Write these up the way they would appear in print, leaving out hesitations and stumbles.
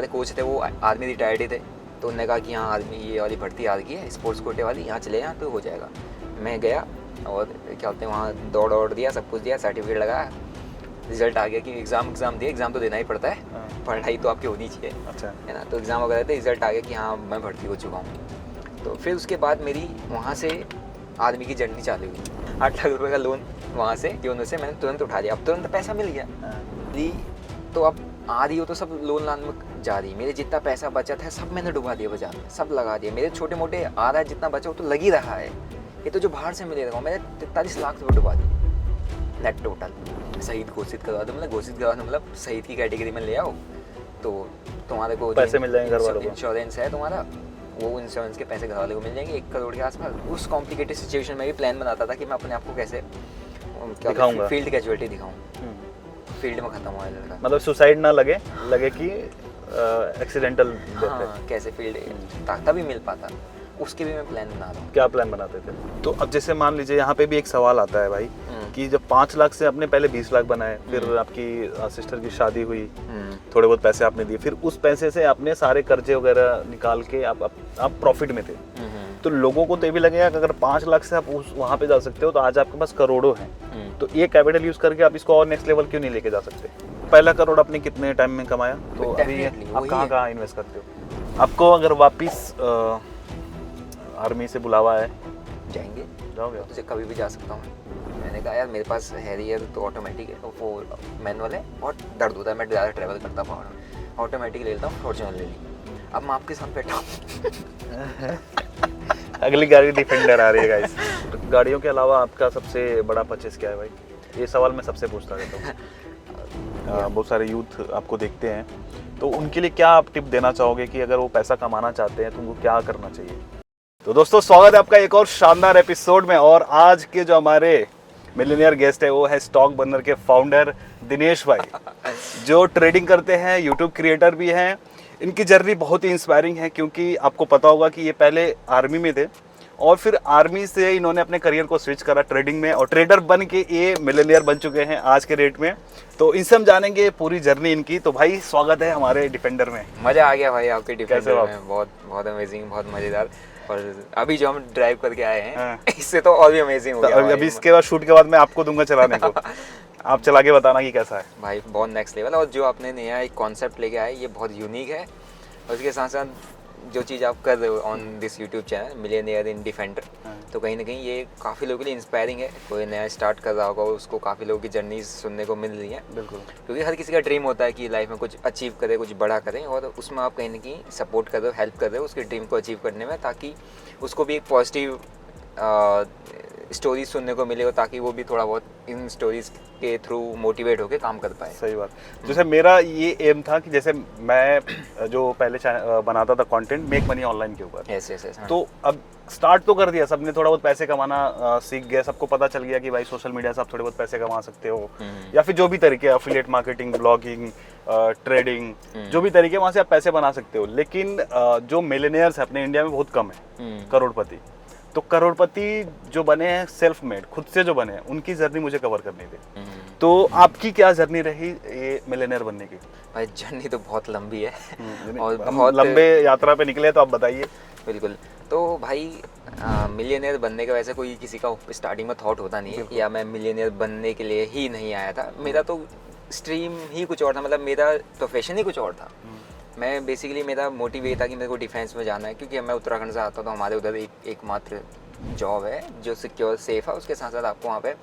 हमारे कोच थे वो आर्मी रिटायर्ड ही थे, तो उन्होंने कहा कि हाँ आर्मी ये वाली भर्ती आ गई है स्पोर्ट्स कोटे वाली, यहाँ चले यहाँ तो हो जाएगा। मैं गया और क्या बोलते हैं वहाँ दौड़ दिया, सब कुछ दिया, सर्टिफिकेट लगाया, रिजल्ट आ गया कि एग्ज़ाम दिया, एग्ज़ाम तो देना ही पड़ता है, पढ़ाई तो आपकी होनी चाहिए, अच्छा है ना। तो एग्ज़ाम वगैरह थे, रिजल्ट आ गया कि हाँ मैं भर्ती हो चुका हूँ। तो फिर उसके बाद मेरी वहाँ से आर्मी की जर्नी चालू हुई। 8 लाख रुपये का लोन वहाँ से यूनो से मैंने तुरंत उठा लिया, अब तुरंत पैसा मिल गया। तो अब आ रही हो तो सब लोन में जा रही, मेरे जितना पैसा बचा था सब मैंने डुबा दिया बाजार में, सब लगा दिया। मेरे छोटे मोटे आ रहा है जितना बचा वो तो लग ही रहा है, ये तो जो बाहर से मिले रहा हूँ मैंने 43 लाख रुपये डुबा दिए नेट टोटल। शहीद घोषित करवा दो, मतलब घोषित करवा दो मतलब शहीद की कैटेगरी में ले आओ तो तुम्हारे को पैसे मिल जाएंगे घर वालों को, इंश्योरेंस है तुम्हारा, वो इंश्योरेंस के पैसे घर वाले को मिल जाएंगे 1 करोड़ के आसपास। उस कॉम्प्लिकेटेड सिचुएशन में भी प्लान बनाता था कि मैं अपने आप को कैसे दिखाऊंगा, फील्ड कैजुअलिटी दिखाऊँ, फील्ड में खत्म हुआ लड़का, मतलब सुसाइड ना लगे कि एक्सीडेंटल हाँ, कैसे फील्ड तभी मिल पाता, उसके भी मैं प्लान बना रहा हूँ। क्या प्लान बनाते थे? तो अब जैसे मान लीजिए यहाँ पे भी एक सवाल आता है भाई कि जब 5 लाख से आपने पहले 20 लाख बनाए, फिर आपकी सिस्टर की शादी हुई, थोड़े बहुत पैसे आपने दिए, फिर उस पैसे से आपने सारे कर्जे वगैरह निकाल के आप प्रॉफिट में थे। तो लोगों को तो ये भी लगेगा कि अगर 5 लाख से आप वहाँ पे जा सकते हो तो आज आपके पास करोड़ों हैं, तो ये कैपिटल यूज करके आप इसको और नेक्स्ट लेवल क्यों नहीं लेके जा सकते? पहला करोड़ आपने कितने टाइम में कमाया? तो अभी आप कहाँ इन्वेस्ट करते हो? आपको अगर वापिस आर्मी से बुलावा है, जाओगे? तुझे कभी भी जा सकता हूँ। मैंने कहा यार मेरे पास हैरियर तो ऑटोमेटिक है, वो मैनुअल है, बहुत दर्द होता है, मैं ज़्यादा ट्रैवल करता पहाड़ में, ऑटोमेटिक ले लेता हूँ, फॉर्च्यूनर ले ली। अब मैं आपके साथ बैठा हूँ। अगली गाड़ी डिफेंडर आ रही है गाइस। तो गाड़ियों के अलावा आपका सबसे बड़ा परचेस क्या है भाई? ये सवाल मैं सबसे पूछता रहता हूँ। बहुत सारे यूथ आपको देखते हैं, तो उनके लिए क्या आप टिप देना चाहोगे कि अगर वो पैसा कमाना चाहते हैं तो उनको क्या करना चाहिए? तो दोस्तों स्वागत है आपका एक और शानदार एपिसोड में, और आज के जो हमारे मिलियनियर गेस्ट है वो है स्टॉक बर्नर के फाउंडर दिनेश भाई, जो ट्रेडिंग करते हैं, यूट्यूब क्रिएटर भी हैं। इनकी जर्नी बहुत ही इंस्पायरिंग है, क्योंकि आपको पता होगा कि ये पहले आर्मी में थे और फिर आर्मी से इन्होंने अपने करियर को स्विच करा ट्रेडिंग में, और ट्रेडर बन के ये मिलियनियर बन चुके हैं आज के रेट में। तो इनसे हम जानेंगे पूरी जर्नी इनकी। तो भाई स्वागत है हमारे डिफेंडर में। मज़ा आ गया भाई आपके डिफेंडर में, बहुत अमेजिंग, बहुत मज़ेदार। और अभी जो हम ड्राइव करके आए हैं इससे तो और भी अमेजिंग हो गया। अभी इसके बाद शूट के बाद मैं आपको दूंगा चलाने को, आप चला के बताना कि कैसा है भाई। बहुत नेक्स्ट लेवल, और जो आपने नया एक कॉन्सेप्ट लेके आए ये बहुत यूनिक है। और उसके साथ साथ जो चीज़ आप कर रहे हो on this YouTube channel millionaire in defender, तो कहीं ना कहीं ये काफ़ी लोगों के लिए इंस्पायरिंग है। कोई नया स्टार्ट कर रहा होगा उसको काफ़ी लोगों की जर्नी सुनने को मिल रही है। बिल्कुल, क्योंकि हर किसी का ड्रीम होता है कि लाइफ में कुछ अचीव करे, कुछ बड़ा करें, और उसमें आप कहीं ना कहीं सपोर्ट कर रहे हो, हेल्प कर रहे हो उसके ड्रीम को अचीव करने में, ताकि उसको भी एक पॉजिटिव स्टोरीज सुनने को मिले हो, ताकि वो भी थोड़ा बहुत इन स्टोरीज के थ्रू मोटिवेट होकर काम कर पाए। सही बात। जैसे मेरा ये एम था कि जैसे मैं जो पहले बनाता था कंटेंट मेक मनी ऑनलाइन के ऊपर, हाँ। तो अब स्टार्ट तो कर दिया सबने, थोड़ा बहुत पैसे कमाना सीख गए, सबको पता चल गया कि भाई सोशल मीडिया से आप थोड़े बहुत पैसे कमा सकते हो, या फिर जो भी तरीके एफिलिएट मार्केटिंग, ब्लॉगिंग, ट्रेडिंग, जो भी तरीके वहाँ से आप पैसे बना सकते हो। लेकिन जो मिलियनियर्स है अपने इंडिया में बहुत कम है, करोड़पति। तो करोड़पति जो बने हैं सेल्फ मेड, खुद से जो बने हैं, उनकी जर्नी मुझे कवर करनी थी। तो आपकी क्या जर्नी रही ये मिलियनियर बनने की? भाई जर्नी तो बहुत लंबी है और बहुत लंबे यात्रा पे निकले, तो आप बताइए। बिल्कुल। तो भाई मिलियनियर बनने का वैसे कोई किसी का स्टार्टिंग में थॉट होता नहीं है, या मैं मिलियनियर बनने के लिए ही नहीं आया था। मेरा तो स्ट्रीम ही कुछ और था, मतलब मेरा प्रोफेशन ही कुछ और था। मैं बेसिकली मेरा मोटिव ये था कि मेरे को डिफेंस में जाना है, क्योंकि मैं उत्तराखंड से आता हूँ, तो हमारे उधर एकमात्र जॉब है जो सिक्योर सेफ है। उसके साथ साथ आपको वहाँ पे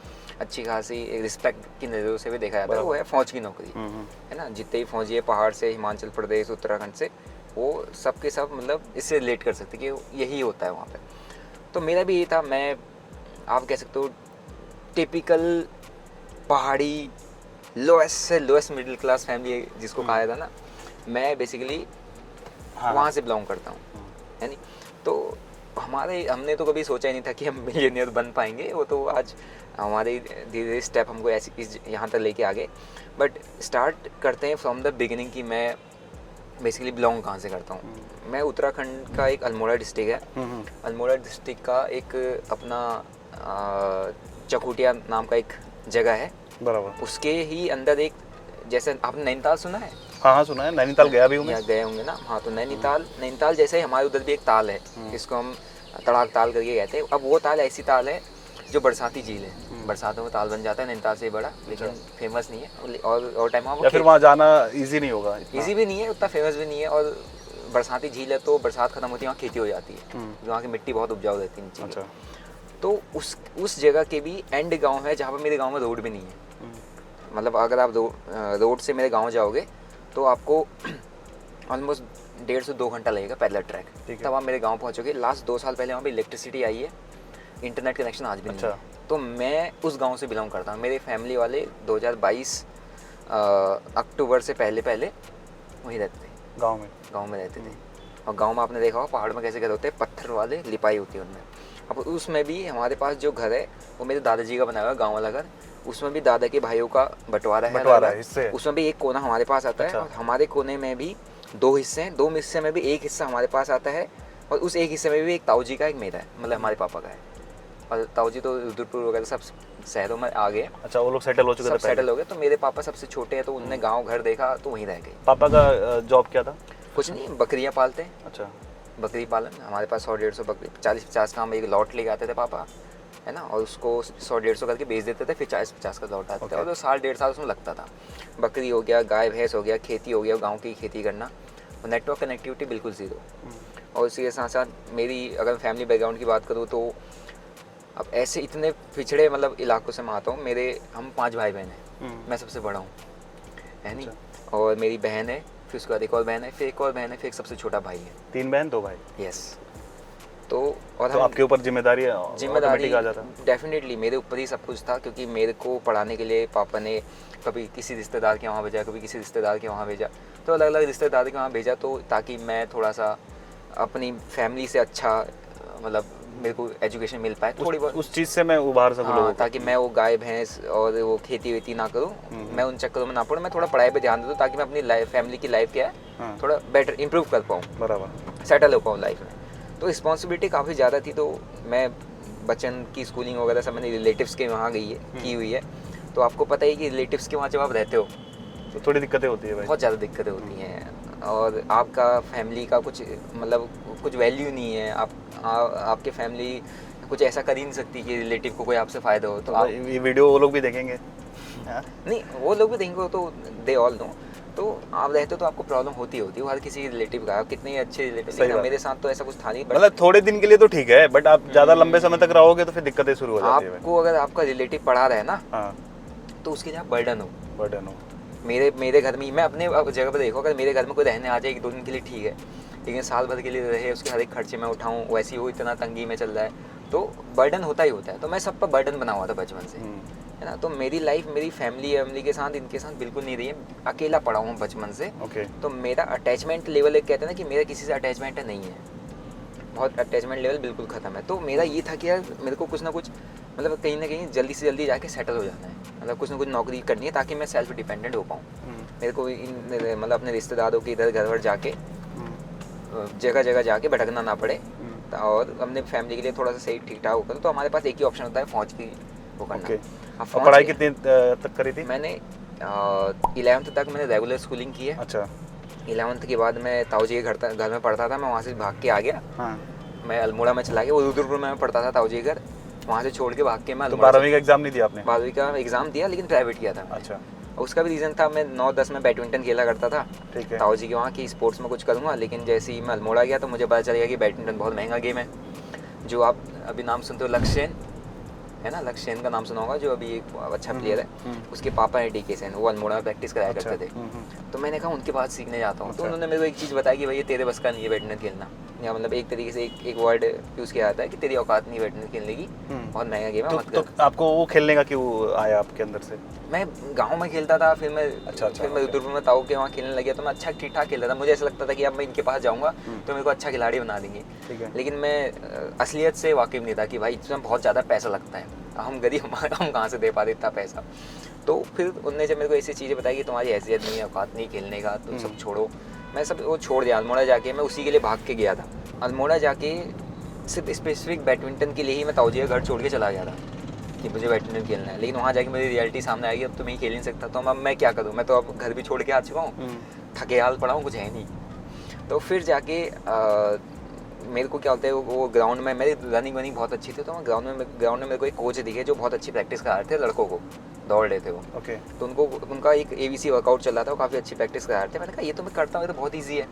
अच्छी खासी रिस्पेक्ट की नज़रों से भी देखा जाता है, वो है फौज की नौकरी, है ना। जितने ही फौजी है पहाड़ से, हिमाचल प्रदेश, उत्तराखंड से, वो सब के सब मतलब इससे रिलेट कर सकते कि यही होता है वहाँ पे। तो मेरा भी ये था, मैं आप कह सकते हो टिपिकल पहाड़ी लोएस्ट से लोएस्ट मिडिल क्लास फैमिली जिसको कहा था ना, मैं बेसिकली वहाँ से बिलोंग करता हूँ, है नहीं। तो हमने तो कभी सोचा ही नहीं था कि हम मिलियनियर बन पाएंगे। वो तो आज हमारे धीरे धीरे स्टेप हमको ऐसी यहाँ तक लेके आ गए। बट स्टार्ट करते हैं फ्रॉम द बिगिनिंग कि मैं बेसिकली बिलोंग कहाँ से करता हूँ। मैं उत्तराखंड का एक अल्मोड़ा डिस्ट्रिक्ट है, अल्मोड़ा डिस्ट्रिक्ट का एक अपना चकुटिया नाम का एक जगह है, बराबर। उसके ही अंदर एक, जैसे आपने नैनीताल सुना है, हाँ हाँ सुना है, नैनीताल गया भी हूँ मैं। यहाँ गए होंगे ना। हाँ, तो नैनीताल जैसे हमारे उधर भी एक ताल है, इसको हम तड़ाक ताल करके कहते हैं। अब वो ताल ऐसी ताल है जो बरसाती झील है, बरसातों में ताल बन जाता है नैनीताल से बड़ा, लेकिन फेमस नहीं है। और टाइम या फिर वहाँ जाना इजी नहीं होगा? ईजी भी नहीं है, उतना फेमस भी नहीं है। और बरसाती झील है तो बरसात खत्म होती है, वहाँ खेती हो जाती है, वहाँ की मिट्टी बहुत उपजाऊ रहती है नीचे। अच्छा। तो उस जगह के भी एंड गांव है जहाँ पर मेरे गांव में रोड भी नहीं है। मतलब अगर आप रोड से मेरे गांव जाओगे तो आपको ऑलमोस्ट 1.5 से 2 घंटा लगेगा पैदल ट्रैक, तब आप मेरे गांव पहुंचोगे। लास्ट 2 साल पहले वहाँ पे इलेक्ट्रिसिटी आई है, इंटरनेट कनेक्शन आज भी नहीं है। तो मैं उस गांव से बिलोंग करता हूँ। मेरे फैमिली वाले 2022 अक्टूबर से पहले वहीं रहते थे, गाँव में रहते थे। और गाँव में आपने देखा हो पहाड़ में कैसे घर होते हैं, पत्थर वाले, लिपाई होती है उनमें। अब उसमें भी हमारे पास जो घर है वो मेरे दादाजी का बनाया हुआ गाँव वाला घर, उसमें भी दादा के भाइयों का बंटवारा है हिस्से। उसमें भी एक कोना हमारे पास आता है, और हमारे कोने में भी 2 हिस्से हैं। 2 हिस्से में भी एक हिस्सा हमारे पास आता है, और उस एक हिस्से में भी एक ताऊ जी का, एक मेरा है, मतलब हमारे पापा का है। और ताऊ जी तो रुद्रपुर वगैरह सब शहरों में आ गए। अच्छा, वो लोग सेटल हो चुके थे? सेटल हो गए। तो मेरे पापा सबसे छोटे हैं, तो उनने गाँव घर देखा तो वहीं रह गए। पापा का जॉब क्या था? कुछ नहीं, बकरियाँ पालते हैं। अच्छा, बकरी पालन। हमारे पास 100-150 बकरी, 40-50 का हम एक लॉट लेके आते थे पापा, है ना, और उसको 100-150 करके बेच देते थे, फिर 40-50 का लौट आते थे। और तो 1.5 साल उसमें लगता था। बकरी हो गया, गाय भैंस हो गया, खेती हो गया, गांव की खेती करना, और नेटवर्क कनेक्टिविटी बिल्कुल ज़ीरो। और इसी के साथ साथ मेरी अगर फैमिली बैकग्राउंड की बात करूँ तो अब ऐसे इतने पिछड़े मतलब इलाकों से मैं आता हूँ। हम 5 भाई बहन हैं, मैं सबसे बड़ा हूँ, है नहीं। और मेरी बहन है, फिर उसके बाद एक और बहन है, फिर एक और बहन है, फिर एक सबसे छोटा भाई है। 3 बहन 2 भाई? यस। तो आपके ऊपर जिम्मेदारी आ जाता? डेफिनेटली मेरे ऊपर ही सब कुछ था, क्योंकि मेरे को पढ़ाने के लिए पापा ने कभी किसी रिश्तेदार के वहाँ भेजा, कभी किसी रिश्तेदार के वहाँ भेजा, तो अलग अलग रिश्तेदार के वहाँ भेजा, तो ताकि मैं थोड़ा सा अपनी फैमिली से अच्छा मतलब मेरे को एजुकेशन मिल पाए थोड़ी बहुत, उस चीज़ से मैं उबार सकूँ लोगों को, ताकि मैं वो गाय भैंस और वो खेती वेती ना करूँ, मैं उन चक्करों में ना पड़ूँ, मैं थोड़ा पढ़ाई पे ध्यान दे दूँ, ताकि मैं अपनी फैमिली की लाइफ क्या है थोड़ा बेटर इंप्रूव कर पाऊँ, बराबर सेटल हो पाऊँ लाइफ में। तो रिस्पॉन्सिबिलिटी काफ़ी ज़्यादा थी। तो मैं बच्चन की स्कूलिंग वगैरह सब मैंने रिलेटिव्स के वहाँ की हुई है। तो आपको पता ही कि रिलेटिव्स के वहाँ जब आप रहते हो तो थोड़ी दिक्कतें होती है भाई, बहुत ज़्यादा दिक्कतें होती हैं। और आपका फैमिली का कुछ मतलब कुछ वैल्यू नहीं है। आपके फैमिली कुछ ऐसा कर ही नहीं सकती कि रिलेटिव को कोई आपसे फ़ायदा हो। तो आप ये वीडियो वो लोग भी देखेंगे? नहीं, वो लोग भी देखेंगे तो दे ऑल नो। तो आप रहते हो तो आपको प्रॉब्लम होती है हर किसी रिलेटिव का, कितने अच्छे रिलेटिव। मेरे साथ तो ऐसा कुछ था नहीं। मतलब थोड़े दिन के लिए तो ठीक है, बट आप ज़्यादा लंबे समय तक रहोगे तो फिर दिक्कतें शुरू हो जाती है। आपको अगर आपका रिलेटिव पढ़ा रहा है ना, तो उसके लिए आप बर्डन हो। मेरे घर में, मैं अपने जगह पर देखो, अगर मेरे घर में कोई रहने आ जाए 1-2 दिन के लिए ठीक है, लेकिन साल भर के लिए रहे, उसके हर एक खर्चे में उठाऊँ, वैसे ही वो इतना तंगी में चल रहा है, तो बर्डन होता ही होता है। तो मैं सब पर बर्डन बना हुआ था बचपन से, है ना। तो मेरी लाइफ मेरी फैमिली के साथ इनके साथ बिल्कुल नहीं रही है। अकेला पढ़ा हूँ बचपन से। तो मेरा अटैचमेंट लेवल एक कहते हैं ना कि मेरा किसी से अटैचमेंट नहीं है, बहुत अटैचमेंट लेवल बिल्कुल ख़त्म है। तो मेरा ये था कि यार मेरे को कुछ ना कुछ मतलब कहीं ना कहीं जल्दी से जल्दी जाके सेटल हो जाना है, मतलब कुछ ना कुछ नौकरी करनी है, ताकि मैं सेल्फ डिपेंडेंट हो पाऊँ। मेरे को मतलब अपने रिश्तेदारों के इधर घर जाके जगह जगह जाके भटकना ना पड़े, और अपने फैमिली के लिए थोड़ा सा सही ठीक ठाक होकर। तो हमारे पास एक ही ऑप्शन होता है, फौज की वो करना। पढ़ाई कितनी तक करी थी? मैंने 11th तक मैंने रेगुलर स्कूलिंग की है। अच्छा। 11th के बाद मैं ताऊ जी के घर में पढ़ता था, मैं वहाँ से भाग के आ गया। मैं अल्मोड़ा में चला गया, वो रुद्रपुर में पढ़ता था ताऊ जी घर, वहाँ से छोड़ के भाग के मैं। तो 12वीं का एग्जाम नहीं दिया आपने? 12वीं का एग्जाम दिया, लेकिन प्राइवेट किया था। अच्छा। उसका भी रीज़न था, मैं 9-10 में बैडमिंटन खेला करता था। ठीक है। ताऊ जी के वहाँ की स्पोर्ट्स में कुछ करूँगा, लेकिन जैसे ही मैं अल्मोड़ा गया तो मुझे पता चल गया कि बैडमिंटन बहुत महंगा गेम है। जो आप अभी नाम सुनते हो, लक्ष्य सेन है ना, लक्ष्य सेन का नाम सुना होगा, जो अभी एक अच्छा प्लेयर है। उसके पापा है DK सेन, वो अल्मोड़ा में प्रैक्टिस कराया करते थे। तो मैंने कहा उनके पास सीखने जाता हूँ। तो उन्होंने मेरे को एक चीज़ बताई कि भाई ये तेरे बस का नहीं है बैडमिंटन खेलना, या मतलब एक तरीके से एक वर्ड यूज़ किया जाता है कि तेरी औकात नहीं बैडमिंटन खेलने की, बहुत महंगा गेम है, मत कर। तो आपको वो खेलने का क्यों आया आपके अंदर से? मैं गांव में खेलता था, फिर मैं रुद्रपुर में ताऊ के वहाँ खेलने लगा, तो मैं अच्छा ठीक ठाक खेलता था। मुझे ऐसा लगता था कि अब मैं इनके पास जाऊँगा तो मेरे को अच्छा खिलाड़ी बना देंगे। लेकिन मैं असलियत से वाकिफ़ नहीं था कि भाई इसमें बहुत ज़्यादा पैसा लगता है, हम गरीब, हम कहाँ से दे पाते इतना पैसा। तो फिर उनने जब मेरे को ऐसी चीज़ें बताई कि तुम्हारी हैसियत नहीं है, औकात नहीं खेलने का, तुम सब छोड़ो, मैं सब वो छोड़ दिया। अल्मोड़ा जाके मैं उसी के लिए भाग के गया था। अल्मोड़ा जाके सिर्फ स्पेसिफिक बैडमिंटन के लिए ही मैं ताऊ जी का घर छोड़ के चला गया था। कि मुझे बैडमिंटन खेलना है, लेकिन वहाँ जाके मेरी रियलिटी सामने आएगी, अब तो मैं खेल नहीं सकता, तो अब मैं क्या करूँ, मैं तो अब घर भी छोड़ के आ चुका हूँ, थके हाल पड़ा हूँ, कुछ है नहीं। तो फिर जाके मेरे को क्या होता है, वो ग्राउंड में मेरी रनिंग वनिंग बहुत अच्छी थी, तो मैं ग्राउंड में मेरे को एक कोच दिखे जो बहुत अच्छी प्रैक्टिस करा रहे थे लड़कों को, दौड़ रहे थे वो। ओके। तो उनका एक ABC वर्कआउट चल रहा था, वो काफ़ी अच्छी प्रैक्टिस करा रहे थे। मैंने कहा ये तो मैं करता हूँ, ये तो बहुत ईजी है,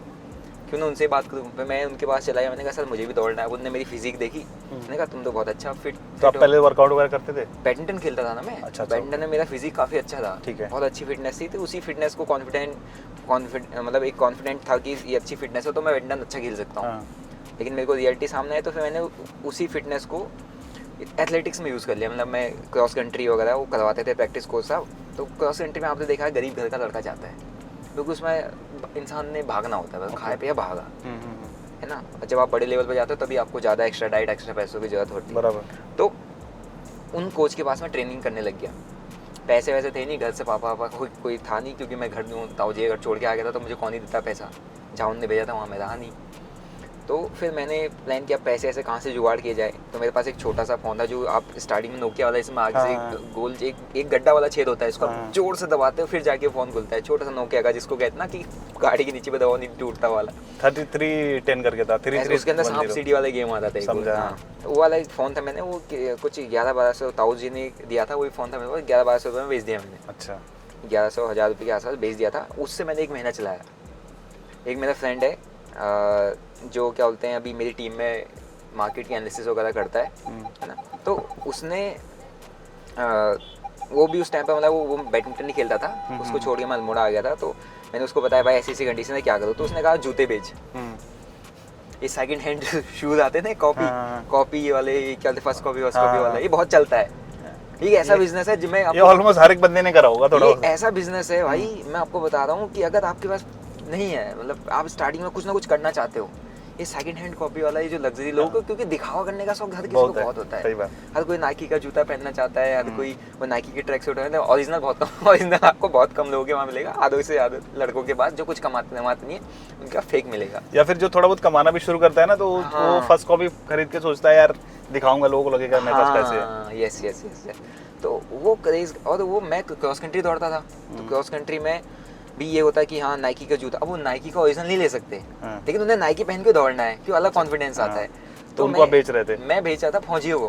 क्यों ना उनसे बात करूँ। फिर मैं उनके पास चला गया, मैंने कहा सर मुझे भी दौड़ना है। उन्होंने मेरी फिजिक देखी, मैंने कहा तुम तो बहुत अच्छा फिट। तो आप पहले वर्कआउट वगैरह करते थे? बैडमिंटन खेलता था ना मैं। अच्छा, बैडमिंटन में मेरा फिजिक काफ़ी अच्छा था, ठीक है, बहुत अच्छी फिटनेस थी। तो उसी फिटनेस को मतलब एक कॉन्फिडेंट था कि ये अच्छी फिटनेस है तो मैं बैडमिंटन अच्छा खेल सकता हूँ। लेकिन मेरे को रियलिटी सामने आई, तो फिर मैंने उसी फिटनेस को एथलेटिक्स में यूज़ कर लिया। मतलब मैं क्रॉस कंट्री वगैरह वो करवाते थे प्रैक्टिस कोच साहब, तो क्रॉस कंट्री में आपने देखा है गरीब घर का लड़का जाता है, क्योंकि उसमें इंसान ने भागना होता है, बस खाए पिया भागा, है ना। जब आप बड़े लेवल पर जाते हो तभी आपको ज़्यादा एक्स्ट्रा डाइट, एक्स्ट्रा पैसों की जरूरत होती है। बराबर। तो उन कोच के पास मैं ट्रेनिंग करने लग गया। पैसे वैसे थे नहीं, घर से पापा कोई था नहीं, क्योंकि मैं घर में ताऊजी घर छोड़ के आ गया था, तो मुझे कौन ही देता पैसा, जहाँ उनने भेजा था वहाँ मैं रहा नहीं। तो फिर मैंने प्लान किया पैसे ऐसे कहाँ से जुगाड़ किए जाए। तो मेरे पास एक छोटा सा फ़ोन था, जो आप स्टार्टिंग में नोकिया वाला, इसमें आगे से गोल एक गड्ढा वाला छेद होता है, इसको आप जोर से दबाते हो फिर जाके फ़ोन खुलता है। छोटा सा नोकिया का, जिसको कहते ना कि गाड़ी के नीचे पे दबाओ नहीं टूटता वाला, 3310 करके था, 33 उसके अंदर सांप सीढ़ी वाला गेम आता था। हाँ, तो वो वाला एक फ़ोन था, मैंने वो कुछ 1100-1200 ताऊ जी ने दिया था, वही फ़ोन था मेरे को, 1100-1200 रुपये में बेच दिया मैंने। अच्छा, 1100-1000 रुपये के आसपास बेच दिया था। उससे मैंने 1 महीना चलाया। एक मेरा फ्रेंड है जो क्या बोलते हैं अभी मेरी टीम में मार्केट की एनालिसिस वगैरह करता है ना, तो उसने वो भी उस टाइम पर मतलब वो बैडमिंटन नहीं खेलता था, उसको छोड़ के मैं अल्मोड़ा आ गया था। तो मैंने उसको बताया भाई ऐसी कंडीशन है क्या करूँ, तो उसने कहा जूते बेच। ये सेकंड हैंड शूज़ आते थे, कॉपी वाले, क्या फर्स्ट कॉपी वाला, ये बहुत चलता है। ये ऐसा बिजनेस है जिसमें ये ऑलमोस्ट हर एक बंदे ने करा होगा थोड़ा। ये ऐसा बिजनेस है भाई, मैं आपको बता रहा हूँ कि अगर आपके पास नहीं है, मतलब आप स्टार्टिंग में कुछ ना कुछ करना चाहते हो, ये सेकंड हैंड कॉपी वाला, ये जो लग्जरी लोगों को, क्योंकि दिखावा करने का शौक हर किसी को बहुत होता है। हर कोई नाइकी का जूता पहनना चाहता है, हर कोई वो नाइकी की ट्रैक सूट है। ओरिजिनल बहुत कम, ओरिजिनल आपको बहुत कम लोगों के वहाँ मिलेगा, आधों से ज़्यादा लड़कों के पास जो कुछ कमाते नहीं है उनका फेक मिलेगा। या फिर जो थोड़ा बहुत कमाना भी शुरू करता है ना, तो वो फर्स्ट कॉपी खरीद के सोचता है यार दिखाऊंगा, लोगों को लगेगा मेरे पास पैसे है। यस। तो वो क्रेज, और वो मैं क्रॉस कंट्री दौड़ता था, तो क्रॉस कंट्री में भी ये होता है कि हाँ नाइकी का जूता, अब वो नाइकी का ओरिजिनल नहीं ले सकते, लेकिन उन्हें नाइकी पहन के दौड़ना है, क्यों, अलग कॉन्फिडेंस आता है। तो उनको बेच रहे थे, मैं बेच रहा था फौजियों को।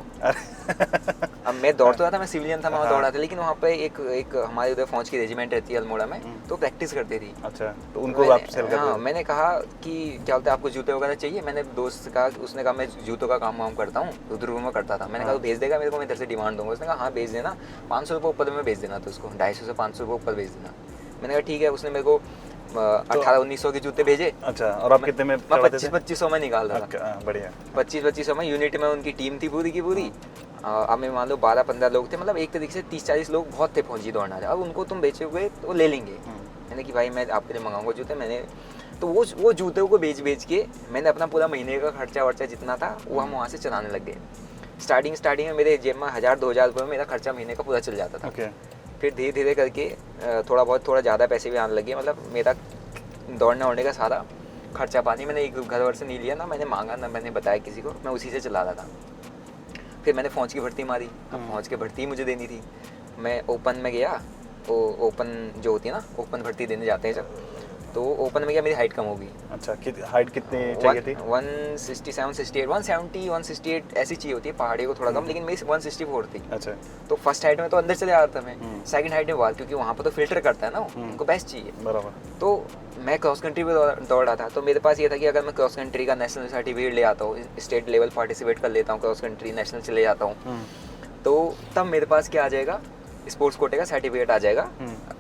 अब मैं दौड़ता था, मैं सिविलियन था, मैं दौड़ा था, लेकिन वहाँ पे एक हमारे उधर फौज की रेजिमेंट रहती है अल्मोड़ा में, तो प्रैक्टिस करती थी। अच्छा, तो उनको आप सेल करते? हाँ, मैंने कहा कि क्या बोलते हैं आपको जूते वगैरह चाहिए, मैंने दोस्त से कहा, उसने कहा मैं जूतों का काम वाम करता हूँ, रुद्रपुर में करता था। मैंने कहा भेज देगा मेरे को, मैं इधर से डिमांड दूंगा। उसने कहा हाँ भेज देना, 500 रुपये ऊपर में भेज देना, तो उसको 250 से 500 रुपये ऊपर भेज देना। मैंने कहा ठीक है। उसने मेरे को 1800-1900 के जूते भेजे। अच्छा, और आप कितने में? 2500 में निकाल रहा था। बढ़िया। 2500 में। यूनिट में उनकी टीम थी पूरी की पूरी। अब मैं मान लो 12-15 लोग थे, मतलब एक तरीके से 30-40 लोग बहुत थे फौजी दौड़ना है। अब उनको तुम बेचोगे तो ले लेंगे। मैंने कि भाई मैं आपके लिए मंगाऊंगा जूते। मैंने तो वो जूते को बेच के मैंने अपना पूरा महीने का खर्चा वर्चा जितना था वो हम वहाँ से चलाने लग गए। स्टार्टिंग में मेरे जेब में 1000-2000 रुपये में मेरा खर्चा महीने का पूरा चल जाता था। फिर धीरे धीरे करके थोड़ा ज़्यादा पैसे भी आने लगे। मतलब मेरा दौड़ने का सारा खर्चा पानी मैंने एक घर वर से नहीं लिया, ना मैंने मांगा ना मैंने बताया किसी को, मैं उसी से चला रहा था। फिर मैंने फौज की भर्ती मारी। अब फौज की भर्ती मुझे देनी थी। मैं ओपन में गया, वो ओपन जो होती है ना, ओपन भर्ती देने जाते हैं जब, तो ओपन में क्या मेरी हाइट कम हो गई। अच्छा, हाइट कितनी चाहिए थी? 167, 68, 170, 168 ऐसी चाहिए होती है पहाड़ी को थोड़ा कम, लेकिन मेरी 164 थी। अच्छा, तो फर्स्ट हाइट में तो अंदर चले आ रहा था मैं, सेकंड हाइट में बाहर, क्योंकि वहाँ पर तो फिल्टर करता है ना, उनको बेस्ट चाहिए। बराबर। तो मैं क्रॉस कंट्री पे दौड़ रहा था, तो मेरे पास ये था कि अगर मैं क्रॉस कंट्री का नेशनल सर्टिफिकेट ले आता हूँ, स्टेट लेवल पार्टिसिपेट कर लेता हूँ, क्रॉस कंट्री नेशनल चले जाता हूँ, तो तब मेरे पास क्या आ जाएगा, स्पोर्ट्स कोटे का सर्टिफिकेट आ जाएगा।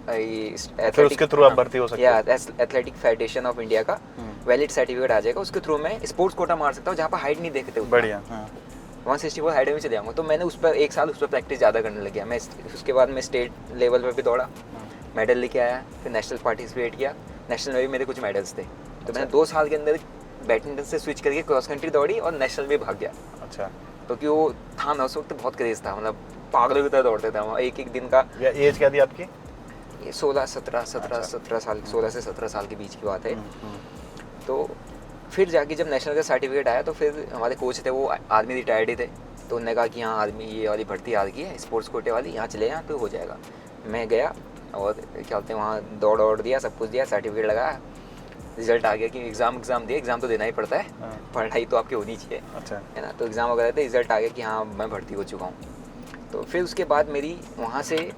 फिर उसके थ्रू आप भर्ती हो सकते हैं। एथलेटिक फेडरेशन ऑफ इंडिया का वैलिड सर्टिफिकेट आ जाएगा, उसके थ्रू मैं स्पोर्ट्स कोटा मार सकता हूँ जहाँ पर हाइट नहीं देखते। बढ़िया। 164 हाइट में चले जाऊँगा। तो मैंने उस पर एक साल उस पर प्रैक्टिस ज़्यादा करने लग गया। मैं उसके बाद मैं स्टेट लेवल पर भी दौड़ा, मेडल लेके आया, फिर नेशनल पार्टिसिपेट किया। नेशनल में भी मेरे कुछ मेडल्स थे। तो मैंने 2 साल के अंदर बैडमिंटन से स्विच करके क्रॉस कंट्री दौड़ी और नेशनल भी भाग गया। अच्छा, क्योंकि वो था ना उस वक्त बहुत क्रेज था, मतलब पागलों की तरह दौड़ते थे वहाँ। एक दिन का। एज क्या थी आपकी? ये 16-17 साल, 16 से 17 साल के बीच की बात है। तो फिर जाके जब नेशनल का सर्टिफिकेट आया, तो फिर हमारे कोच थे वो आर्मी रिटायर्ड ही थे, तो उन्होंने कहा कि हाँ आर्मी ये वाली भर्ती आ गई है स्पोर्ट्स कोटे वाली, यहाँ चले यहाँ तो हो जाएगा। मैं गया और क्या बोलते हैं वहाँ दौड़ दिया, सब कुछ दिया, सर्टिफिकेट लगाया, रिजल्ट आ गया कि एग्ज़ाम दिया, एग्ज़ाम तो देना ही पड़ता है, हाँ। पढ़ाई तो आपकी होनी चाहिए, अच्छा। है ना। तो एग्ज़ाम वगैरह थे, रिजल्ट आ गया कि हाँ मैं भर्ती हो चुका हूँ। तो फिर उसके बाद मेरी वहाँ से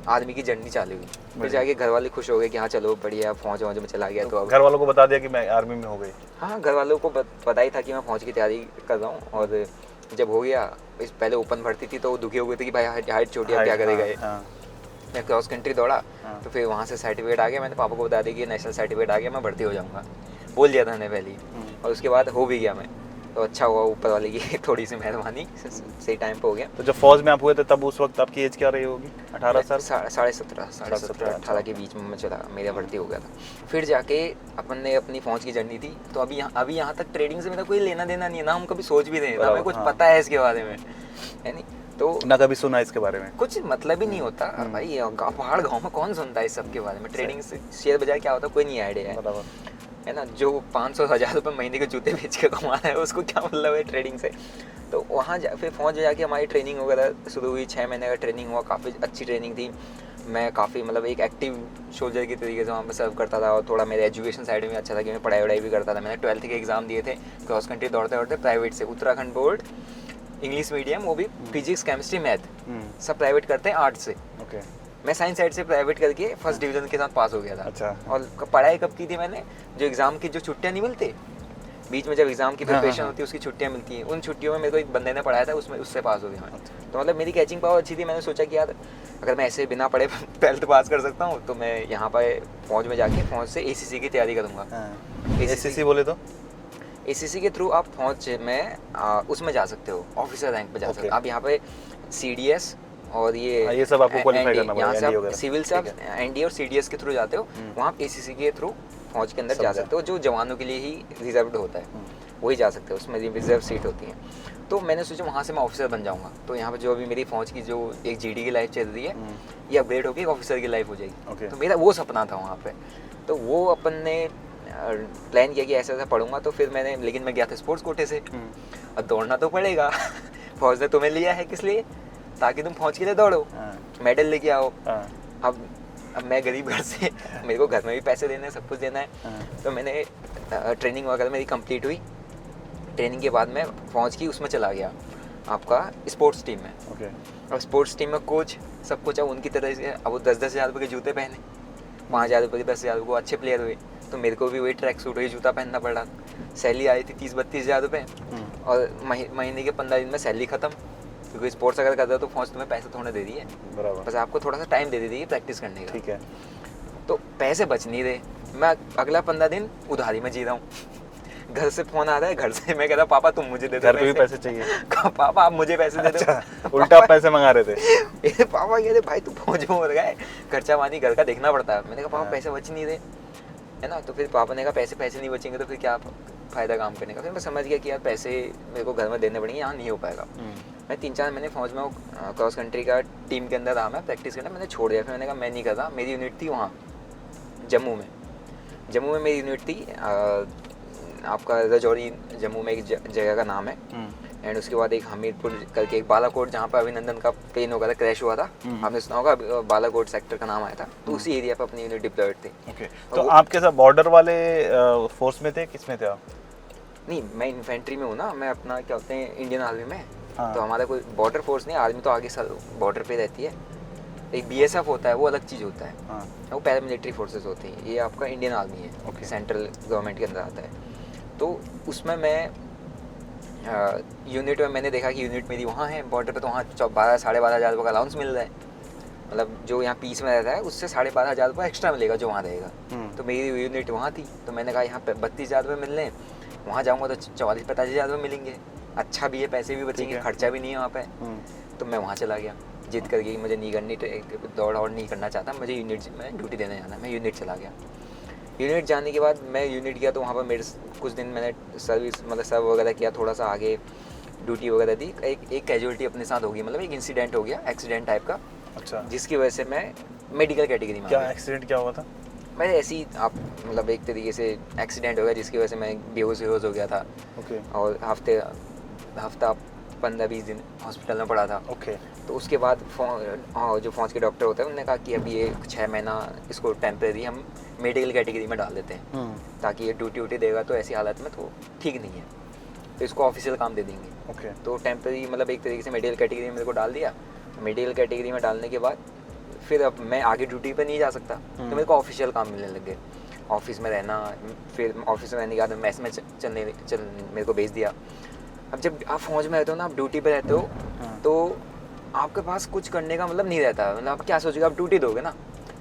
आर्मी की जर्नी चालू हुई। फिर जाके घर वाले खुश हो गए कि हाँ चलो बढ़िया, फौज में चला गया। तो अब घर वालों को बता दिया कि मैं आर्मी में हो गई? हाँ, घर वालों को पता ही था कि मैं फौज की तैयारी कर रहा हूँ। और जब हो गया, इस पहले ओपन भर्ती थी तो दुखी हो गए थे कि भाई हाइट छोटी, अब क्या करेगा ये। मैं क्रॉस कंट्री दौड़ा, तो फिर वहाँ से सर्टिफिकेट आ गया। मैंने पापा को बता दिया कि नेशनल सर्टिफिकेट आ गया, मैं भर्ती हो जाऊँगा, बोल दिया था मैंने पहले ही। और उसके बाद हो भी गया मैं, तो अच्छा हुआ ऊपर वाले की थोड़ी सी मेहरबानी, सही टाइम पे हो गया। तो जब फौज में आप हुए थे तब उस वक्त आपकी एज क्या रही होगी? 18 साल? 17.5 18 के बीच में मैं चला, मेरा भर्ती हो गया था। फिर जाके अपन ने अपनी फौज की जर्नी थी। तो अभी यहाँ तक ट्रेडिंग से मेरा कोई लेना देना नहीं है, ना हम कभी सोच भी नहीं, ना हमें कुछ पता है इसके बारे में, है नहीं। तो ना कभी सुना इसके बारे में, कुछ मतलब ही नहीं होता भाई, पहाड़ गाँव में कौन सुनता है इस सब के बारे में। ट्रेडिंग से शेयर बाजार क्या होता है कोई नहीं आइडिया है ना। जो 500-1000 रुपये महीने के जूते बेच के कमा रहा है उसको क्या मतलब है ट्रेडिंग से। तो वहाँ फिर फौज जाके हमारी ट्रेनिंग वगैरह शुरू हुई। 6 महीने का ट्रेनिंग हुआ, काफ़ी अच्छी ट्रेनिंग थी। मैं काफ़ी मतलब एक एक्टिव सोल्जर की तरीके से वहाँ पर सर्व करता था। और थोड़ा मेरे एजुकेशन साइड में अच्छा था कि मैं पढ़ाई भी करता था। मैंने 12th के एग्ज़ाम दिए थे क्रॉस कंट्री दौड़ते प्राइवेट से, उत्तराखंड बोर्ड, इंग्लिश मीडियम, वो भी फिजिक्स केमिस्ट्री मैथ सब प्राइवेट करते हैं आर्ट्स से। मैं साइंस साइड से प्राइवेट करके फर्स्ट डिवीजन के साथ पास हो गया था। अच्छा। और पढ़ाई कब की थी मैंने, जो एग्ज़ाम की जो छुट्टियाँ नहीं मिलती बीच में, जब एग्ज़ाम की प्रिपरेशन होती है उसकी छुट्टियाँ मिलती हैं, उन छुट्टियों में मेरे को एक बंदे ने पढ़ाया था, उससे पास हो गया मैं। तो मतलब मेरी कैचिंग पावर अच्छी थी। मैंने सोचा कि यार अगर मैं ऐसे बिना पढ़े 12th पास कर सकता हूँ तो मैं यहाँ पर फौज में जाके फौज से ACC की तैयारी करूँगा। ACC बोले तो ACC के थ्रू आप फौज में उसमें जा सकते हो, ऑफिसर रैंक पे जा सकते हो आप। यहाँ पे CDS और ये सब आपको क्वालीफाई करना पड़ेगा। यहाँ से पड़ेगा, आप सिविल से आप ND और CDS के थ्रू जाते हो, वहाँ आप ACC के थ्रू फौज के अंदर जा सकते हो, जो जवानों के लिए ही रिजर्व्ड होता है, वही जा सकते हो, उसमें रिजर्व सीट होती है। तो मैंने सोचा वहाँ से मैं ऑफिसर बन जाऊँगा। तो यहाँ पे जो अभी मेरी फौज की जो एक GD की लाइफ चल रही है, ये अपग्रेड होकर एक ऑफिसर की लाइफ हो जाएगी। तो मेरा वो सपना था वहाँ पे। तो वो अपन ने प्लान किया कि ऐसा ऐसा पढ़ूंगा। तो फिर मैंने, लेकिन मैं गया था स्पोर्ट्स कोटे से, अब दौड़ना तो पड़ेगा। फौज ने तुम्हें लिया है किस लिए, ताकि तुम फौज के लिए दौड़ो, मेडल लेके आओ। अब मैं गरीब घर से, मेरे को घर में भी पैसे देने हैं, सब कुछ देना है। तो मैंने ट्रेनिंग वगैरह मेरी कंप्लीट हुई। ट्रेनिंग के बाद मैं फौज की उसमें चला गया आपका स्पोर्ट्स टीम में। अब स्पोर्ट्स टीम में कोच सब कुछ, अब उनकी तरह से अब वो 10-10 हज़ार रुपये के जूते पहने, 5,000 रुपये के 10,000 रुपये, अच्छे प्लेयर हुए। तो मेरे को भी वही ट्रैक सूट वही जूता पहनना पड़ा। सैलरी आई थी 30-32 हज़ार रुपये, और महीने के 15 दिन में सैलरी ख़त्म। क्योंकि स्पोर्ट्स अगर कर रहे हो तो फौज तुम्हें पैसे थोड़े दे दिए, बस आपको थोड़ा सा टाइम दे दी है प्रैक्टिस करने का। ठीक है। तो पैसे बच नहीं रहे, मैं अगला 15 दिन उधारी में जी रहा हूँ। घर से फोन आ रहा है, घर से मैं कह रहा पापा तुम मुझे दे दो, घर पे भी पैसे चाहिए। पापा आप मुझे पैसे दे दो। उल्टा पैसे मंगा रहे थे। पापा कह रहे भाई तू फौज में हो रहा है, खर्चा पानी घर का देखना पड़ता है। मैंने कहा पापा पैसे बच नहीं रहे, है ना। तो फिर पापा ने कहा पैसे नहीं बचेंगे तो फिर क्या फ़ायदा काम करने का। फिर मैं समझ गया कि यार पैसे मेरे को घर में देने पड़ेंगे, यहाँ नहीं हो पाएगा। मैं 3-4 महीने फौज में क्रॉस कंट्री का टीम के अंदर रहा, मैं प्रैक्टिस करना मैंने छोड़ दिया। फिर मैंने कहा मैं नहीं कर रहा। मेरी यूनिट थी वहाँ जम्मू में मेरी यूनिट थी, आपका रजौरी जम्मू में एक जगह का नाम है। एंड उसके बाद एक हमीरपुर करके एक बालाकोट, जहाँ पर अभिनंदन का प्लेन होगा था, क्रैश हुआ था, आपने सुना होगा, बालाकोट सेक्टर का नाम आया था। तो उसी एरिया पर अपनी यूनिट डिप्लॉयड थी। तो आपके साथ बॉर्डर वाले फोर्स में थे, किस में थे आप? नहीं, मैं इन्फेंट्री में हूँ ना, मैं अपना क्या होते हैं इंडियन आर्मी में। तो हमारा कोई बॉर्डर फोर्स नहीं, आर्मी तो आगे बॉर्डर पे रहती है। एक BSF होता है, वो अलग चीज़ होता है, वो पैरामिलिट्री फोर्सेस होती हैं। ये आपका इंडियन आर्मी है, सेंट्रल गवर्नमेंट के अंदर आता है। तो उसमें मैं यूनिट में मैंने देखा कि यूनिट मेरी वहाँ है बॉर्डर पे, तो वहाँ 12-12.5 हज़ार रुपये का अलाउंस मिल रहा है। मतलब जो यहाँ पीस में रहता है उससे 12.5 हज़ार रुपये एक्स्ट्रा मिलेगा जो वहाँ रहेगा। तो मेरी यूनिट वहाँ थी, तो मैंने कहा यहाँ पे 32 हज़ार रुपये मिल रहे हैं, वहाँ जाऊँगा तो 44-45 हज़ार रुपये मिलेंगे, अच्छा भी है, पैसे भी बचेंगे, खर्चा भी नहीं है वहाँ पे। तो मैं वहाँ चला गया जिद करके, मुझे नहीं करनी, दौड़ और नहीं करना चाहता, मुझे यूनिट में ड्यूटी देने जाना है। मैं यूनिट चला गया। यूनिट जाने के बाद मैं यूनिट गया तो वहाँ पर मेरे कुछ दिन मैंने सर्विस मतलब सर्व वगैरह किया, थोड़ा सा आगे ड्यूटी वगैरह दी। एक कैजुअलिटी अपने साथ हो गई, मतलब एक इंसिडेंट हो गया, एक्सीडेंट टाइप का। अच्छा। जिसकी वजह से मैं मेडिकल कैटेगरी में। क्या एक्सीडेंट क्या हुआ था? मैंने ऐसे ही आप मतलब एक तरीके से एक्सीडेंट हो गया जिसकी वजह से मैं बेहोश हो गया था। और हफ्ता 15-20 दिन हॉस्पिटल में पड़ा था। ओके। तो उसके बाद जो फौज के डॉक्टर होते हैं उन्होंने कहा कि अभी ये 6 महीना इसको टेम्परेरी हम मेडिकल कैटेगरी में डाल देते हैं, ताकि ये ड्यूटी वूटी देगा तो ऐसी हालत में तो ठीक नहीं है, तो इसको ऑफिशियल काम दे देंगे। ओके। तो टेम्परेरी मतलब एक तरीके से मेडिकल कैटेगरी में मेरे को डाल दिया। मेडिकल कैटेगरी में डालने के बाद फिर अब मैं आगे ड्यूटी पे नहीं जा सकता, तो मेरे को ऑफिशियल काम मिलने लग गए, ऑफिस में रहना। फिर ऑफिस में रहने के बाद मेस में मेरे को भेज दिया। अब जब आप फौज में रहते हो ना, आप ड्यूटी पे रहते हो, तो आपके पास कुछ करने का मतलब नहीं रहता। मतलब आप क्या सोचोगे, आप ड्यूटी दोगे ना,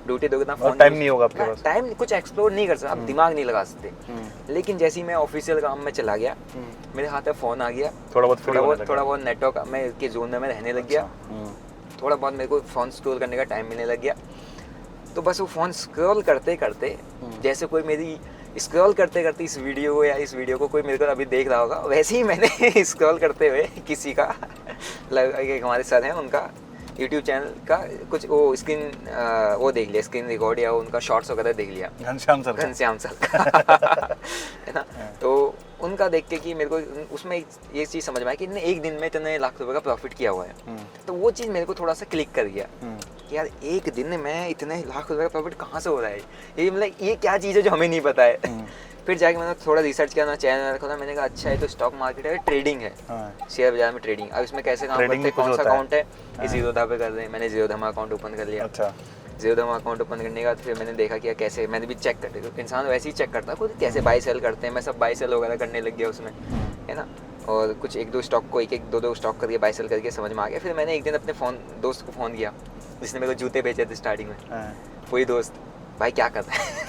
ड्यूटी दोगे ना, फोन टाइम नहीं होगा आपके पास, टाइम कुछ एक्सप्लोर नहीं कर सकते, आप दिमाग नहीं लगा सकते। लेकिन जैसे ही मैं ऑफिशियल काम में चला गया, मेरे हाथ में फ़ोन आ गया, थोड़ा बहुत नेटवर्क में के जोन में मैं रहने लग गया, थोड़ा बहुत मेरे को फ़ोन स्क्रॉल करने का टाइम मिलने लग गया। तो बस वो फ़ोन स्क्रॉल करते करते, जैसे कोई मेरी स्क्रॉल करते करते इस वीडियो को या इस वीडियो को कोई मेरे को अभी देख रहा होगा, वैसे ही मैंने स्क्रॉल करते हुए किसी का एक हमारे सर हैं उनका यूट्यूब चैनल का कुछ वो स्क्रीन वो देख लिया, स्क्रीन रिकॉर्ड या उनका शॉर्ट्स वगैरह देख लिया, घनश्याम सर का है ना। तो उनका देख के कि मेरे को उसमें ये चीज़ समझ में आई कि इन्होंने एक दिन में इतने लाख रुपए का प्रॉफिट किया हुआ है। तो वो चीज़ मेरे को थोड़ा सा क्लिक कर गया कि यार एक दिन में इतने लाख रुपए का प्रॉफिट कहाँ से हो रहा है, ये मतलब ये क्या चीज़ है जो हमें नहीं पता है। फिर जाके मैंने थोड़ा रिसर्च किया ना, चैनल खोला, मैंने कहा अच्छा है तो स्टॉक मार्केट है, ट्रेडिंग है, शेयर बाजार में ट्रेडिंग। अब इसमें कैसे काम करते हैं, कौन सा अकाउंट है, ये जीरोधा पे कर रहे हैं। मैंने जीरोधा अकाउंट ओपन कर लिया। अच्छा। जीरोधा अकाउंट ओपन करने के बाद फिर मैंने देखा कि कैसे, मैंने भी चेक करते, तो इंसान वैसे ही चेक करता है खुद कैसे बाई सेल करते हैं। मैं सब बाई सेल वगैरह करने लग गया उसमें, है ना, और कुछ एक दो स्टॉक को एक दो स्टॉक करके बाई सेल करके समझ में आ गया। फिर मैंने एक दिन अपने दोस्त को फ़ोन किया जिसने मेरे को जूते बेचे थे स्टार्टिंग में, वही दोस्त, भाई क्या कर रहा है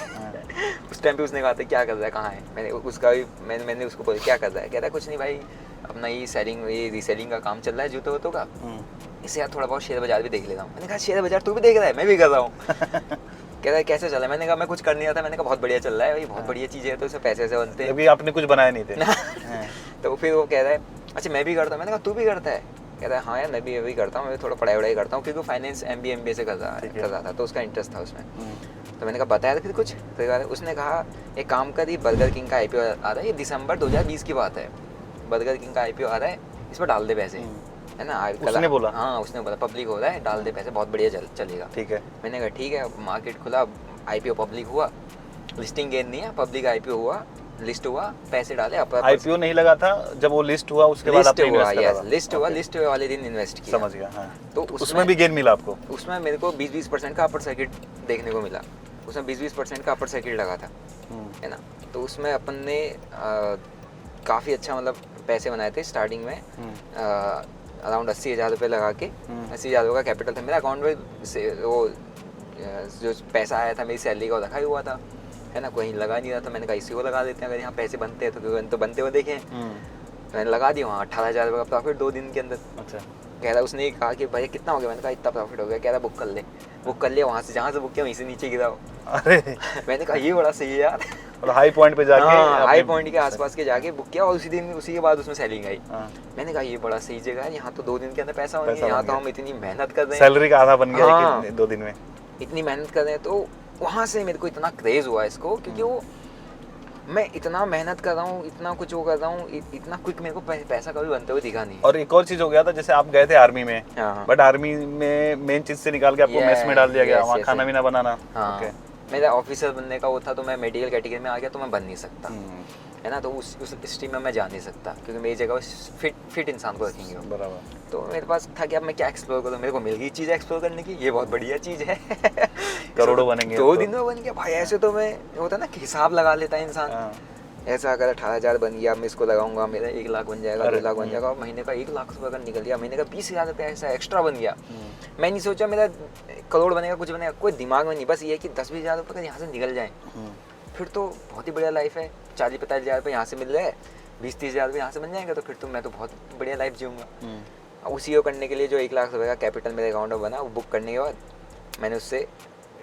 उस टाइम पे उसने कहा था क्या कर रहा है, कहाँ है। मैंने उसको बोला क्या कर रहा है, कहता है कुछ नहीं भाई, अपना ये रीसेलिंग का काम चल रहा है जूतों वूतों का, इससे यार थोड़ा बहुत शेयर बाजार भी देख लेता हूँ। मैंने कहा शेयर बाजार तू भी देख रहा है, मैं भी कर रहा हूँ। कहता है कैसे चल रहा है, मैंने कहा मैं कुछ कर नहीं रहा था, मैंने कहा बहुत बढ़िया चल रहा है भाई, बहुत बढ़िया चीज़ है, तो उसमें पैसे बनते हैं। अभी आपने कुछ बनाया नहीं थे। तो फिर वो कह रहा है अच्छा मैं भी करता हूँ। मैंने कहा तू भी करता है, कहता है हाँ यार मैं भी अभी करता हूँ, मैं थोड़ा पढ़ाई करता हूँ, क्योंकि फाइनेंस MBA से कर रहा था, तो उसका इंटरेस्ट था उसमें। तो मैंने कहा बताया फिर कुछ, तो उसने कहा एक काम कर, ये बर्गर किंग का IPO आ रहा है, ये दिसंबर 2020 की बात है, बर्गर किंग का IPO आ रहा है, इस पर डाल दे पैसे, है ना। उसने बोला? हाँ उसने बोला पब्लिक हो रहा है, डाल दे पैसे, बहुत बढ़िया चलेगा। ठीक है, मैंने कहा ठीक है। मार्केट खुला, IPO पब्लिक हुआ, लिस्टिंग गेन नहीं है, पब्लिक IPO हुआ, लिस्ट हुआ, पैसे डाले। IPO नहीं लगा था, जब वो लिस्ट हुआ उसके बाद आपने इन्वेस्ट करा था? लिस्ट हुआ, लिस्ट हुए वाले दिन इन्वेस्ट किया। समझ गया। हाँ। तो उसमें भी गेन मिला आपको? उसमें मेरे को 20% का अपर सर्किट देखने को मिला, उसमें 20% का अपर सर्किट लगा था, है ना। तो उसमें अपन ने काफ़ी अच्छा मतलब पैसे बनाए थे स्टार्टिंग में, अराउंड 80,000 रुपये लगा के, 80,000 रुपये का कैपिटल था मेरा अकाउंट में से। वो जो पैसा आया था मेरी सैलरी का रखा ही हुआ था, है ना, कहीं लगा नहीं रहा था। मैंने कहा इसी को लगा देते हैं, अगर यहाँ पैसे बनते हैं तो, क्योंकि तो बनते हुए देखे। मैंने लगा दिया वहाँ 18,000 रुपये का प्रॉफिट 2 दिन के अंदर। अच्छा। कह रहा उसने कहा कि भाई कितना हो गया, मैंने कहा इतना प्रॉफिट हो गया। कह रहा बुक कर ले, बुक कर लिया, वहाँ से जहाँ से बुक किया वहीं से नीचे गिरा। अरे मैंने कहा ये बड़ा सही है यार। और हाई पॉइंट पे जाके, हाई पॉइंट के आसपास के जाके बुक किया, और उसी के बाद उसमें सेलिंग आई। मैंने कहा ये बड़ा सही जगह है, यहाँ तो 2 दिन के अंदर पैसा बन गया, यहाँ तो हम इतनी मेहनत कर रहे हैं, सैलरी का आधा बन गया 2 दिन में, इतनी मेहनत कर रहे हैं। तो वहाँ से मेरे को इतना क्रेज हुआ इसको, क्योंकि वो मैं इतना मेहनत कर रहा हूँ, इतना कुछ वो कर रहा हूँ, इतना क्विक मेरे को पैसा कभी बनते हुए दिखा नहीं। और एक और चीज हो गया था, जैसे आप गए थे आर्मी में, बट आर्मी में मेन चीज से निकाल के आपको मेस में डाल दिया गया, वहाँ खाना पीना बनाना। मेरा ऑफिसर बनने का वो था, तो मैं मेडिकल कैटेगरी में आ गया, तो मैं बन नहीं सकता, है ना। तो उस स्ट्रीम में मैं जा नहीं सकता, क्योंकि मेरी जगह फिट इंसान को रखेंगे बराबर। तो मेरे पास था कि अब मैं क्या एक्सप्लोर करूँ, मेरे को मिल गई चीज़ एक्सप्लोर करने की, ये बहुत बढ़िया चीज़ है। करोड़ों बनेंगे 2 दिन में बन गया भाई। ऐसे तो मैं होता ना कि हिसाब लगा लेता है इंसान, ऐसा अगर 18,000 बन गया, मैं इसको लगाऊंगा, मेरा 1 लाख बन जाएगा, 2 लाख बन जाएगा, और महीने का 1 लाख रुपये अगर निकल गया, महीने का 20,000 रुपये ऐसा एक्स्ट्रा बन गया। मैं नहीं सोचा मेरा करोड़ बनेगा, कुछ बनेगा, कोई दिमाग में नहीं, बस ये है कि 10-20 हज़ार रुपये का यहाँ से निकल जाए, फिर तो बहुत ही बढ़िया लाइफ है। 40-50 हज़ार रुपये यहाँ से मिल रहे हैं, 20-30 हज़ार रुपये यहाँ से बन जाएंगे, तो फिर तो मैं तो बहुत बढ़िया लाइफ जीऊँगा। उसी को करने के लिए जो 1 लाख रुपये का कैपिटल मेरे अकाउंट में बना, वो बुक करने के बाद मैंने उससे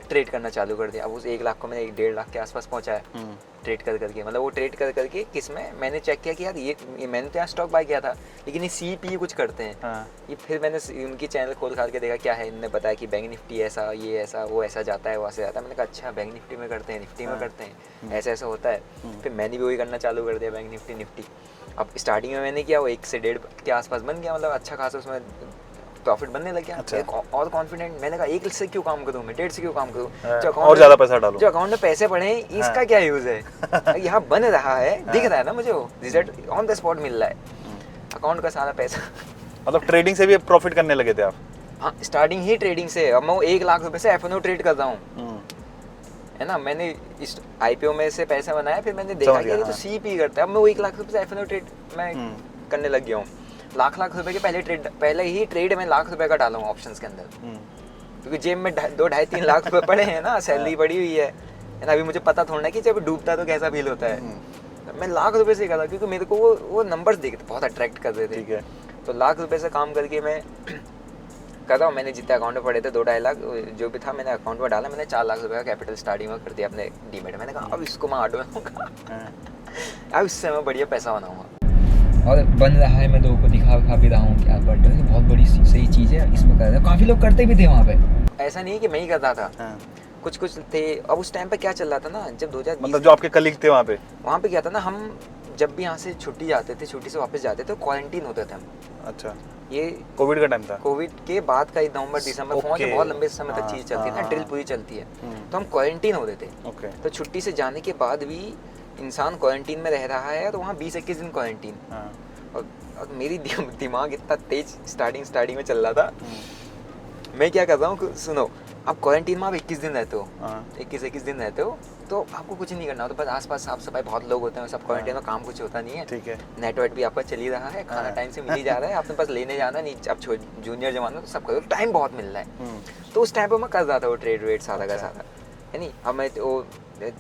ट्रेड करना चालू कर दिया। अब उस 1 लाख को मैंने 1.5 लाख के आसपास पहुंचाया ट्रेड कर करके। मतलब वो ट्रेड कर करके किस में मैंने चेक किया कि यार ये मैंने तो यहाँ स्टॉक बाय किया था, लेकिन ये CP कुछ करते हैं। हाँ। ये फिर मैंने उनकी चैनल खोल खाल के देखा क्या है, इन्होंने बताया कि बैंक निफ्टी ऐसा, ये ऐसा, वो ऐसा जाता है, वहाँ से जाता है। मैंने कहा अच्छा बैंक निफ्टी में करते हैं, निफ्टी में करते हैं, ऐसा ऐसा होता है। फिर मैंने भी वही करना चालू कर दिया, बैंक निफ्टी। अब स्टार्टिंग में मैंने किया वो 1 से 1.5 के आसपास बन गया, मतलब अच्छा खासा उसमें प्रॉफिट बनने लग गया। अच्छा। और कॉन्फिडेंट, मैंने कहा 1 से क्यों काम करूँ मैं, 1.5 से क्यों काम करूँ, और ज़्यादा पैसा डालो, जो अकाउंट में पैसे पड़े हैं इसका क्या यूज़ है। यहाँ बन रहा है, दिख रहा है ना मुझे, वो रिजल्ट ऑन द स्पॉट मिल रहा है, अकाउंट का सारा पैसा। मतलब ट्रेडिंग से भी प्रॉफिट करने लगे थे आप? हाँ, स्टार्टिंग ही ट्रेडिंग से। अब मैं 1 लाख रुपए से F&O ट्रेड कर रहा हूँ, है ना। मैंने इस IPO में से पैसे बनाए, फिर मैंने देखा कि ये तो CP करता है। अब मैं वो 1 लाख रुपए से F&O ट्रेड मैं करने लग गया हूँ। लाख रुपए के पहले ही ट्रेड में लाख रुपए का डाला हूँ ऑप्शंस के अंदर, क्योंकि जेब में 2-2.5-3 लाख रुपए पड़े हैं ना, सैलरी पड़ी हुई है ना। अभी मुझे पता थोड़ा ना कि जब डूबता तो कैसा फील होता है। मैं लाख रुपए से करा, क्योंकि मेरे को वो नंबर्स देखते बहुत अट्रैक्ट कर रहे थे। ठीक है। तो लाख रुपए से काम करके मैं कर रहा हूँ। मैंने जितने अकाउंट में पड़े थे 2-2.5 लाख जो भी था मैंने अकाउंट में डाला। मैंने 4 लाख रुपए का कैपिटल स्टार्टिंग में कर दिया अपने डीमेट। मैंने कहा अब इसको मैं ऑटो में दूंगा, अब इससे मैं बढ़िया पैसा बनाऊंगा। और बन रहा है, मैं लोगों को दिखा भी रहा हूँ कि यार बट बहुत बड़ी सही चीज़ है, इसमें कर रहा है। काफ़ी लोग करते भी थे वहाँ पे, ऐसा नहीं है कि मैं ही करता था। कुछ थे। अब उस टाइम पे क्या चल रहा था ना, जब 2020 मतलब जो आपके कलीग थे वहाँ पे क्या था ना, हम जब भी यहाँ से छुट्टी जाते थे, छुट्टी से वापस जाते थे, क्वारंटीन होते थे हम। अच्छा, ये कोविड का टाइम था? कोविड के बाद का नवंबर दिसंबर पहुंच बहुत लंबे समय तक चीज़ चलती है ना, ड्रिल पूरी चलती है, तो हम क्वारंटीन होते थे। तो छुट्टी से जाने के बाद भी इंसान क्वारंटीन में रह रहा है, तो वहाँ 20-21 दिन क्वारंटीन। और मेरी दिमाग इतना तेज स्टार्टिंग में चल रहा था। मैं क्या कर रहा हूँ, सुनो, आप क्वारंटीन में आप 21 दिन रहते हो, 21 दिन रहते हो, तो आपको कुछ नहीं करना होता, बस आसपास साफ सफाई, बहुत लोग होते हैं, सब क्वारंटीन में काम कुछ होता नहीं है। ठीक है। नेटवर्क भी आपका चल ही रहा है, खाना टाइम से मिल ही जा रहा है, आपने बस लेने जाना नहीं। अब जूनियर जमाना तो सब करो, टाइम बहुत मिल रहा है। तो उस टाइम पर मैं कर रहा था वो ट्रेड वेड सारा का सारा, है नहीं। अब मैं वो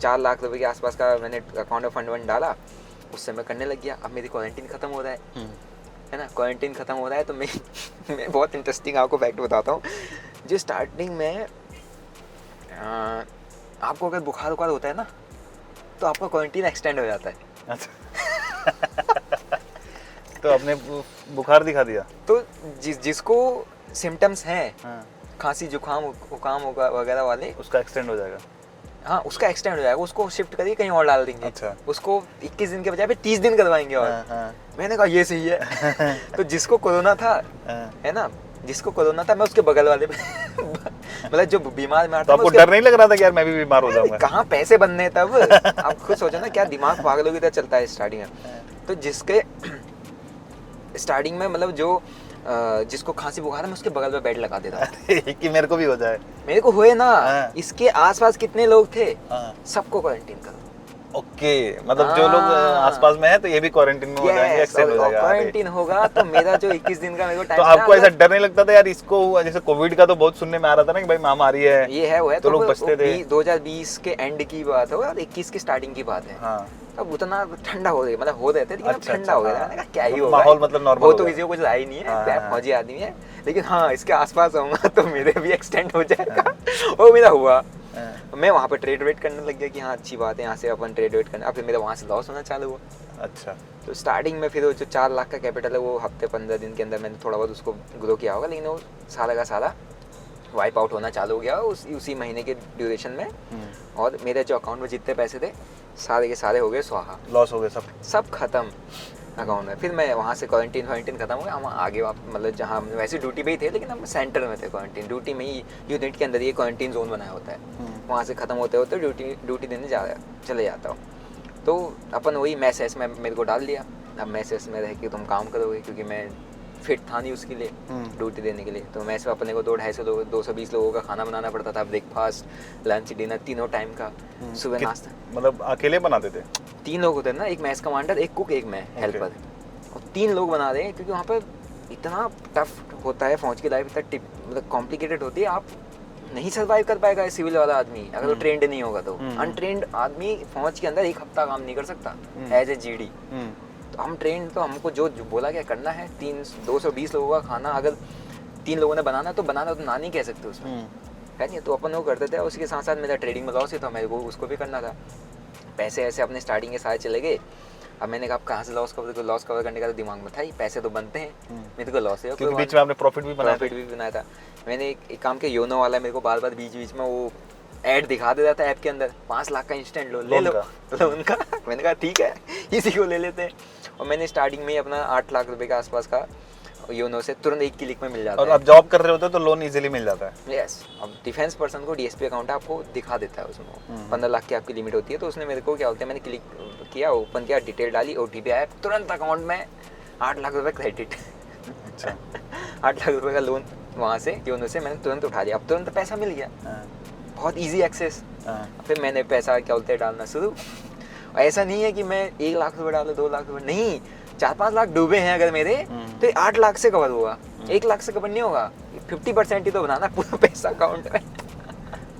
4 लाख रुपए के आसपास का मैंने अकाउंट में फंड डाला, उससे मैं करने लग गया। अब मेरी क्वारंटीन खत्म हो रहा है ना, क्वारंटीन खत्म हो रहा है। तो मैं बहुत इंटरेस्टिंग आपको फैक्ट बताता हूँ। जो स्टार्टिंग में आपको अगर बुखार होता है ना, तो आपका क्वारंटीन एक्सटेंड हो जाता है। तो आपने बुखार दिखा दिया? तो जिसको सिम्टम्स हैं, खांसी जुकाम होगा वगैरह वाले, उसका एक्सटेंड हो जाएगा। हाँ, उसका एक्सटेंड हो जाएगा, उसको शिफ्ट करके कहीं और डाल देंगे। अच्छा। उसको 21 दिन के बजाय 30 दिन करवाएंगे। और मैंने कहा ये सही है। तो जिसको कोरोना था, है ना, जिसको कोरोना था, मैं उसके बगल वाले मतलब जो बीमार में, तो आपको डर नहीं लग रहा था कि यार मैं भी बीमार हो जाऊंगा? कहाँ पैसे बनने तब। आप खुद सोचो ना, क्या दिमाग पागलों की तरह चलता है स्टार्टिंग में। तो जिसके स्टार्टिंग में मतलब जो जिसको खांसी बुखार है, मैं उसके बगल में बेड लगा देता कि मेरे को भी हो जाए, मेरे को हुए ना। इसके आसपास कितने लोग थे, सबको क्वारंटीन करो। ओके, मतलब जो लोग आसपास में है तो ये भी क्वारंटीन में हो जाएंगे, एक्सटेंड हो जाएगा। क्वारंटीन होगा तो मेरा जो 21 दिन का मेरे को टाइम। तो आपको ऐसा डर नहीं लगता था यार, इसको जैसे कोविड का तो बहुत सुनने में आ रहा था ना कि भाई महामारी है, ये है वो है, तो लोग बचते थे। 2020 के एंड की बात है और 21 की स्टार्टिंग की बात है। अब उतना ठंडा हो गया, मतलब हो रहे थे, लेकिन ठंडा हो गया। मैंने कहा क्या ही होगा, माहौल मतलब नॉर्मल हो तो किसी को कुछ रहा ही नहीं है, फौजी आदमी है। लेकिन हाँ, इसके आसपास होगा तो मेरे भी एक्सटेंड हो जाएगा। वो मेरा हुआ। मैं वहाँ पे ट्रेड वेट करने लग गया कि हाँ अच्छी बात है, यहाँ से अपन ट्रेड वेट करना। अब फिर मेरा वहाँ से लॉस होना चालू हुआ। अच्छा। तो स्टार्टिंग में फिर वो जो 4 लाख का कैपिटल है, वो हफ्ते 15 दिन के अंदर मैंने थोड़ा बहुत उसको ग्रो किया होगा, लेकिन वो सारा का सारा वाइप आउट होना चालू हो गया उसी महीने के ड्यूरेशन में। और मेरे जो अकाउंट में जितने पैसे थे, सारे के सारे हो गए स्वाहा, लॉस हो गए, सब खत्म अकाउंट में। फिर मैं वहाँ से क्वारंटीन खत्म हो गया। हम आगे मतलब जहाँ वैसे ड्यूटी पे ही थे, लेकिन हम सेंटर में थे क्वारंटीन, ड्यूटी में ही यूनिट के अंदर ये क्वारंटीन जोन बनाया होता है। वहाँ से ख़त्म होते होते ड्यूटी देने चले जाता हूँ। तो अपन वही मैसेज में मेरे को डाल दिया, अब मैसेज में रह के तुम काम करोगे, क्योंकि मैं फिट था नहीं उसके लिए, ड्यूटी देने के लिए। तो मैं से अपने को 220 लोगों का खाना बनाना पड़ता था, ब्रेकफास्ट लंच डिनर तीनों टाइम का, सुबह नाश्ता। मतलब अकेले बनाते थे? 3 लोग होते हैं ना, एक मैस कमांडर, एक कुक, एक मैं हेल्पर, और 3 लोग बना रहे हैं, क्योंकि वहाँ पर इतना टफ होता है, फौज की लाइफ इतना मतलब कॉम्प्लिकेटेड होती है। आप नहीं सर्वाइव कर पाएगा सिविल वाला आदमी अगर वो ट्रेंड नहीं होगा। तो अनट्रेंड आदमी फौज के अंदर 1 हफ्ता काम नहीं कर सकता एज ए GD। तो हम ट्रेंड, तो हमको जो बोला क्या करना है, 220 लोगों का खाना अगर 3 लोगों ने बनाना तो ना नहीं कह सकते उसमें, है नहीं, तो अपन वो करते थे। उसके साथ साथ मेरा ट्रेडिंग में लॉस ही था, मेरे को उसको भी करना था। पैसे ऐसे अपने स्टार्टिंग के सारे चले गए। अब मैंने कहा अब कहाँ से लॉस कवर करने का तो दिमाग में था ही, पैसे तो बनते हैं, मेरे को लॉस है, क्योंकि बीच में आपने प्रॉफिट भी बनाया था। मैंने एक काम किया, योनो वाला मेरे को बार बार बीच बीच में वो ऐड दिखा देता था ऐप के अंदर, 5 लाख का इंस्टेंट ले लो लोन का। मैंने कहा ठीक है इसी को ले लेते हैं। और मैंने स्टार्टिंग में ही अपना 8 लाख रुपए के आसपास का योनो से तुरंत एक क्लिक में मिल जाता है। और आप जॉब कर रहे होते हो तो लोन इजीली मिल जाता है। यस, अब डिफेंस पर्सन को डीएसपी अकाउंट आपको दिखा देता है, उसमें 15 लाख की आपकी लिमिट होती है। तो उसने मेरे को क्या बोलते हैं, मैंने क्लिक किया, ओपन किया, डिटेल डाली, ओटीपी आया, तुरंत अकाउंट में 8 लाख रुपए क्रेडिट। अच्छा 8 लाख रुपए का लोन वहाँ से योनो से मैंने तुरंत उठा लिया। अब तुरंत पैसा मिल गया, बहुत ईजी एक्सेस। फिर मैंने पैसा क्या बोलते हैं डालना शुरू। ऐसा नहीं है कि मैं 1 लाख रुपए डालूँ, 2 लाख रुपए नहीं, 4-5 लाख डूबे हैं अगर मेरे, तो 8 लाख से कवर होगा, 1 लाख से कवर नहीं होगा। 50% ही तो बनाना, पूरा पैसा अकाउंट में,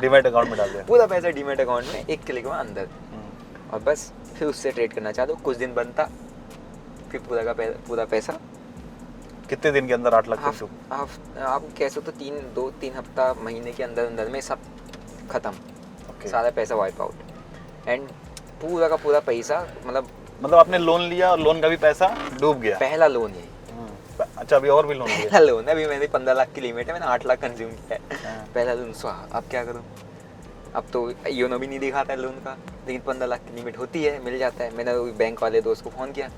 डीमैट अकाउंट में डाल दिया, पूरा पैसा डीमैट अकाउंट में एक क्लिक में अंदर। और बस फिर उससे ट्रेड करना चाहते हो, कुछ दिन बनता, फिर पूरा का पूरा पैसा। कितने दिन के अंदर 8 लाख? आप कैसे तो 2-3 हफ्ता महीने के अंदर अंदर में सब खत्म, सारा पैसा वाइप आउट। एंड पूरा का पूरा पैसा मतलब आपने लोन लिया और लोन का भी पैसा डूब गया? पहला लोन है। अच्छा, अभी और भी लोन लिया? पहला लोन है, अभी मेरी 15 लाख की लिमिट है, मैंने 8 लाख कंज्यूम किया है। पहला लोन अब क्या करूँ, अब तो योनो भी नहीं दिखाता है लोन का, लेकिन 15 लाख की लिमिट होती है, मिल जाता है। मैंने बैंक वाले दोस्त को फ़ोन किया,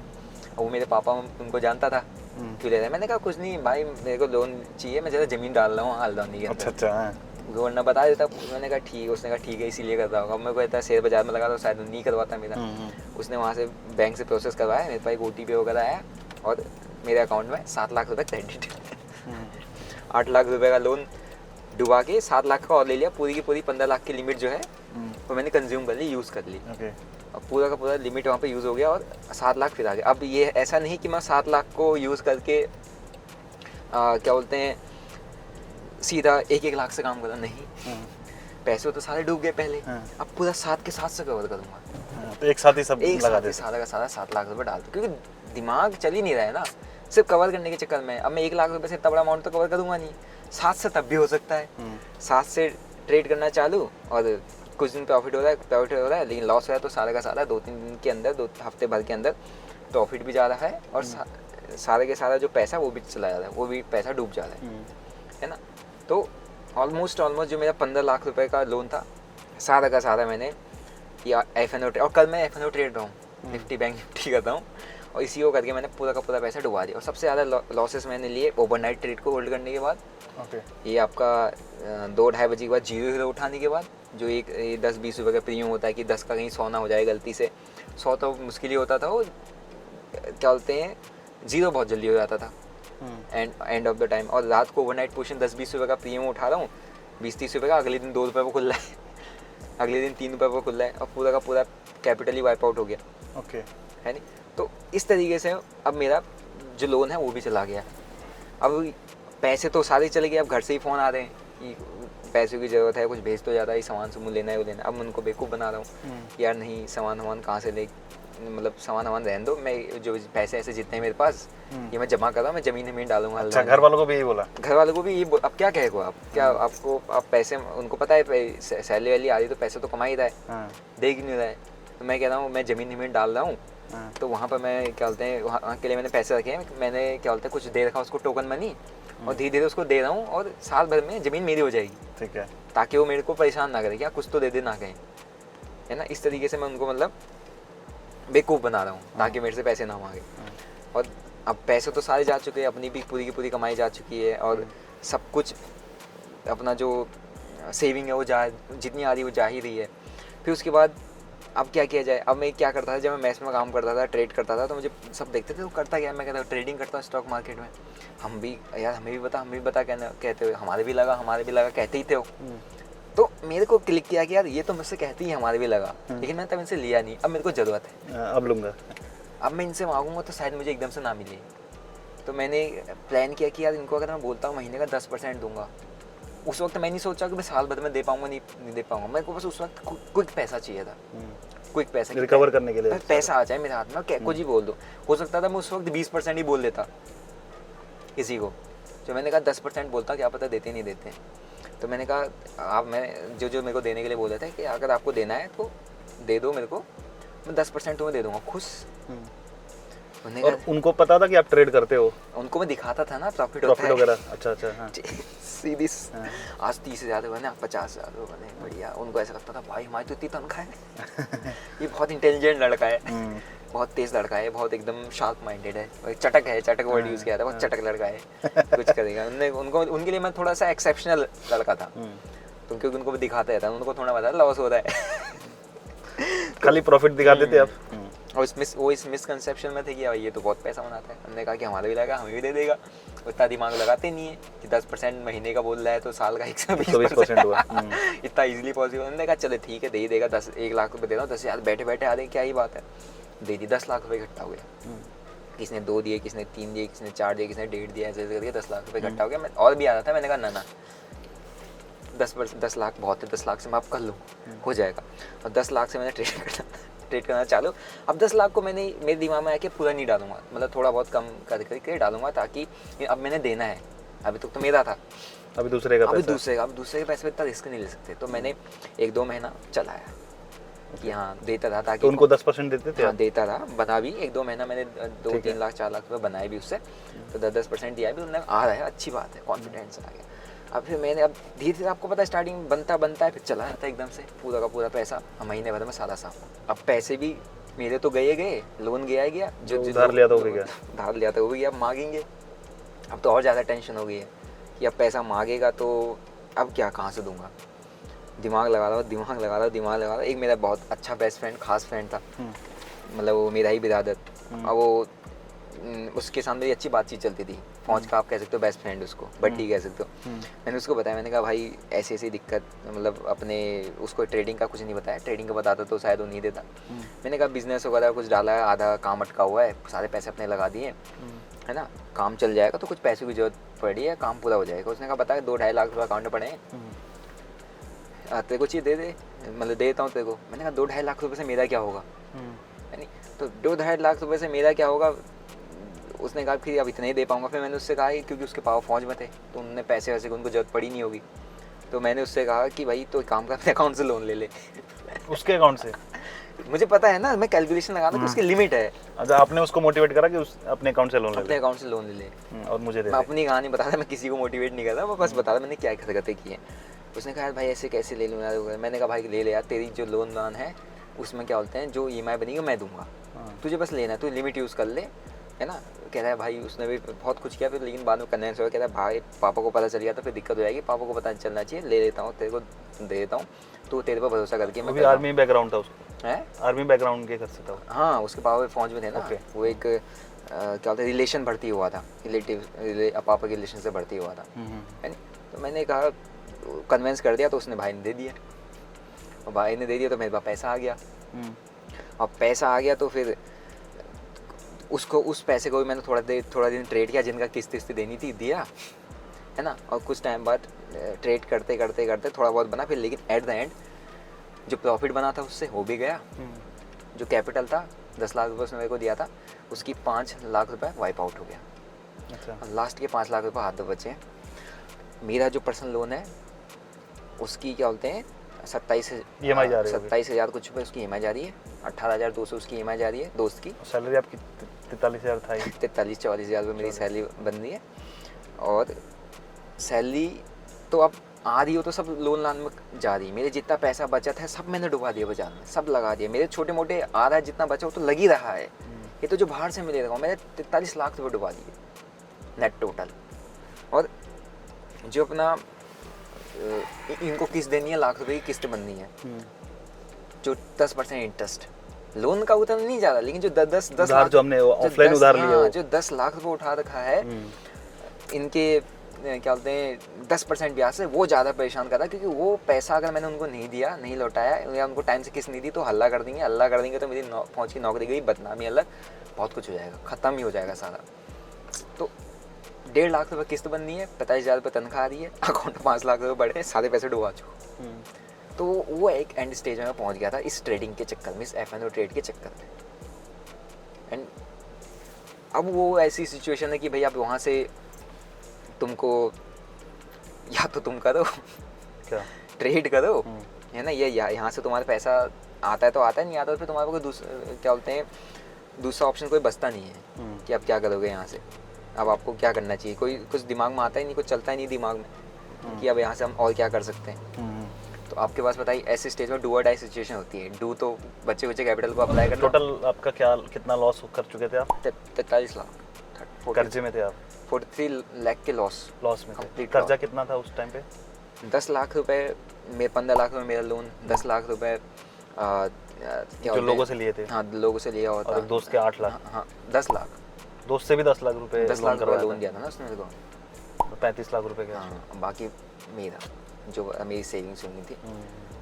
वो मेरे पापा उनको जानता था, क्यों ले रहा है। मैंने कहा कुछ नहीं भाई, मेरे को लोन चाहिए, मैं ज़रा ज़मीन डाल रहा हूँ हालदानी के अंदर। अच्छा, वरना बता देता। मैंने कहा ठीक, उसने कहा ठीक है, इसीलिए कर रहा होगा। मैं को कहता शेयर बाजार में लगा तो शायद नहीं करवाता मेरा। उसने वहाँ से बैंक से प्रोसेस करवाया, मेरे पास एक OTP वगैरह आया और मेरे अकाउंट में 7 लाख रुपए क्रेडिट। 8 लाख रुपए का लोन डुबा के 7 लाख का और ले लिया। पूरी की पूरी 15 लाख की लिमिट जो है वो मैंने कंज्यूम कर ली, यूज़ कर ली। अब पूरा का पूरा लिमिट वहाँ पे यूज़ हो गया और 7 लाख फिर आ गया। अब ये ऐसा नहीं कि मैं 7 लाख को यूज़ करके क्या बोलते हैं सीधा 1-1 लाख से काम करा, नहीं, पैसे तो सारे डूब गए पहले। अब पूरा 7 के साथ से कवर करूँगा, तो एक साथ ही सब एक लगा साथ ही सारा का सारा 7 लाख रुपए डाल दूँ, क्योंकि दिमाग चल ही नहीं रहा है ना सिर्फ कवर करने के चक्कर में। अब मैं 1 लाख रुपए से इतना बड़ा अमाउंट तो कवर करूँगा नहीं, 7 से तब भी हो सकता है। 7 से ट्रेड करना चालू और कुछ दिन प्रॉफिट हो रहा है, लेकिन लॉस हो रहा है तो सारा का सारा 2-3 दिन के अंदर, 2 हफ्ते भर के अंदर प्रॉफिट भी जा रहा है और सारे के सारा जो पैसा वो भी चला जा रहा है, वो भी पैसा डूब जा रहा है ना। तो ऑलमोस्ट जो मेरा 15 लाख रुपए का लोन था, सारा का सारा मैंने या FNO ट्रेड, और कल मैं FNO ट्रेड रहा हूँ, निफ्टी बैंक निफ्टी करता हूँ, और इसी को करके मैंने पूरा का पूरा पैसा डुबा दिया। और सबसे ज़्यादा लॉसेस मैंने लिए ओवरनाइट ट्रेड को होल्ड करने के बाद। ये आपका 2-2:30 बजे के बाद 0 उठाने के बाद, जो एक 10-20 रुपये का प्रीमियम होता है कि 10 का कहीं 100 ना हो जाए गलती से। 100 तो मुश्किल ही होता था, वो क्या बोलते हैं 0 बहुत जल्दी हो जाता था एंड ऑफ द टाइम। और रात को ओवरनाइट पोजीशन 10-20 रुपये का प्रीमियम उठा रहा हूँ, 20-30 रुपये का, अगले दिन 2 रुपये पर खुल रहा है, अगले दिन 3 रुपये पर खुल रहा है, और पूरा का पूरा कैपिटल ही वाइप आउट हो गया। है नहीं। तो इस तरीके से अब मेरा जो लोन है वो भी चला गया। अब पैसे तो सारे चले गए, अब घर से ही फ़ोन आ रहे हैं कि पैसों की ज़रूरत है, कुछ भेज तो ज़्यादा ही, सामान से मुँह लेना है वो लेना है। अब मैं उनको बेवकूफ़ बना रहा हूँ, यार नहीं, सामान कहाँ से ले, मतलब सामान रहने दो, मैं जो पैसे ऐसे जितने हैं मेरे पास ये मैं जमा कर रहा हूँ, मैं ज़मीन में डालूंगा। अच्छा, घर वालों को भी यही बोला? घर वालों को भी ये अब क्या कहेगो आप, क्या आपको, आप पैसे, उनको पता है सैलरी वैली आ रही तो पैसे तो कमा ही रहा है, दे ही नहीं रहा है। तो मैं कह रहा हूँ मैं ज़मीन में डाल रहा हूँ, तो वहाँ पर मैं क्या बोलते हैं, वहाँ के लिए मैंने पैसे रखे हैं, मैंने क्या बोलते हैं कुछ दे रखा उसको टोकन मनी, और धीरे धीरे उसको दे रहा हूँ, और साल भर में ज़मीन मेरी हो जाएगी। ठीक है, ताकि वो मेरे को परेशान ना करे, क्या कुछ तो दे दे ना कहें, है ना। इस तरीके से मैं उनको मतलब बेवकूफ़ बना रहा हूँ ताकि मेरे से पैसे ना मांगे। और अब पैसे तो सारे जा चुके हैं, अपनी भी पूरी की पूरी कमाई जा चुकी है, और सब कुछ अपना जो सेविंग है वो जितनी आ रही वो जा ही रही है। फिर उसके बाद अब क्या किया जाए। अब मैं क्या करता था, जब मैं मैस में काम करता था, ट्रेड करता था, तो मुझे सब देखते थे वो करता क्या, मैं कहता ट्रेडिंग करता हूँ स्टॉक मार्केट में। हम भी यार, हमें भी बता कहते हुए, हमारे भी लगा कहते ही थे वो। तो मेरे को क्लिक किया कि यार ये तो मुझसे कहती है हमारे भी लगा, लेकिन मैंने तब इनसे लिया नहीं। अब मेरे को ज़रूरत है, अब लूँगा। अब मैं इनसे मांगूंगा तो शायद मुझे एकदम से ना मिले। तो मैंने प्लान किया कि यार इनको अगर मैं बोलता हूँ महीने का 10% दूंगा, उस वक्त मैं नहीं सोचा कि मैं साल भर में दे पाऊंगा, नहीं दे पाऊंगा। मेरे को बस उस वक्त क्विक पैसा चाहिए था, क्विक पैसा रिकवर करने के लिए, पैसा आ जाए मेरे हाथ में, कुछ ही बोल दो। हो सकता था मैं उस वक्त 20% ही बोल देता किसी को, जो मैंने कहा 10% बोलता, क्या पता देते नहीं देते। तो मैंने कहा आप, मैं जो मेरे को देने के लिए बोला था कि अगर आपको देना है तो दे दो मेरे को, मैं 10% तुम्हें दे दूंगा, खुश। उन्होंने और कहा, उनको पता था कि आप ट्रेड करते हो? उनको मैं दिखाता था ना प्रॉफिट होता है वगैरह। अच्छा अच्छा। हाँ। सीधी आज 30,000 बने, 50,000 बने, बढ़िया। उनको ऐसा लगता था भाई हमारी तो इतनी तनख्वाह है। ये बहुत इंटेलिजेंट लड़का है, बहुत तेज लड़का है, बहुत एकदम शार्प माइंडेड है, चटक है, चटक वर्ड यूज़ किया था, बहुत चटक लड़का है, कुछ करेगा। उनको उनके लिए मैं थोड़ा सा एक्सेप्शनल लड़का था, तो क्योंकि उनको भी दिखाता रहता, उनको थोड़ा पता लॉस होता है। खाली प्रॉफिट दिखाते थे आप। और इस मिसकंसेप्शन में थे कि ये तो बहुत पैसा बनाता है। हमने कहा कि हमारा भी लगा, हमें भी दे देगा। उतना दिमाग लगाते नहीं है कि 10% महीने का बोल रहा है तो साल का 120% हुआ। इतना इजीली पॉसिबल। हमने कहा चले ठीक है, दे ही देगा। 1 लाख रुपये दे रहा हूँ, 10,000 बैठे बैठे आ दें, क्या ही बात है। दे दी, 10 लाख रुपये इकट्ठा हो गया। किसने 2 दिए, किसने 3 दिए, किसने 4 दिए, किसने 1.5 दिया, ऐसे करके 10 लाख रुपये इकट्ठा हो गया। मैं और भी आ रहा था, मैंने कहा ना 10 लाख बहुत है, 10 लाख से मैं आप कर लूँ, हो जाएगा। और 10 लाख से मैंने ट्रेड करना चालू। अब 10 लाख को मैंने मेरे दिमाग में आके पूरा नहीं डालूंगा, मतलब थोड़ा बहुत कम करके डालूंगा, ताकि अब मैंने देना है। अभी तक तो मेरा था, अभी दूसरे का अब दूसरे के पैसे पे इतना रिस्क नहीं ले सकते। तो मैंने 1-2 महीना चलाया कि हाँ देता था, ताकि तो उनको 10% देते थे? हाँ देता था, बना भी 1-2 महीना मैंने 2-3 लाख 4 लाख रुपये बनाए भी उससे। तो 10% दिया भी, उन्होंने आ रहा है, अच्छी बात है, कॉन्फिडेंस आ गया। अब फिर मैंने अब धीरे धीरे, आपको पता है स्टार्टिंग बनता है, फिर चला जाता है एकदम से पूरा का पूरा पैसा, महीने भर में सारा अब पैसे भी मेरे तो गए, लोन गया, जो उधार लिया था वो भी गया, उधार लिया था वो भी गया। अब मांगेंगे, अब तो और ज़्यादा टेंशन हो गई है कि अब पैसा मांगेगा तो अब क्या, कहाँ से दूंगा। दिमाग लगा रहा हूँ। एक मेरा बहुत अच्छा बेस्ट फ्रेंड, खास फ्रेंड था, मतलब वो मेरा ही बिरादर। अब वो उसके साथ मेरी अच्छी बातचीत चलती थी, फौज का आप कह सकते हो बेस्ट फ्रेंड उसको, बट्टी कह सकते हो। मैंने उसको बताया, मैंने कहा भाई ऐसी दिक्कत, मतलब अपने उसको ट्रेडिंग का कुछ नहीं बताया, ट्रेडिंग का बताता तो शायद वो नहीं देता। मैंने कहा बिजनेस वगैरह कुछ डाला है, आधा काम अटका हुआ है, सारे पैसे अपने लगा दिए है ना, काम चल जाएगा, तो कुछ पैसों की जरूरत पड़ी है, काम पूरा हो जाएगा। उसने कहा बता 2-2.5 लाख रुपये अकाउंट में पड़े हैं, तेरे को चाहिए दे दे, मतलब देता हूँ तेरे को। मैंने कहा 2-2.5 लाख रुपये से मेरा क्या होगा, है नहीं, तो 2-2.5 लाख रुपये से मेरा क्या होगा। उसने कहा फिर अब इतने ही दे पाऊंगा। फिर मैंने उससे कहा क्योंकि उसके पापा फौज में थे, तो उनने पैसे वैसे की उनको जरूरत पड़ी नहीं होगी, तो मैंने उससे कहा कि भाई तो काम कर, अपने अकाउंट से लोन ले ले। उसके अकाउंट से? मुझे पता है ना, मैं कैलकुलेशन लगा कि उसकी लिमिट है। अच्छा, आपने उसको मोटिवेट करा कि अपने अकाउंट से लोन ले ले? अपने अकाउंट से लोन ले ले और मुझे दे। मैं अपनी कहानी बता रहा, मैं किसी को मोटिवेट नहीं करता, मैं बस बता रहा मैंने क्या हरकतें की हैं। उसने कहा भाई ऐसे कैसे ले लूँ यार। मैंने कहा भाई ले ले यार, तेरी जो लोन है उसमें क्या बोलते हैं, जो EMI बनेगी मैं दूंगा, तुझे बस लेना है, तू लिमिट यूज़ कर ले, है ना। कह रहा है भाई उसने भी बहुत कुछ किया फिर, लेकिन बाद में कन्वेंस हुआ। कह रहा है भाई पापा को पता चल गया तो फिर दिक्कत हो जाएगी, पापा को पता चलना चाहिए, ले लेता हूँ तेरे को, दे देता हूँ, तो तेरे पर भरोसा करके। मैं आर्मी बैकग्राउंड था उसको? है आर्मी बैकग्राउंड के घर से था? हाँ, उसके पापा फौज में थे ना। वो एक क्या बोलते रिलेशन भर्ती हुआ था, पापा के रिलेशन से भर्ती हुआ था, है नहीं। तो मैंने कहा कन्वेंस कर दिया, तो उसने भाई ने दे दिया, और भाई ने दे दिया तो मेरे पास पैसा आ गया। और पैसा आ गया तो फिर उसको, उस पैसे को भी मैंने थोड़ा दिन ट्रेड किया, जिनका किस्त देनी थी दिया, है ना। और कुछ टाइम बाद ट्रेड करते थोड़ा बहुत बना फिर, लेकिन एट द एंड जो प्रॉफिट बना था उससे हो भी गया। जो कैपिटल था 10 लाख रुपये उसने मेरे को दिया था, उसकी 5 लाख रुपये वाइप आउट हो गया। अच्छा। लास्ट के 5 लाख रुपये हाथ में बचे हैं। मेरा जो पर्सनल लोन है उसकी क्या बोलते हैं 27,000 कुछ रुपये उसकी EMI जा रही है, 18,200 उसकी EMI जा रही है दोस्त की। सैलरी आपकी 43,000 था? 43-44,000 रुपये मेरी सैलरी बन रही है। और सैलरी तो अब आ रही हो तो सब लोन लान में जा रही है। मेरे जितना पैसा बचत है सब मैंने डुबा दिया बाजार में, सब लगा दिया। मेरे छोटे मोटे आ रहा है जितना बचा वो तो लग ही रहा है। ये तो जो बाहर से मिले रहा हूँ, मैंने 43 लाख रुपये डुबा दिए नेट टोटल। और जो अपना इनको किस्त देनी है, लाख रुपए की किस्त बननी है, जो 10% इंटरेस्ट लोन का उतना नहीं जा रहा, लेकिन जो 10 लाख जो हमने ऑफलाइन उधार लिया, जो 10 लाख रुपए उठा रखा है इनके क्या बोलते हैं 10% ब्याज से, वो ज़्यादा परेशान कर रहा है। क्योंकि वो पैसा अगर मैंने उनको नहीं दिया, नहीं लौटाया, या उनको टाइम से किस्त नहीं दी तो हल्ला कर देंगे तो मेरी फौज की नौकरी गई, बदनामी अलग, बहुत कुछ हो जाएगा, ख़त्म ही हो जाएगा सारा। तो 1.5 लाख रुपये किस्त बननी है, 45,000 रुपये तनख्वाह आ रही है, अकाउंट में 5 लाख रुपये बढ़े, सारे पैसे डुबा चुके। तो वो एक एंड स्टेज में पहुंच गया था इस ट्रेडिंग के चक्कर में, इस F&O ट्रेड के चक्कर में। एंड अब वो ऐसी सिचुएशन है कि भाई अब वहाँ से तुमको या तो तुम करो क्या? ट्रेड करो, है ना। ये यहाँ से तुम्हारा पैसा आता है तो आता है, नहीं आता तो फिर तुम्हारे को क्या बोलते हैं, दूसरा ऑप्शन कोई बचता नहीं है कि आप क्या करोगे यहाँ से। अब आपको क्या करना चाहिए, कोई कुछ दिमाग में आता ही नहीं, कुछ चलता ही नहीं दिमाग में कि अब यहाँ से हम और क्या कर सकते हैं। तो आपके पास बताइए, ऐसे स्टेज में डू और डाई सिचुएशन होती है। डू तो बच्चे कैपिटल को अप्लाई कर। टोटल आपका क्या कितना लॉस कर चुके थे आप? 43 लाख कर्जे में थे आप? 43 लाख के लॉस में थे। Complete कर्जा loss। कितना था उस टाइम पे? 10 लाख रुपए, 15 लाख रुपए मेरा लोन, 10 लाख रुपए जो लोगों से लिए थे? हाँ, लोगों से लिया होता। और एक दोस्त के 8 लाख? हाँ, 10 लाख। दोस्त से भी 10 लाख रुपए 10 लाख रुपए लोन दिया था ना उसने मेरे को। 35 लाख रुपए के? हाँ, बाकी मेरा जो मेरी सेविंग्स हुई थी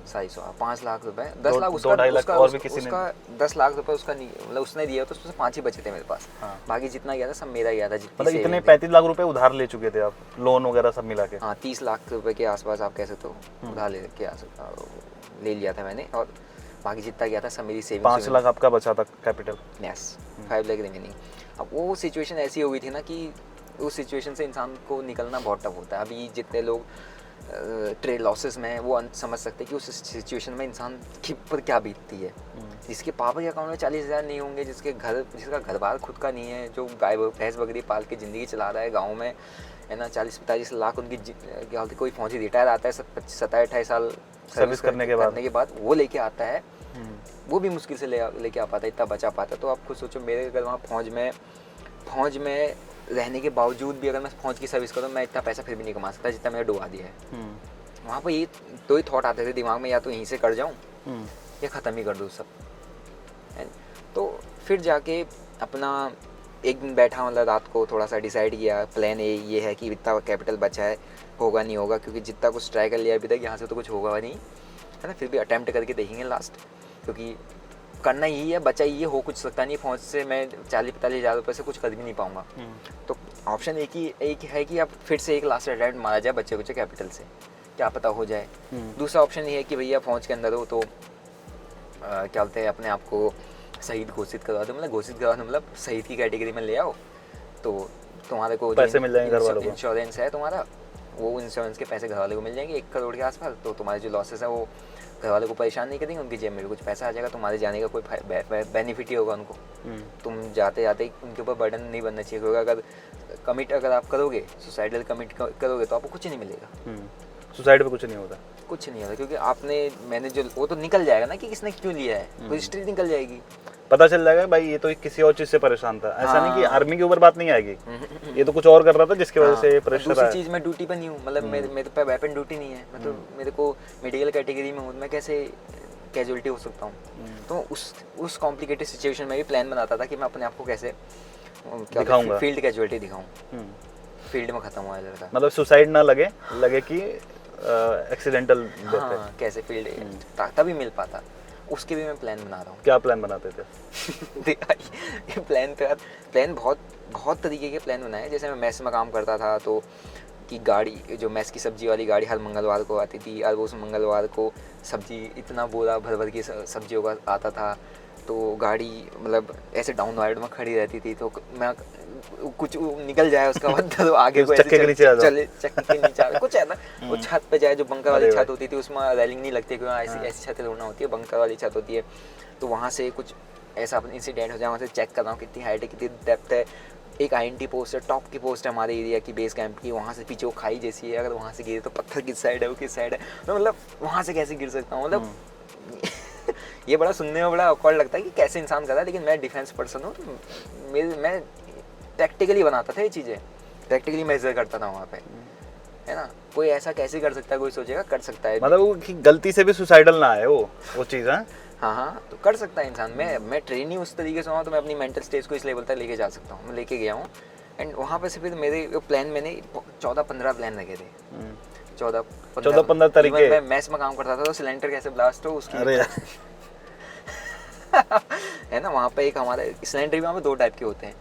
सारी 5 लाख रुपए, 10 लाख उसका, 2-2.5 लाख और भी किसी ने? उसका 10 लाख रुपए उसका नहीं, मतलब उसने दिया तो उसमें 5 ही बचे थे मेरे पास। हाँ। बाकी जितना गया था सब मेरा गया था। मतलब इतने 35 लाख रुपए उधार ले चुके थे आप, लोन वगैरह सब मिला के? हाँ, 30 लाख रुपए के आसपास आप कह सकते हो उधार ले लिया था मैंने, और बाकी जितना गया था सब मेरी सेविंग्स। 5 लाख आपका बचा था कैपिटल? Yes, 5 lakh remaining. अब वो सिचुएशन ऐसी हो गई थी ना कि उस सिचुएशन से इंसान को निकलना बहुत टफ होता है। अभी जितने लोग ट्रेड लॉसेस में हैं वो समझ सकते हैं कि उस सिचुएशन में इंसान के ऊपर क्या बीतती है। जिसके पापा के अकाउंट में 40,000 नहीं होंगे, जिसका घर बार खुद का नहीं है, जो गाय भैंस बकरी पाल के ज़िंदगी चला रहा है गाँव में, है ना, 40-45 लाख उनकी क्या होती है। कोई फौजी रिटायर आता है 27-28 साल सर्विस करने के बाद वो लेके आता है, वो भी मुश्किल से लेके आ पाता है, इतना बचा पाता है। तो आप खुद सोचो, मेरे अगर वहाँ फौज में रहने के बावजूद भी अगर मैं फौज की सर्विस करूँ, मैं इतना पैसा फिर भी नहीं कमा सकता जितना मैंने डुबा दिया है। वहाँ पर ये 2 ही थॉट आते थे दिमाग में, या तो यहीं से कर जाऊँ या ख़त्म ही कर दूँ सब। तो फिर जाके अपना एक दिन बैठा, मतलब रात को थोड़ा सा डिसाइड किया, प्लान ये है कि इतना कैपिटल बचा है, होगा नहीं होगा, क्योंकि जितना कुछ ट्राई कर लिया अभी तक यहाँ से तो कुछ होगा नहीं, है ना। फिर भी अटैम्प्ट करके देखेंगे लास्ट, क्योंकि करना ही है, बचा ही है, हो कुछ सकता नहीं। फौज से मैं 40-45 हज़ार रुपये से कुछ कर भी नहीं पाऊँगा। तो ऑप्शन एक है कि आप फिर से एक लास्ट अटैम्प्ट मारा जाए बच्चे कैपिटल से, क्या पता हो जाए। दूसरा ऑप्शन ये है कि भैया फौज के अंदर हो तो क्या बोलते हैं, अपने आप को शहीद घोषित करवा दो, मतलब घोषित करवा दो, मतलब शहीद की कैटेगरी में ले आओ, तो तुम्हारे को पैसे मिल जाएंगे घर वालों को। इंश्योरेंस है तुम्हारा, वो इंश्योरेंस के पैसे घर वाले को मिल जाएंगे 1 करोड़ के आसपास। तो तुम्हारे जो लॉसेस है वो घर वाले को परेशान नहीं करेंगे, उनकी जेब में भी कुछ पैसा आ जाएगा, तुम्हारे जाने का कोई बेनिफिट ही होगा उनको। तुम जाते जाते उनके ऊपर बर्डन नहीं बनना चाहिए, क्योंकि अगर आप करोगे, सुसाइडल कमिट करोगे तो आपको कुछ नहीं मिलेगा। सुसाइड पे कुछ नहीं होता, क्योंकि मैंने जो वो तो निकल जाएगा ना कि किसने क्यों लिया है, तो हिस्ट्री निकल जाएगी, पता चल जाएगा भाई ये तो किसी और चीज से परेशान था। ऐसा नहीं कि आर्मी के ऊपर बात नहीं आएगी, ये तो कुछ और कर रहा था जिसकी वजह से प्रेशर आया। दूसरी चीज मैं ड्यूटी पर नहीं हूँ, मतलब मेरे पे वेपन ड्यूटी नहीं है, मतलब मेरे को मेडिकल कैटेगरी में हूँ, मैं कैसे कैजुअलिटी हो सकता हूँ। तो उस कॉम्प्लिकेटेड सिचुएशन में भी प्लान बनाता था कि मैं अपने आप को कैसे दिखाऊंगा, फील्ड कैजुअलिटी दिखाऊँ, फील्ड में खत्म हुआ है लड़का, मतलब सुसाइड ना लगे कि एक्सीडेंटल डेथ है। कैसे फील्ड तभी मिल पाता, उसके भी मैं प्लान बना रहा हूँ। क्या प्लान बनाते थे? प्लान बहुत तरीके के प्लान बनाए। जैसे मैं मेस में काम करता था तो कि गाड़ी, जो मेस की सब्जी वाली गाड़ी हर मंगलवार को आती थी, और उस मंगलवार को सब्जी इतना बोरा भर के सब्जियों का आता था, तो गाड़ी मतलब ऐसे डाउन वाइड में खड़ी रहती थी, तो मैं कुछ निकल जाए उसका मतलब आगे को चक्के के नीचे चले, चक्के के नीचे कुछ है ना, वो छत पे जाए, जो बंकर वाली छत होती थी उसमें रेलिंग नहीं लगती, क्योंकि ऐसी छतें ढूंढना होती है, बंकर वाली छत होती है, तो वहाँ से कुछ ऐसा इंसिडेंट हो जाए, वहाँ से चेक कर रहा हूँ कितनी हाइट है, कितनी डेप्थ है। एक INT पोस्ट है, टॉप की पोस्ट है हमारे एरिया की, बेस कैंप की, वहाँ से पीछे वो खाई जैसी है, अगर वहाँ से गिरे तो पत्थर किस साइड है, वो किस साइड है, तो मतलब वहाँ से कैसे गिर सकता हूँ, मतलब ये बड़ा सुनने में बड़ा ऑकवर्ड लगता है कि कैसे इंसान कर रहा है, लेकिन मैं डिफेंस पर्सन हूँ, मैं प्रैक्टिकली बनाता था ये चीज़ें, प्रैक्टिकली मेजर करता था वहाँ पे, है ना। कोई ऐसा कैसे कर सकता है, कोई सोचेगा कर सकता है, मतलब वो गलती से भी सुसाइडल ना आए वो चीज़ है। हाँ, तो कर सकता है इंसान। मैं ट्रेन ही उस तरीके से हूँ, तो मैं अपनी मेंटल स्टेज को इस लेवल तक लेके जा सकता हूँ, मैं लेके गया हूँ। एंड वहाँ पे से फिर मेरे प्लान, मैंने 14-15 प्लान रखे थे, 14-15 तरीके। मैं मैस में काम करता था, तो सिलेंडर कैसे ब्लास्ट हो उसकी है ना। वहाँ पे एक हमारे सिलेंडर भी वहाँ पे 2 टाइप के होते हैं,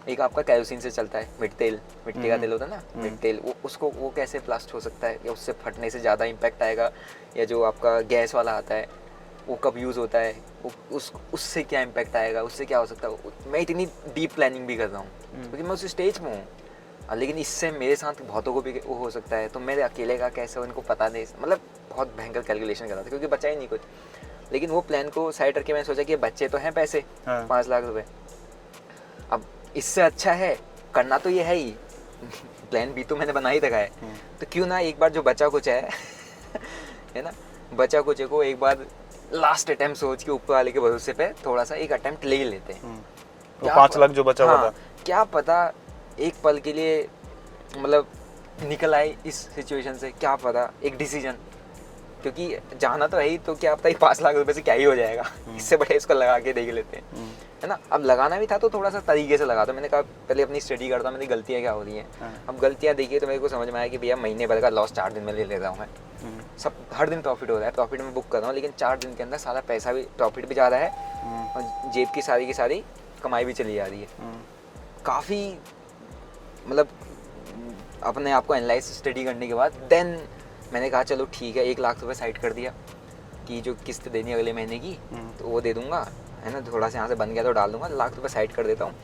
एक आपका केरोसिन से चलता है, मिट्टी का तेल होता है ना, मिट्टी तेल, वो कैसे ब्लास्ट हो सकता है, या उससे फटने से ज़्यादा इम्पैक्ट आएगा, या जो आपका गैस वाला आता है वो कब यूज़ होता है, उससे क्या इम्पैक्ट आएगा, उससे क्या हो सकता है। मैं इतनी डीप प्लानिंग भी कर रहा हूँ, क्योंकि मैं उस स्टेज में हूँ, लेकिन इससे मेरे साथ बहुतों को भी वो हो सकता है, तो मेरे अकेले का कैसे उनको पता नहीं, मतलब बहुत भयंकर कैलकुलेशन कर रहा था क्योंकि बचा ही नहीं कुछ। लेकिन वो प्लान को साइड रख के मैंने सोचा कि बच्चे तो हैं पैसे, हाँ। 5 लाख रुपए, अब इससे अच्छा है करना तो ये है ही प्लान बी तो मैंने बना ही रखा है, तो क्यों ना एक बार जो बचा कुछ है है ना, बचा कुछ को एक बार लास्ट अटेम्प्ट सोच के ऊपर वाले के भरोसे पे थोड़ा सा एक अटेम्प्ट ले ही लेते हैं। तो 5 लाख जो बचा हुआ था, क्या पता एक पल के लिए मतलब निकल आए इस सिचुएशन से, क्या पता एक डिसीजन, क्योंकि जाना तो है ही, तो क्या पता ही 5 लाख रुपए से क्या ही हो जाएगा, इससे बड़े इसको लगा के देख लेते हैं, है ना। अब लगाना भी था तो थोड़ा सा तरीके से लगा, तो मैंने कहा पहले अपनी स्टडी करता हूँ, मेरी गलतियाँ क्या हो रही हैं। अब गलतियाँ देखिए तो मेरे को समझ में आया कि भैया महीने भर का लॉस 4 दिन में ले लेता हूँ मैं, सब हर दिन प्रॉफिट हो रहा है, प्रॉफिट में बुक कर रहा हूँ, लेकिन 4 दिन के अंदर सारा पैसा भी, प्रॉफिट भी जा रहा है और जेब की सारी कमाई भी चली जा रही है। काफ़ी मतलब अपने आप को एनालाइज स्टडी करने के बाद देन मैंने कहा चलो ठीक है, 1 लाख रुपए साइड कर दिया कि जो किस्त देनी अगले महीने की तो वो दे दूंगा, है ना, थोड़ा सा यहाँ से बन गया तो डाल दूंगा, 1 लाख रुपए साइड कर देता हूँ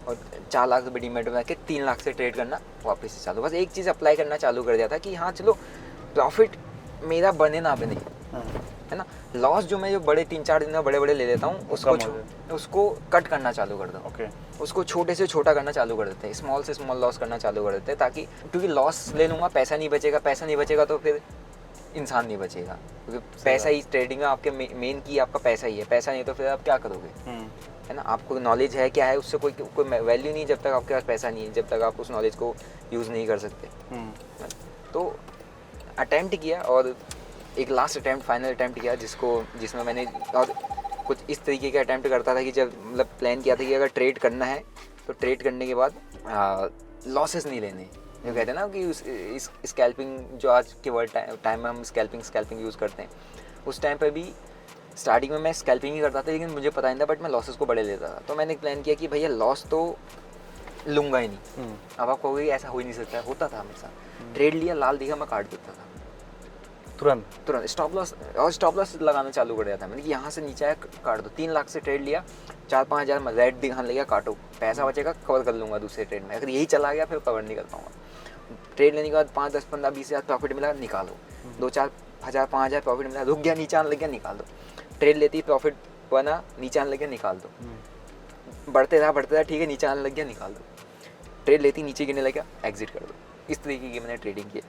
और 4 लाख रुपए डीमेट में रख के 3 लाख से ट्रेड करना वापस से चालू। बस एक चीज़ अप्लाई करना चालू कर दिया था कि हाँ चलो प्रॉफिट मेरा बने ना बने, है ना, लॉस जो मैं जो बड़े 3-4 दिन में बड़े ले लेता हूँ उसको कट करना चालू कर दूँ, उसको छोटे से छोटा करना चालू कर देते हैं, स्मॉल से स्मॉल लॉस करना चालू कर देते हैं, ताकि क्योंकि लॉस ले लूँगा पैसा नहीं बचेगा तो फिर इंसान नहीं बचेगा, क्योंकि पैसा ही ट्रेडिंग में आपके मेन की आपका पैसा ही है, पैसा नहीं तो फिर आप क्या करोगे, है ना। आपको नॉलेज है क्या है, उससे कोई वैल्यू नहीं जब तक आपके पास पैसा नहीं है, जब तक आप उस नॉलेज को यूज़ नहीं कर सकते। तो अटेम्प्ट किया और एक लास्ट अटेम्प्ट, फाइनल अटेम्प्ट किया जिसमें मैंने और कुछ इस तरीके के अटेम्प्ट करता था कि जब मतलब प्लान किया था कि अगर ट्रेड करना है तो ट्रेड करने के बाद लॉसेस नहीं लेने, जो कहते हैं ना कि इस स्कैल्पिंग जो आज के वर्ल्ड टाइम में हम स्कैल्पिंग यूज़ करते हैं, उस टाइम पे भी स्टार्टिंग में मैं स्कैल्पिंग ही करता था, लेकिन मुझे पता नहीं था, बट मैं लॉसेस को बड़े लेता था। तो मैंने एक प्लान किया कि भैया लॉस तो लूँगा ही नहीं। अब आप कहोगे ऐसा हो ही नहीं सकता, होता था मेरे साथ, ट्रेड लिया लाल दिखा मैं काट देता था तुरंत स्टॉप लॉस लगाना चालू कर दिया था मैंने कि यहाँ से नीचे आया काट दो। 3 लाख से ट्रेड लिया, 4-5 हज़ार रेड दिखाने लगा, काटो, पैसा बचेगा कवर कर लूँगा दूसरे ट्रेड में, अगर यही चला गया फिर कवर नहीं कर पाऊँगा। ट्रेड लेने के बाद 5, 10, 15, 20 हज़ार प्रॉफिट मिला, निकालो, 2-4 हज़ार 5 हज़ार प्रॉफिट मिला, रुक गया, नीचे आने लग गया, निकाल दो। ट्रेड लेती प्रॉफिट बना, नीचे आने लग गया, निकाल दो, बढ़ते रहा ठीक है, नीचे आने लग गया, निकाल दो, ट्रेड लेती नीचे गिरने लग गया, एग्जिट कर दो। इस तरीके की मैंने ट्रेडिंग की,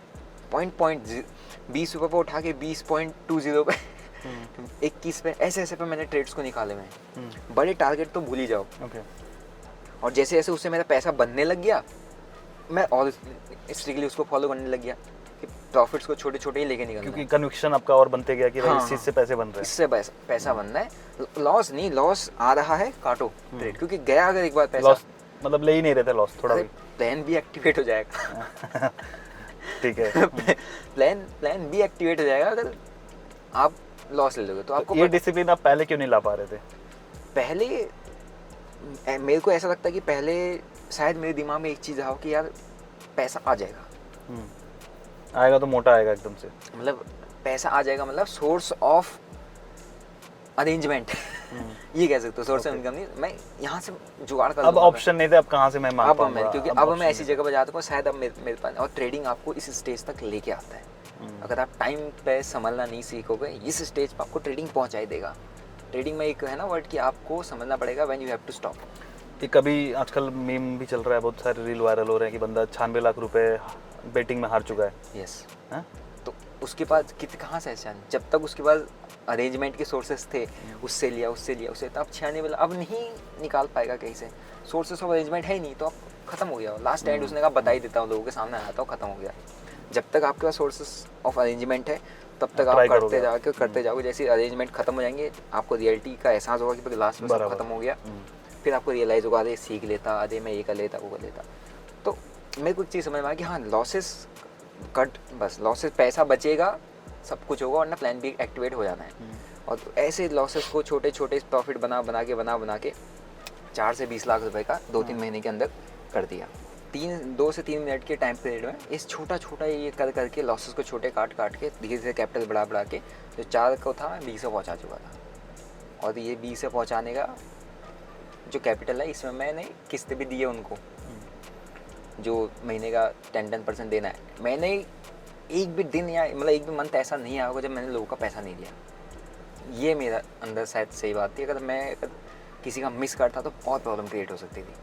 20 रुपये पे उठा के 20.20 पे 21 पे ऐसे पे मैंने ट्रेड्स को निकाले। मैं बड़े टारगेट तो भूल ही जाओ, और जैसे जैसे उससे मेरा पैसा बनने लग गया मैं और स्ट्रिक्टली उसको फॉलो करने लग गया कि प्रॉफिट्स को छोटे छोटे ही लेके निकलना, क्योंकि कन्विक्शन आपका और बनते गया कि भाई इस चीज़ से पैसे बन रहे हैं, इससे पैसा बनना है, लॉस नहीं, लॉस आ रहा है काटो ट्रेड, क्योंकि गया अगर एक बार पैसा, मतलब ले ही नहीं रहते लॉस, थोड़ा भी प्लान भी एक्टिवेट हो जाएगा ठीक है प्लान भी एक्टिवेट हो जाएगा अगर आप लॉस ले लोगे तो आपको। ये डिसिप्लिन आप पहले क्यों नहीं ला पा रहे थे? पहले मेरे को ऐसा लगता है कि पहले शायद मेरे दिमाग में एक चीज़ रहा हो कि यार पैसा आ जाएगा, आएगा तो मोटा आएगा एकदम से, मतलब पैसा आ जाएगा, मतलब सोर्स ऑफ अरेंजमेंट ये कह सकते हो, सोर्स ऑफ इनकम नहीं, मैं यहाँ से जुगाड़ कर, अब ऑप्शन नहीं थे, अब कहाँ से मैं मांग पाऊंगा, क्योंकि अब मैं ऐसी जगह पर जाता हूँ शायद अब मेरे पास, और ट्रेडिंग आपको इस स्टेज तक लेके आता है। अगर आप टाइम पे संभलना नहीं सीखोगे, इस स्टेज पर आपको ट्रेडिंग पहुँचा ही देगा। ट्रेडिंग में एक है ना वर्ड कि आपको समझना पड़ेगा when you have to stop. कि कभी आजकल मीम भी चल रहा है, बहुत सारे रील वायरल हो रहे हैं कि बंदा 96 लाख रुपए बेटिंग में हार चुका है। यस, तो उसके पास कहाँ से ऐसा, जब तक उसके पास अरेंजमेंट के सोर्सेस थे, उससे लिया तब 96 वाला अब नहीं निकाल पाएगा कहीं से, सोर्सेस ऑफ अरेंजमेंट है ही नहीं, तो अब खत्म हो गया लास्ट एंड। उसने कहा बता ही देता हूँ लोगों के सामने आता हूँ, खत्म हो गया। जब तक आपके पास सोर्सेस ऑफ अरेंजमेंट है तब तक आप करते जाओगे, जैसे अरेंजमेंट खत्म हो जाएंगे आपको रियलिटी का एहसास होगा कि लास्ट में सब खत्म हो गया, फिर आपको रियलाइज होगा अरे सीख लेता, अरे मैं ये कर लेता वो कर लेता। तो मेरे को एक चीज़ समझ में आया कि हाँ लॉसेस कट, बस लॉसेस, पैसा बचेगा सब कुछ होगा, वरना प्लान भी एक्टिवेट हो जाना है। और तो ऐसे लॉसेस को छोटे छोटे प्रॉफिट बना के 4 से 20 लाख रुपए का 2-3 महीने के अंदर कर दिया। 2 से 3 मिनट के टाइम पीरियड में इस छोटा ये करके लॉसेस को छोटे काट के धीरे धीरे कैपिटल बढ़ा के जो 4 को था 20 से पहुँचा चुका था। और ये 20 से पहुँचाने का जो कैपिटल है इसमें मैंने किस्तें भी दी है उनको, जो महीने का 10% देना है, मैंने एक भी दिन या मतलब एक भी मंथ ऐसा नहीं आया होगा जब मैंने लोगों का पैसा नहीं लिया। ये मेरा अंदर शायद सही बात थी। अगर किसी का मिस करता तो बहुत प्रॉब्लम क्रिएट हो सकती थी,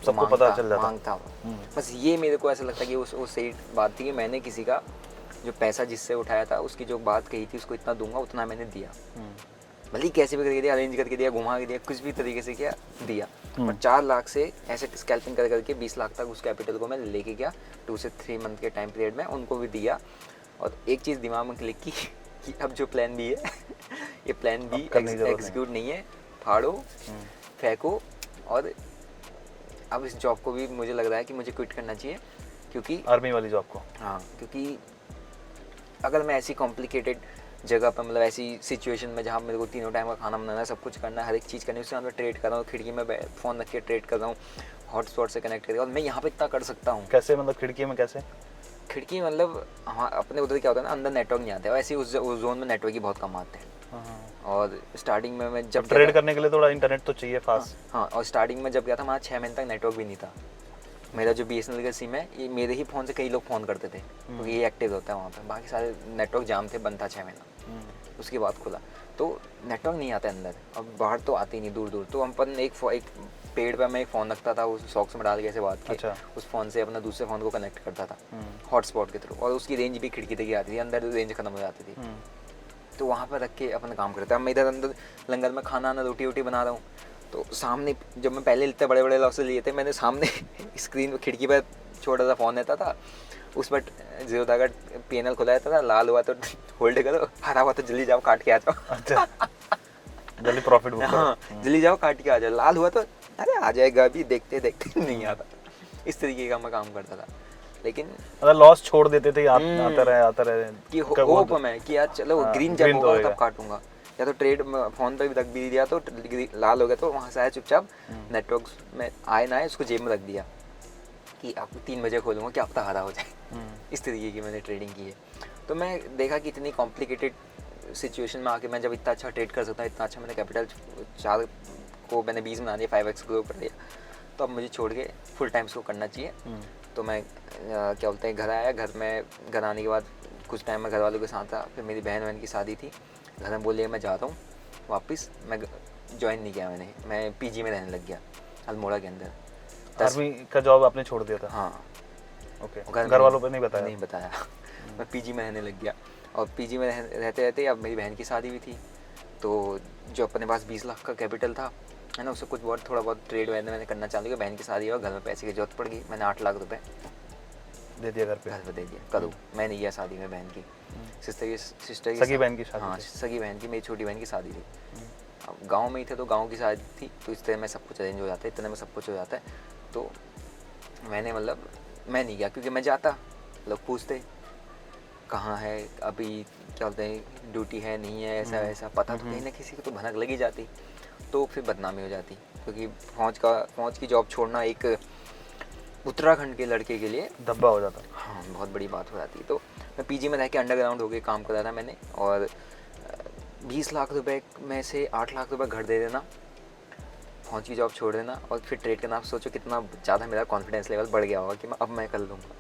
सबको पता चल जाता। मांगता। बस ये मेरे को ऐसा लगता कि वो सही बात थी कि मैंने किसी का जो पैसा जिससे उठाया था उसकी जो बात कही थी उसको इतना दूंगा उतना मैंने दिया, भले ही कैसे भी करके दिया, अरेंज करके दिया, घुमा के दिया, कुछ भी तरीके से किया, दिया। और 4 लाख से ऐसे स्कैल्पिंग कर करके 20 लाख तक उस कैपिटल को मैं लेके गया 2 से 3 मंथ के टाइम पीरियड में, उनको भी दिया। और एक चीज़ दिमाग में क्लिक की कि अब जो प्लान बी है ये प्लान बी एग्जीक्यूट नहीं है, फाड़ो, फेंको। और अब इस जॉब को भी मुझे लग रहा है कि मुझे क्विट करना चाहिए, क्योंकि आर्मी वाली जॉब को। हाँ, क्योंकि अगर मैं ऐसी कॉम्प्लिकेटेड जगह पर, मतलब ऐसी सिचुएशन में जहाँ मेरे को तीनों टाइम का खाना बनाना है, सब कुछ करना है, हर एक चीज़ करनी है, उससे मैं ट्रेड कर रहा हूँ, खिड़की में फ़ोन रख के ट्रेड कर रहा हूँ, हॉटस्पॉट से कनेक्ट करके, और मैं यहाँ पे इतना कर सकता हूँ। कैसे, मतलब खिड़की में कैसे? खिड़की मतलब हाँ, अपने उधर क्या होता है ना, अंदर नेटवर्क नहीं आते, वैसे उस जोन में नेटवर्क ही बहुत कम आते हैं। और स्टार्टिंग में मैं जब ट्रेड करने के लिए थोड़ा इंटरनेट तो चाहिए फास्ट। हाँ, और स्टार्टिंग में जब गया था वहाँ 6 महीने तक नेटवर्क भी नहीं था। मेरा जो BSNL का सिम है, ये मेरे ही फ़ोन से कई लोग फ़ोन करते थे, क्योंकि ये एक्टिव होता है वहाँ पे, बाकी सारे नेटवर्क जाम थे, बंद था 6 महीना। उसके बाद खुला तो नेटवर्क नहीं आता अंदर, अब बाहर तो आती नहीं दूर दूर। तो हम अपन एक पेड़ पर मैं एक फ़ोन रखता था, उस सॉक्स में डाल के ऐसे बात की, उस फ़ोन से अपना दूसरे फ़ोन को कनेक्ट करता था हॉटस्पॉट के थ्रू, और उसकी रेंज भी खिड़की तक ही आती थी, अंदर रेंज खत्म हो जाती थी। तो वहाँ पर रख के अपना काम करता। अब मैं इधर अंदर लंगर में खाना ना रोटी वोटी बना रहा हूँ, तो सामने जब मैं पहले इतने बड़े बड़े लॉस लिए थे, मैंने सामने स्क्रीन खिड़की पर छोटा सा फ़ोन रहता था, उस पर जियो का PNL खुला रहता था, लाल हुआ तो होल्ड करो, हरा हुआ तो जल्दी जाओ काट के आ जाओ। अच्छा, जल्दी प्रॉफिट बुक करो। हाँ, जल्दी जाओ काट के आ जाओ, लाल हुआ तो अरे आ जाएगा अभी, देखते देखते नहीं आता। इस तरीके का मैं काम करता था। लेकिन मतलब लॉस छोड़ देते थे, आता रहे कि होप में कि यार चलो ग्रीन जब होगा तब काटूंगा, या तो ट्रेड फ़ोन पे भी रख भी दिया तो लाल हो गया तो वहाँ से आया चुपचाप, नेटवर्क में आए ना आए उसको जेब में रख दिया कि अब 3 बजे खोलूँगा, क्या पता हरा हो जाए। इस तरीके की मैंने ट्रेडिंग की है। तो मैं देखा कि इतनी कॉम्प्लिकेटेड सिचुएशन में आके मैं जब इतना अच्छा ट्रेड कर सकता हूँ, इतना अच्छा मैंने कैपिटल 4 को मैंने 20 बना दिया, 5x ग्रो कर दिया, तो अब मुझे छोड़ के फुल टाइम इसको करना चाहिए। तो मैं क्या बोलते हैं घर आया, घर आने के बाद कुछ टाइम मैं घर वालों के साथ था, फिर मेरी बहन की शादी थी, घर में बोलिए मैं जाता हूँ वापस। मैं ज्वाइन नहीं किया, मैं PG में रहने लग गया अल्मोड़ा के अंदर। आर्मी का जॉब आपने छोड़ दिया था? हाँ, ओके। घर वालों पर नहीं बताया? नहीं बताया। मैं PG में रहने लग गया, और PG में रहते रहते अब मेरी बहन की शादी भी थी, तो जो अपने पास 20 लाख का कैपिटल था है ना, उससे कुछ बहुत थोड़ा बहुत ट्रेड मैंने करना चालू किया। बहन की शादी और घर में पैसे की जरूरत पड़ गई, मैंने 8 लाख रुपए दे दिया घर पे दे दिया। करूँ मैं नहीं गया शादी में बहन की, सिस्टर की सगी बहन की शादी? हाँ, सगी बहन की, मेरी छोटी बहन की शादी थी। अब गांव में ही थे तो गांव की शादी थी, तो इस तरह में सब कुछ अरेंज हो जाता है, इतने में सब कुछ हो जाता है। तो मैंने मतलब मैं नहीं गया, क्योंकि मैं जाता लोग पूछते कहाँ है अभी, क्या बोलते हैं ड्यूटी है नहीं है, ऐसा वैसा, पता तो कहीं ना किसी को तो भनक लगी जाती, तो फिर बदनामी हो जाती। क्योंकि फौज की जॉब छोड़ना एक उत्तराखंड के लड़के के लिए धब्बा हो जाता। हाँ, बहुत बड़ी बात हो जाती। तो मैं PG में रह के अंडरग्राउंड हो के काम करा था मैंने, और 20 लाख रुपए में से 8 लाख रुपए घर दे देना, फौज की जॉब छोड़ देना, और फिर ट्रेड करना। आप सोचो कितना ज़्यादा मेरा कॉन्फिडेंस लेवल बढ़ गया होगा कि मैं अब मैं कर लूँगा।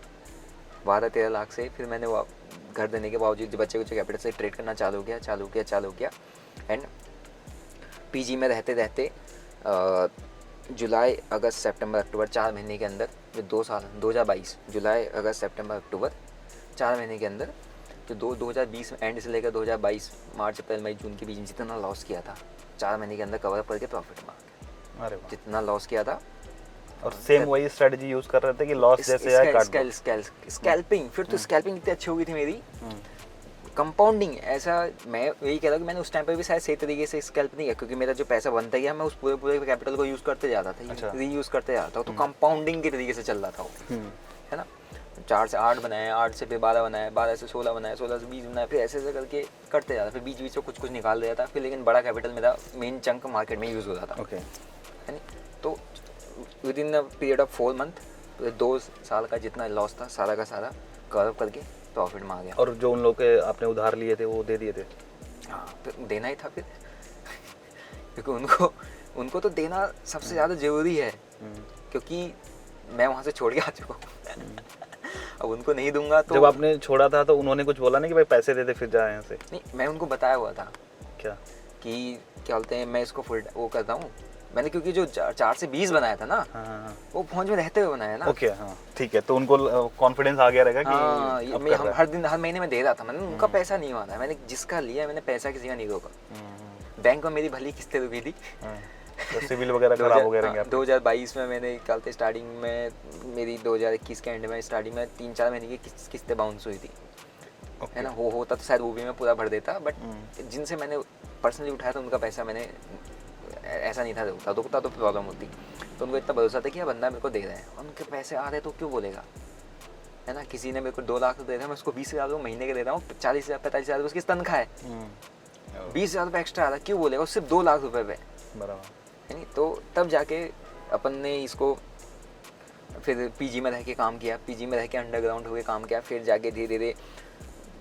12-13 लाख से फिर मैंने वो घर देने के बावजूद बच्चे को कैपिटल से ट्रेड करना चालू किया। एंड PG में रहते रहते जुलाई अगस्त सितंबर अक्टूबर 4 महीने के अंदर, जो 2 साल 2022 जुलाई अगस्त सितंबर अक्टूबर 4 महीने के अंदर, जो 2020 एंड से लेकर 2022 मार्च अप्रैल मई जून के बीच में जितना लॉस किया था 4 महीने के अंदर कवर अप करके प्रॉफिट में आ गया। अरे वाह। जितना लॉस किया था, और सेम वही स्ट्रेटजी यूज कर रहे थे कि लॉस जैसे आए काट दो। स्कैल्पिंग, फिर तो स्कैल्पिंग इतनी अच्छी हो गई थी मेरी, कंपाउंडिंग। ऐसा मैं यही कह रहा हूँ कि मैंने उस टाइम पे भी शायद सही तरीके से स्कैल्प नहीं किया, क्योंकि मेरा जो पैसा बनता गया मैं उस पूरे कैपिटल को यूज़ करते जाता था, रीयूज़ करते जाता था, तो कंपाउंडिंग के तरीके से चल रहा था वो, है ना। 4 से 8 बनाया, 8 से फिर 12 बनाया, 12 से 16 बनाया, 16 से 20 बनाया, फिर ऐसे करके करते जाता। फिर बीच बीच में कुछ निकाल दिया था फिर, लेकिन बड़ा कैपिटल मेरा मेन चंक मार्केट में यूज़ होता था, है ना। तो with in the period of 4 month 2 साल का जितना लॉस था सारा का सारा कवर करके प्रॉफिट में आ गया। और जो उन लोग के आपने उधार लिए थे वो दे दिए थे? हाँ, फिर देना ही था फिर क्योंकि उनको तो देना सबसे ज़्यादा ज़रूरी है, क्योंकि मैं वहाँ से छोड़ के आ चुका हूँ। अब उनको नहीं दूंगा तो जब आपने छोड़ा था तो उन्होंने कुछ बोला नहीं कि भाई पैसे दे दे फिर जा यहाँ से? नहीं, मैं उनको बताया हुआ था क्या कि क्या बोलते हैं, मैं इसको फुल वो करता हूँ। मैंने क्योंकि जो 4 से 20 बनाया था ना, हाँ वो फौज में रहते हुए बनाया ना। ओके हाँ ठीक है, तो उनको कॉन्फिडेंस आ गया रहेगा कि हाँ, अब मैं कर रहा हर दिन हर महीने में दे रहा था। मैंने उनका पैसा नहीं माना, मैंने जिसका लिया मैंने पैसा किसी का नहीं रोका। बैंक में मेरी भली किस्तें रुकी थी। तो सिविल वगैरह खराब हो गए रहेंगे आपके? 2022 में मैंने क्या बोलते स्टार्टिंग में, मेरी 2021 के एंड में स्टार्टिंग में 3-4 महीने की किस्तें बाउंस हुई थी, है ना। होता तो शायद वो भी मैं पूरा भर देता, बट जिनसे मैंने पर्सनली उठाया था उनका पैसा मैंने ऐसा नहीं था रुकता तो प्रॉब्लम होती। तो उनको इतना भरोसा था कि यह बंदा मेरे को दे रहा है, उनके पैसे आ रहे तो क्यों बोलेगा, है ना। किसी ने मेरे को 2 लाख दे रहा है, मैं उसको 20,000 महीने के दे रहा हूँ, 40,000 45,000 उसकी तनख्वाह है, 20,000 रुपये एक्स्ट्रा आ रहा है, क्यों बोलेगा, उससे 2 लाख रुपये पे, बराबर है नहीं। तो तब जाके अपन ने इसको फिर पीजी में रह के काम किया, पीजी में रह के अंडरग्राउंड होके काम किया। फिर जाके धीरे धीरे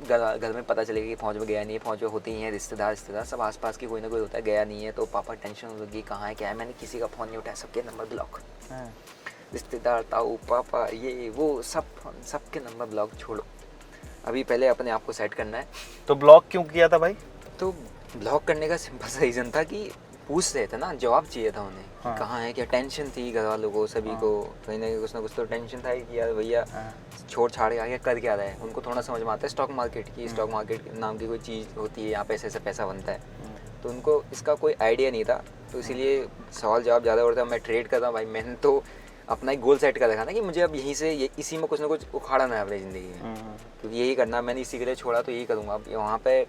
घर में पता चलेगा कि फौज में गया नहीं है। फौज में होती ही हैं रिश्तेदार सब आसपास की कोई ना कोई होता है, गया नहीं है तो पापा टेंशन हो गई कहाँ है क्या है। मैंने किसी का फ़ोन नहीं उठाया, सबके नंबर ब्लॉक, रिश्तेदार ताऊ पापा ये वो सबके नंबर ब्लॉक। छोड़ो, अभी पहले अपने आप को सेट करना है। तो ब्लॉक क्यों किया था भाई? तो ब्लॉक करने का सिंपल सा रीज़न था कि पूछ रहे थे ना, जवाब चाहिए था उन्हें। हाँ। कहाँ है क्या, टेंशन थी घर वालों को सभी को, कहीं ना कुछ ना कुछ तो टेंशन था कि यार भैया छोड़ छाड़ के आगे कर क्या रहा है। उनको थोड़ा समझ में आता है स्टॉक मार्केट की, स्टॉक मार्केट नाम की कोई चीज़ होती है, यहाँ पे ऐसे पैसा बनता है। तो उनको इसका कोई आइडिया नहीं था, तो इसीलिए सवाल जवाब ज़्यादा होता है। मैं ट्रेड कर रहा हूँ भाई, मैंने तो अपना एक गोल सेट कर रखा ना कि मुझे अब यहीं से इसी में कुछ ना कुछ उखाड़ना है अपनी ज़िंदगी में, क्योंकि यही करना मैंने इसी के लिए छोड़ा, तो यही करूँगा। अब वहाँ पे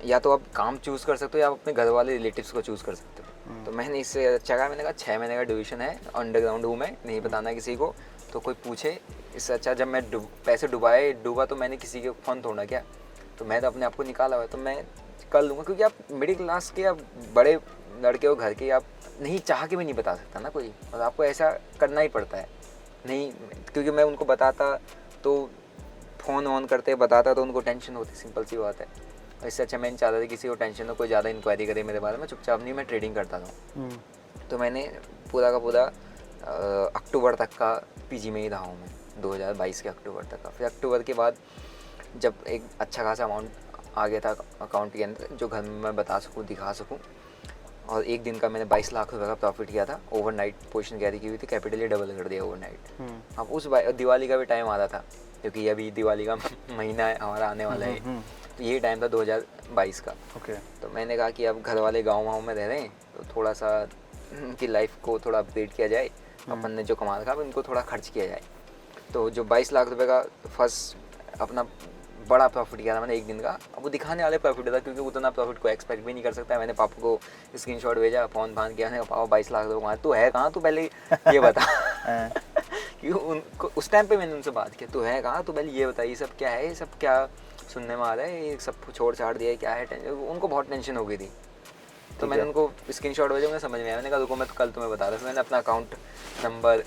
या तो आप काम चूज़ कर सकते हो या आप अपने घर वाले रिलेटिव्स को चूज़ कर सकते हो। तो मैंने इससे अच्छा कहा, मैंने कहा 6 महीने का ड्यूरेशन है, अंडरग्राउंड हूँ मैं, नहीं बताना किसी को, तो कोई पूछे इससे अच्छा। जब मैं पैसे डूबा तो मैंने किसी के फ़ोन तोड़ना क्या, तो मैं तो अपने आप को निकाला हुआ, तो मैं कर लूँगा। क्योंकि आप मिडिल क्लास के, आप बड़े लड़के हो घर के, आप नहीं चाह के भी नहीं बता सकता ना कोई, और आपको ऐसा करना ही पड़ता है। नहीं, क्योंकि मैं उनको बताता तो फ़ोन ऑन करते बताता तो उनको टेंशन होती, सिंपल सी बात है। इससे अच्छा मैं नहीं चाहता था किसी को टेंशन हो, कोई ज़्यादा इंक्वायरी करे मेरे बारे में। चुपचाप नहीं, मैं ट्रेडिंग करता था। तो मैंने पूरा का पूरा अक्टूबर तक का पीजी में ही रहा हूँ मैं, 2022 के अक्टूबर तक का। फिर अक्टूबर के बाद जब एक अच्छा खासा अमाउंट आ गया था अकाउंट के अंदर, जो घर में मैं बता सकूँ, दिखा सकूँ, और एक दिन का मैंने 22 लाख रुपये का प्रॉफिट किया था। ओवरनाइट पोजीशन कैरी की हुई थी, कैपिटल ही डबल कर दिया ओवरनाइट। अब उस दिवाली का भी टाइम आ रहा था, क्योंकि अभी दिवाली का महीना है हमारा आने वाला है, तो ये टाइम था 2022 का। तो मैंने कहा कि अब घर वाले गाँव में रह रहे हैं, तो थोड़ा सा उनकी लाइफ को थोड़ा अपग्रेड किया जाए, अपन ने जो कमा रखा है उनको थोड़ा खर्च किया जाए। तो जो 22 लाख रुपए का फर्स्ट अपना बड़ा प्रॉफिट किया था मैंने एक दिन का। अब वो दिखाने वाले प्रॉफिट था, क्योंकि उतना प्रॉफिट को एक्सपेक्ट भी नहीं कर सकता। मैंने पापा को स्क्रीनशॉट भेजा, फ़ोन किया, मैंने कहा पापा 22 लाख रुपये कमाए, तू है कहाँ, तू पहले ये बता। क्योंकि उनको उस टाइम पे मैंने उनसे बात की, तू है कहाँ, तू पहले ये बता, ये सब क्या है, ये सब क्या सुनने में आ रहा है, ये सब छोड़ छाड़ दिया है, क्या है। उनको बहुत टेंशन हो गई थी। तो मैंने उनको स्क्रीनशॉट भेजा, उन्हें समझ में आया। मैंने कहा रुको मैं कल तुम्हें बता रहा था। मैंने अपना अकाउंट नंबर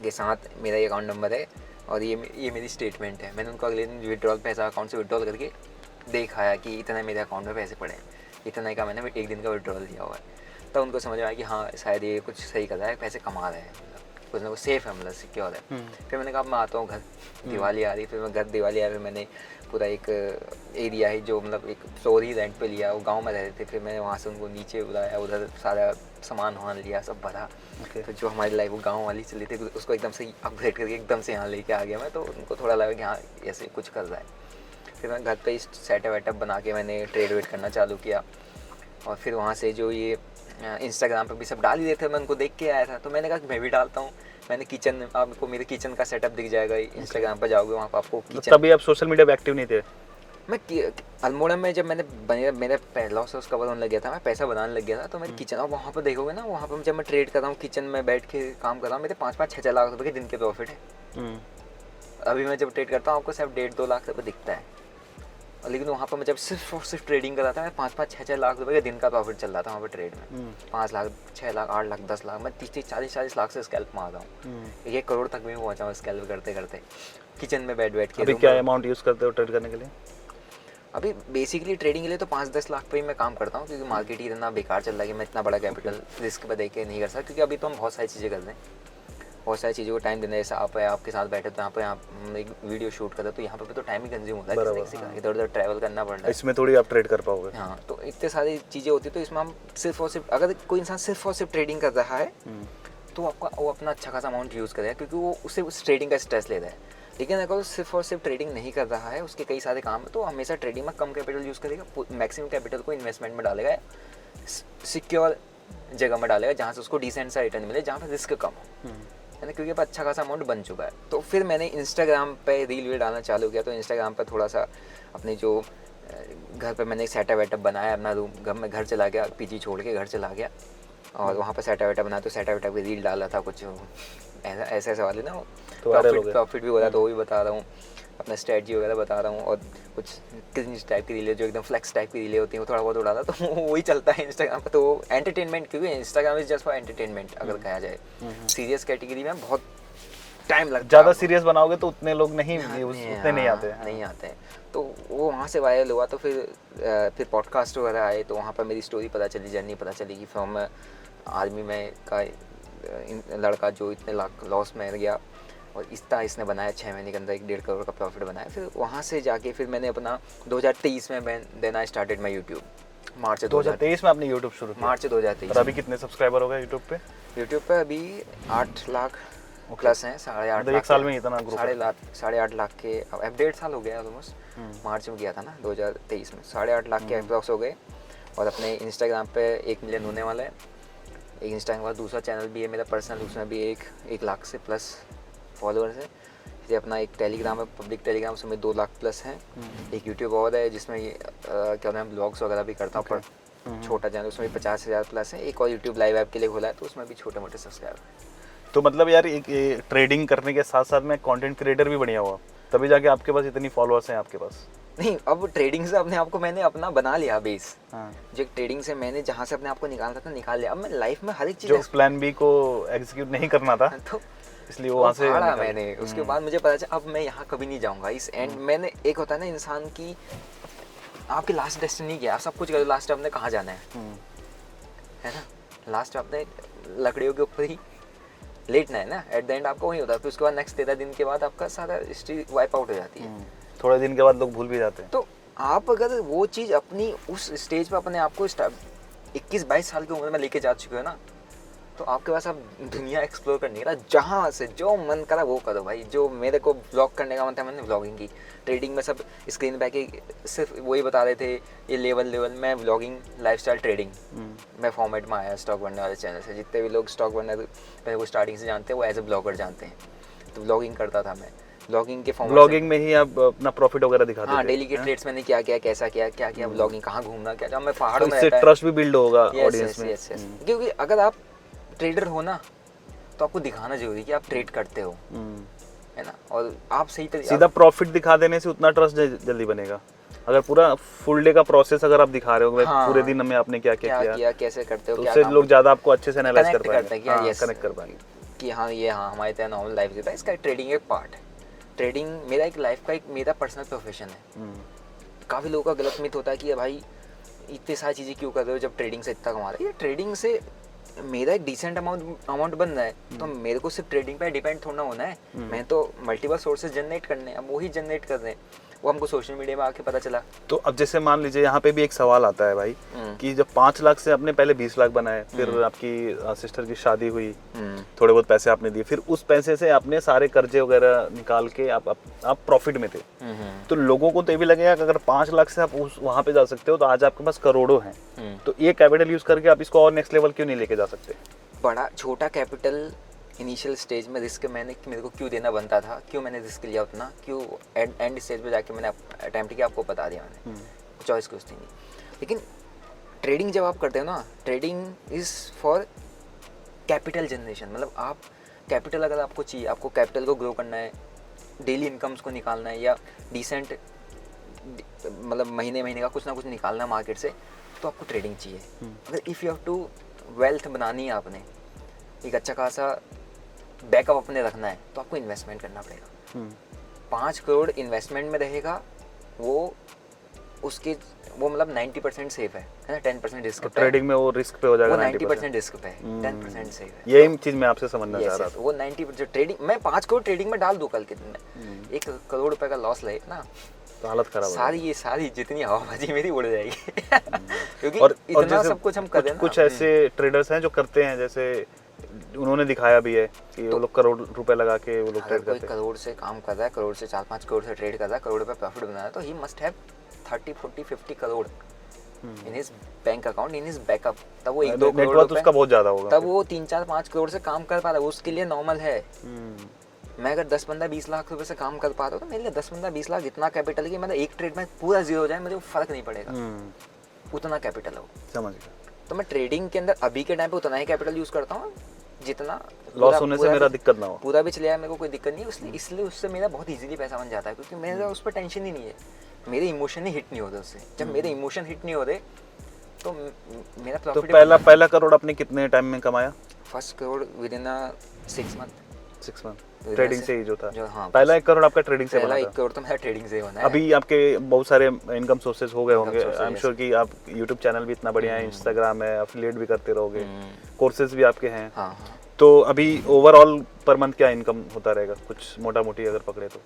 के साथ, मेरा ये अकाउंट नंबर है और ये मेरी स्टेटमेंट है, मैंने उनको अगले दिन विड्रॉल पैसा अकाउंट से विड्रॉल करके दिखाया कि इतना मेरे अकाउंट में पैसे पड़े हैं, इतना का मैंने एक दिन का विड्रॉल दिया हुआ है। तब उनको समझ में आया कि हाँ शायद ये कुछ सही कर रहा है, पैसे कमा रहा है, कुछ ना कुछ सेफ है, मतलब सिक्योर है। फिर मैंने कहा मैं आता हूँ घर, दिवाली आ रही। फिर मैं घर दिवाली आया, फिर मैंने पूरा एक एरिया है जो मतलब एक फ्लोर ही रेंट पे लिया, वो गांव में रहते थे। फिर मैंने वहाँ से उनको नीचे बुलाया, उधर सारा सामान वामान लिया, सब भरा। तो जो हमारी लाइफ वो गांव वाली चली थी, उसको एकदम से अपग्रेड करके एकदम से यहाँ लेके आ गया मैं। तो उनको थोड़ा लगा कि हाँ ऐसे कुछ कर रहा है। फिर मैं घर पे सेटअप वेटअप बना के मैंने ट्रेड वेड करना चालू किया। और फिर वहाँ से जो ये इंस्टाग्राम पे भी सब डाल ही देते थे, मैं उनको देख के आया था, तो मैंने कहा कि मैं भी डालता हूँ। मैंने किचन, आपको मेरे किचन का सेटअप दिख जाएगा, इंस्टाग्राम पर जाओगे वहाँ पर आपको किचन। तभी आप सोशल मीडिया पे एक्टिव नहीं थे? मैं अल्मोड़ा में जब मैंने मेरा पहला लॉस कवर होने लग गया था, मैं पैसा बनाने लग गया था, तो मेरी किचन, और वहाँ पर देखोगे ना, वहाँ पर जब मैं ट्रेड कर रहा हूँ किचन में बैठ के काम कर रहा हूँ, मेरे 5-5, 6-6 लाख रुपये के दिन के प्रॉफिट है। अभी मैं जब ट्रेड करता हूँ आपको सिर्फ 1.5-2 लाख रुपये दिखता है, लेकिन वहाँ पर मैं जब सिर्फ और सिर्फ ट्रेडिंग कर रहा था, मैं 5-5, 6-6 लाख रुपये के दिन का प्रॉफिट चल रहा था वहाँ पर ट्रेड में। 5 लाख, 6 लाख, 8 लाख, 10 लाख, मैं 30-30, 40-40 लाख से स्कैल्प मार रहा हूँ। 1 करोड़ तक भी पहुँचा हूँ स्कैल्प करते करते, किचन में बैठ के। अभी क्या अमाउंट यूज़ करते हो ट्रेड करने के लिए? अभी बेसिकली ट्रेडिंग के लिए तो 5-10 लाख पे ही मैं काम करता हूँ, क्योंकि मार्केट ही इतना बेकार चल रहा है कि मैं इतना बड़ा कैपिटल रिस्क पे देके नहीं कर सकता, क्योंकि अभी तो हम बहुत सारी चीज़ें कर रहे हैं। बहुत सारी चीज़ों को टाइम देना है। जैसे आप है, आपके साथ बैठे तो यहाँ पे आप एक वीडियो शूट करते तो यहाँ पे तो टाइम ही कंज्यूम होता है बराबर, किसी का, इधर उधर ट्रैवल करना पड़ रहा है। इसमें थोड़ी आप ट्रेड कर पाओगे। हाँ, तो इतने सारी चीज़ें होती है, तो इसमें हम सिर्फ और सिर्फ, अगर कोई इंसान सिर्फ और सिर्फ ट्रेडिंग कर रहा है तो आपका वो अपना अच्छा खासा अमाउंट यूज़ करेगा, क्योंकि वो उससे उस ट्रेडिंग का स्ट्रेस लेता है। लेकिन अगर वो सिर्फ और सिर्फ ट्रेडिंग नहीं कर रहा है, उसके कई सारे काम है, तो हमेशा ट्रेडिंग में कम कैपिटल यूज़ करेगा, मैक्सिमम कैपिटल को इन्वेस्टमेंट में डालेगा, सिक्योर जगह में डालेगा जहाँ से उसको डिसेंट सा रिटर्न मिले, जहाँ पर रिस्क कम हो, है ना, क्योंकि अब अच्छा खासा अमाउंट बन चुका है। तो फिर मैंने इंस्टाग्राम पे रील वील डालना चालू किया। तो इंस्टाग्राम पर थोड़ा सा अपने जो घर पे मैंने एक सेटअप वेटअप बनाया, अपना रूम घर चला गया, पीजी छोड़ के घर चला गया और वहाँ पर सेटअप वेटअप बनाया। तो सेटअप वेटअप की रील डाला था, कुछ ऐसे वाले ना, तो प्रॉफिट भी हो रहा है, तो वो भी बता रहा हूँ, अपना स्ट्रेटजी वगैरह बता रहा हूँ, और कुछ क्रिंज टाइप की रीलें जो एकदम फ्लेक्स टाइप की रीलें होती हैं वो थोड़ा बहुत उड़ाता, तो वही चलता है इंस्टाग्राम पर। तो एंटरटेनमेंट, क्योंकि Instagram is just for entertainment अगर कहा जाए। सीरियस कैटेगरी में बहुत टाइम लगता है, ज़्यादा सीरियस बनाओगे तो उतने लोग नहीं आते हैं। नहीं आते हैं। तो वो वहाँ से वायरल हुआ। तो फिर पॉडकास्ट वगैरह आए, तो वहाँ पर मेरी स्टोरी पता चली, जर्नी पता चली कि फ्रॉम आर्मी में का लड़का जो इतने लाख लॉस में गया और इसने बनाया 6 महीने के अंदर 1.5 करोड़ का प्रॉफिट बनाया। फिर वहाँ से जाके फिर मैंने अपना 2023 में then I started my YouTube. March 2023 में आपने यूट्यूब शुरू किया? मार्च 2023। और अभी कितने सब्सक्राइबर हो गए यूट्यूब पे? यूट्यूब पे अभी 8 लाख प्लस हैं, 8.5 लाख। एक साल में इतना ग्रो? 8.5 लाख के, अब 1.5 साल हो गया ऑलमोस्ट। मार्च में किया था ना 2023 में, 8.5 लाख के अप्रॉक्स हो गए। और अपने इंस्टाग्राम पे 1 मिलियन होने वाला है। एक इंस्टाग्राम का दूसरा चैनल भी है मेरा पर्सनल, उसमें भी 1 लाख से प्लस फॉलोअर्स है। फिर अपना एक टेलीग्राम है, पब्लिक टेलीग्राम, उसमें 2 लाख प्लस हैं। एक यूट्यूब और है जिसमें क्या नाम, ब्लॉग्स वगैरह भी करता हूँ, पर छोटा चैनल, उसमें भी 50,000 प्लस है। एक और यूट्यूब लाइव ऐप के लिए खोला है, तो उसमें भी छोटे मोटे सब्सक्राइबर हैं। तो मतलब यार एक ट्रेडिंग करने के साथ साथ में कंटेंट क्रिएटर भी बढ़िया हुआ, तभी जाके आपके पास इतनी फॉलोअर्स हैं आपके पास। नहीं, अब ट्रेडिंग से अपने आप को मैंने अपना बना लिया बेस। हाँ। जो ट्रेडिंग से मैंने जहाँ से अपने आप को निकालना था निकाल लिया। अब मैं लाइफ में हर एक चीज़ जो प्लान बी को एग्जीक्यूट नहीं करना था तो इसलिए वो वहाँ से फाड़ा मैंने। उसके बाद मुझे पता चला अब मैं यहाँ कभी नहीं जाऊँगा। इस एंड मैंने, एक होता है ना इंसान की, आपकी लास्ट डेस्टिनी क्या है, सब कुछ करो, लास्ट आपने कहाँ जाना है ना, लास्ट आपने लकड़ियों के ऊपर ही लेटना है ना, एट द एंड आपको वही होता है। फिर उसके बाद नेक्स्ट 13 दिन के बाद आपका सारा हिस्ट्री वाइप आउट हो जाती है। थोड़े दिन के बाद लोग भूल भी जाते हैं। तो आप अगर वो चीज़ अपनी उस स्टेज पर अपने आप को 21-22 साल की उम्र में लेके जा चुके हो ना, तो आपके पास अब दुनिया एक्सप्लोर करने का, जहाँ से जो मन करा वो करो भाई। जो मेरे को व्लॉग करने का मन था, मैंने व्लॉगिंग की। ट्रेडिंग में सब स्क्रीन बैक सिर्फ वही बता रहे थे, ये लेवल मैं व्लॉगिंग, लाइफस्टाइल, ट्रेडिंग मैं फॉर्मेट में आया स्टॉक बनने वाले चैनल से। जितने भी लोग स्टॉक बनने मेरे को स्टार्टिंग से जानते हैं, वो एज ए ब्लॉगर जानते हैं। तो व्लॉगिंग करता था मैं, ब्लॉगिंग के फॉर्म, ब्लॉगिंग में ही आप अपना प्रॉफिट वगैरह दिखाते थे। हाँ, डेली के ट्रेड्स मैंने क्या किया, कैसा किया, क्या किया, ब्लॉगिंग कहाँ घूमना, क्या। जब मैं पहाड़ों में इससे ट्रस्ट भी बिल्ड होगा ऑडियंस में। क्योंकि अगर आप ट्रेडर हो ना, तो आपको दिखाना जरूरी कि आप ट्रेड करते हो, है ना, और आप सही तरीके सीधा प्रॉफिट दिखा देने से उतना ट्रस्ट जल्दी बनेगा। अगर पूरा फुल डे का प्रोसेस अगर आप दिखा रहे हो, हाँ, पूरे दिन में आपने क्या किया, कैसे करते हो, तो उससे लोग ज्यादा आपको अच्छे से एनालाइज कर पाएंगे, कनेक्ट कर पाएंगे कि हाँ ये हाँ हमारे तरह नॉर्मल लाइफ जीता है। इसका ट्रेडिंग एक पार्ट है। ट्रेडिंग मेरा एक लाइफ का, एक मेरा पर्सनल प्रोफेशन है। काफ़ी लोगों का गलत मिथ होता है कि भाई इतनी सारी चीज़ें क्यों कर रहे हो जब ट्रेडिंग से इतना कमा रहे हो। ये ट्रेडिंग से मेरा एक डिसेंट अमाउंट बन रहा है, तो मेरे को सिर्फ ट्रेडिंग पे डिपेंड थोड़ा होना है। मैं तो मल्टीपल सोर्सेज जनरेट करने हैं, अब वही जनरेट कर रहे हैं, वो हमको सोशल मीडिया में आके पता चला। तो अब जैसे मान लीजिए यहाँ पे भी एक सवाल आता है भाई कि जब 5 लाख से आपने पहले 20 लाख बनाए, फिर आपकी सिस्टर की शादी हुई, थोड़े बहुत पैसे आपने दिए, फिर उस पैसे से आपने सारे कर्जे वगैरह निकाल के आप प्रॉफिट में थे। तो लोगों को तो ये भी लगेगा कि अगर 5 लाख से आप वहाँ पे जा सकते हो तो आज आपके पास करोड़ों हैं, तो ये कैपिटल यूज करके आप इसको और नेक्स्ट लेवल क्यों नहीं लेके जा सकते? बड़ा छोटा कैपिटल इनिशियल स्टेज में रिस्क मेरे को क्यों देना बनता था, क्यों मैंने रिस्क लिया उतना, क्यों एंड स्टेज पे जाके मैंने अटेम्प्ट किया, आपको बता दिया मैंने। चॉइस कुछ थी नहीं। लेकिन ट्रेडिंग जब आप करते हो ना, trading is for capital generation. मतलब आप कैपिटल अगर आपको चाहिए, आपको कैपिटल को ग्रो करना है, डेली इनकम्स को निकालना है, या डिसेंट मतलब महीने का कुछ ना कुछ निकालना है मार्केट से, तो आपको ट्रेडिंग चाहिए। अगर if you have to wealth बनानी है, आपने एक अच्छा खासा बैकअप अपने रखना है, तो आपको इन्वेस्टमेंट करना पड़ेगा। 5 करोड़ इन्वेस्टमेंट में रहेगा, वो मतलब 90% सेफ है। है ना 10% रिस्क पे, ट्रेडिंग में वो रिस्क पे हो जाएगा वो 90% 90%। रिस्क पे है, 10% सही है। यही चीज मैं आपसे समझना चाह Yes, रहा yes, था। वो 90% ट्रेडिंग, मैं 5 करोड़ ट्रेडिंग में डाल दूं कल के दिन में, 1 करोड़ रुपए का लॉस लगे ना, तो हालत खराब हो सारी ये सारी जितनी हवाबाजी मेरी उड़ जाएगी क्योंकि और इतना जैसे सब कुछ हम कर दें ना। कुछ ऐसे ट्रेडर्स हैं जो करते हैं, जैसे उन्होंने दिखाया भी है कि वो लोग करोड़ रुपए लगा के वो लोग अगर ट्रेड कोई करते हैं। करोड़ से काम कर रहा है, करोड़ से 4-5 करोड़ से ट्रेड कर रहा है, करोड़ रुपए प्रॉफिट बना रहा है, तो he must have 30, 40, 50 crore in his bank account, in his backup. तब वो 1-2 करोड़ नेटवर्थ रुपए, उसका बहुत ज्यादा होगा। तब वो 3-4-5 करोड़ से काम कर पा रहा है, उसके लिए नॉर्मल है। मैं अगर 10-15-20 लाख रुपए से काम कर पा रहा हूँ तो मेरे लिए 10-15-20 लाख इतना कैपिटल है कि मतलब एक ट्रेड में पूरा जीरो हो जाए मुझे फर्क नहीं पड़ेगा, उतना कैपिटल हो। समझ गया। तो मैं ट्रेडिंग के अंदर अभी के टाइम पे उतना ही कैपिटल यूज करता हूँ जितना लॉस होने से मेरा दिक्कत ना हो। पूरा भी चले जाए मेरे को कोई दिक्कत नहीं है, इसलिए उससे मेरा बहुत इजीली पैसा बन जाता है, क्योंकि मेरा उस पर टेंशन ही नहीं है, मेरे इमोशन ही हिट नहीं होते उससे। जब मेरे इमोशन हिट नहीं होते तो मेरा तो प्रॉफिट। पहला करोड़ आपने कितने टाइम में कमाया? First crore with in 6 month. 6 month trading से ही जो था। हाँ, पहला 1 करोड़ आपका ट्रेडिंग से पहला बना 1 था। करोड़ तो मेरा ट्रेडिंग से बना है। अभी आपके बहुत सारे इनकम सोर्सेज हो गए होंगे। sources, I am yes. Sure कि आप यूट्यूब चैनल भी इतना बढ़िया है, इंस्टाग्राम है, अफिलिएट भी करते रहोगे, कोर्सेज भी आपके हैं। हाँ हाँ, तो अभी ओवरऑल पर मंथ क्या इनकम होता रहेगा, कुछ मोटा मोटी अगर पकड़े तो?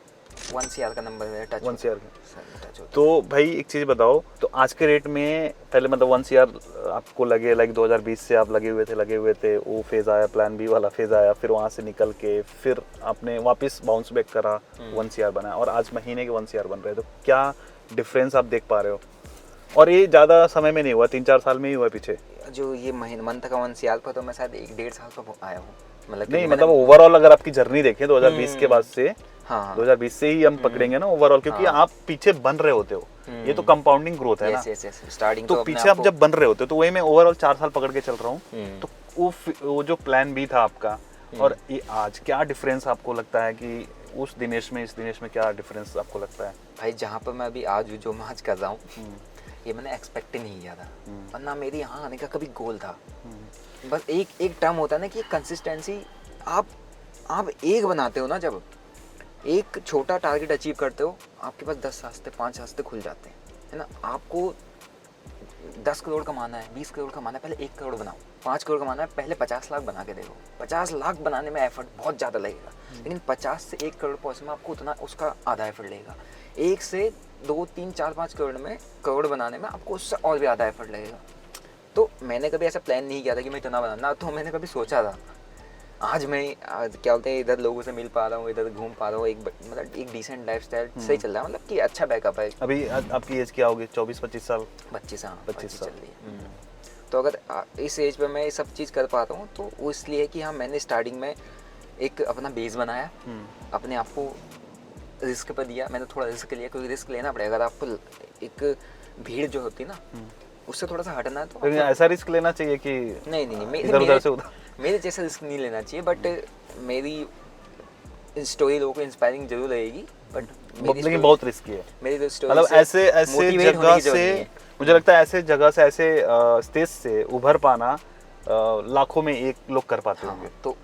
1 CR का नंबर मेरा टच 1 CR टच होता तो भाई एक चीज़ बताओ, तो आज के रेट में पहले मतलब 1 CR आपको लगे, लाइक 2020 से आप लगे हुए थे, वो फेज़ आया, प्लान बी वाला फेज़ आया, फिर वहाँ से निकल के फिर आपने वापस बाउंस बैक करा, 1 CR बना, और आज महीने के 1 CR बन रहे हैं। तो क्या डिफरेंस आप देख पा रहे हो? और ये ज़्यादा समय में नहीं हुआ, 3-4 साल में ही हुआ पीछे। जो ये मंथ का 1 CR पर तो मैं शायद 1-1.5 साल पर आया हूँ, मतलब नहीं मतलब ओवरऑल अगर आपकी जर्नी देखें 2020 के बाद से, हाँ 2020 से ही हम पकड़ेंगे ना ओवरऑल, क्योंकि आप पीछे बन रहे होते हो, ये तो कंपाउंडिंग ग्रोथ है ना। यस यस, स्टार्टिंग तो पीछे आप जब बन रहे होते हो, तो वही मैं ओवरऑल 4 साल पकड़ के चल रहा हूँ, तो वो जो प्लान बी था आपका और ये आज, क्या डिफरेंस आपको लगता है कि उस दिनेश में इस दिनेश में क्या डिफरेंस आपको लगता है? भाई जहाँ पर मैं अभी आज जो मैं आज कर रहा हूँ, ये मैंने एक्सपेक्ट ही नहीं किया था, वरना मेरी यहाँ आने का कभी गोल था। बस एक टर्म होता है ना कि कंसिस्टेंसी, आप एक बनाते हो ना, जब एक छोटा टारगेट अचीव करते हो, आपके पास 10 रास्ते 5 रास्ते खुल जाते हैं, है ना। आपको 10 करोड़ कमाना है, 20 करोड़ कमाना है, पहले 1 करोड़ बनाओ। 5 करोड़ कमाना है, पहले 50 लाख बना के देखो। 50 लाख बनाने में एफर्ट बहुत ज़्यादा लगेगा, लेकिन 50 से 1 करोड़ पहुँचने में आपको उतना उसका आधा एफर्ट लगेगा। 1 से 2, 3, 4, 5 करोड़ बनाने में आपको उससे और भी आधा एफर्ट लगेगा। तो मैंने कभी ऐसा प्लान नहीं किया था कि मैं इतना बनाना, तो मैंने कभी सोचा था। आज मैं क्या बोलते हैं, इधर लोगों से मिल पा रहा हूँ, इधर घूम पा रहा हूँ, मतलब एक डिसेंट लाइफस्टाइल सही चल रहा है, मतलब कि अच्छा बैकअप है। अभी आपकी एज क्या होगी? 24-25 साल? 25 हाँ, 25 चल रही है। तो अगर इस एज पे मैं ये सब चीज़ कर पाता हूँ, तो वो इसलिए है कि हाँ, मैंने स्टार्टिंग में एक अपना बेस बनाया, अपने आप को रिस्क पर दिया। मैंने थोड़ा रिस्क लिया, क्योंकि रिस्क लेना पड़ेगा। अगर आपको एक भीड़ जो होती है ना, उससे थोड़ा सा हटना है, तो ऐसा रिस्क लेना चाहिए कि नहीं इधर उधर से उधर? मेरे जैसा रिस्क नहीं लेना चाहिए, बट मेरी स्टोरी लोगों को इंस्पायरिंग जरूर रहेगी, बट लेकिन बहुत रिस्की है। मेरी स्टोरी मतलब ऐसे जगह से, मुझे लगता है ऐसे जगह से, ऐसे स्टेज से उभर पाना लाखों में एक लोग कर पाते होंगे। तो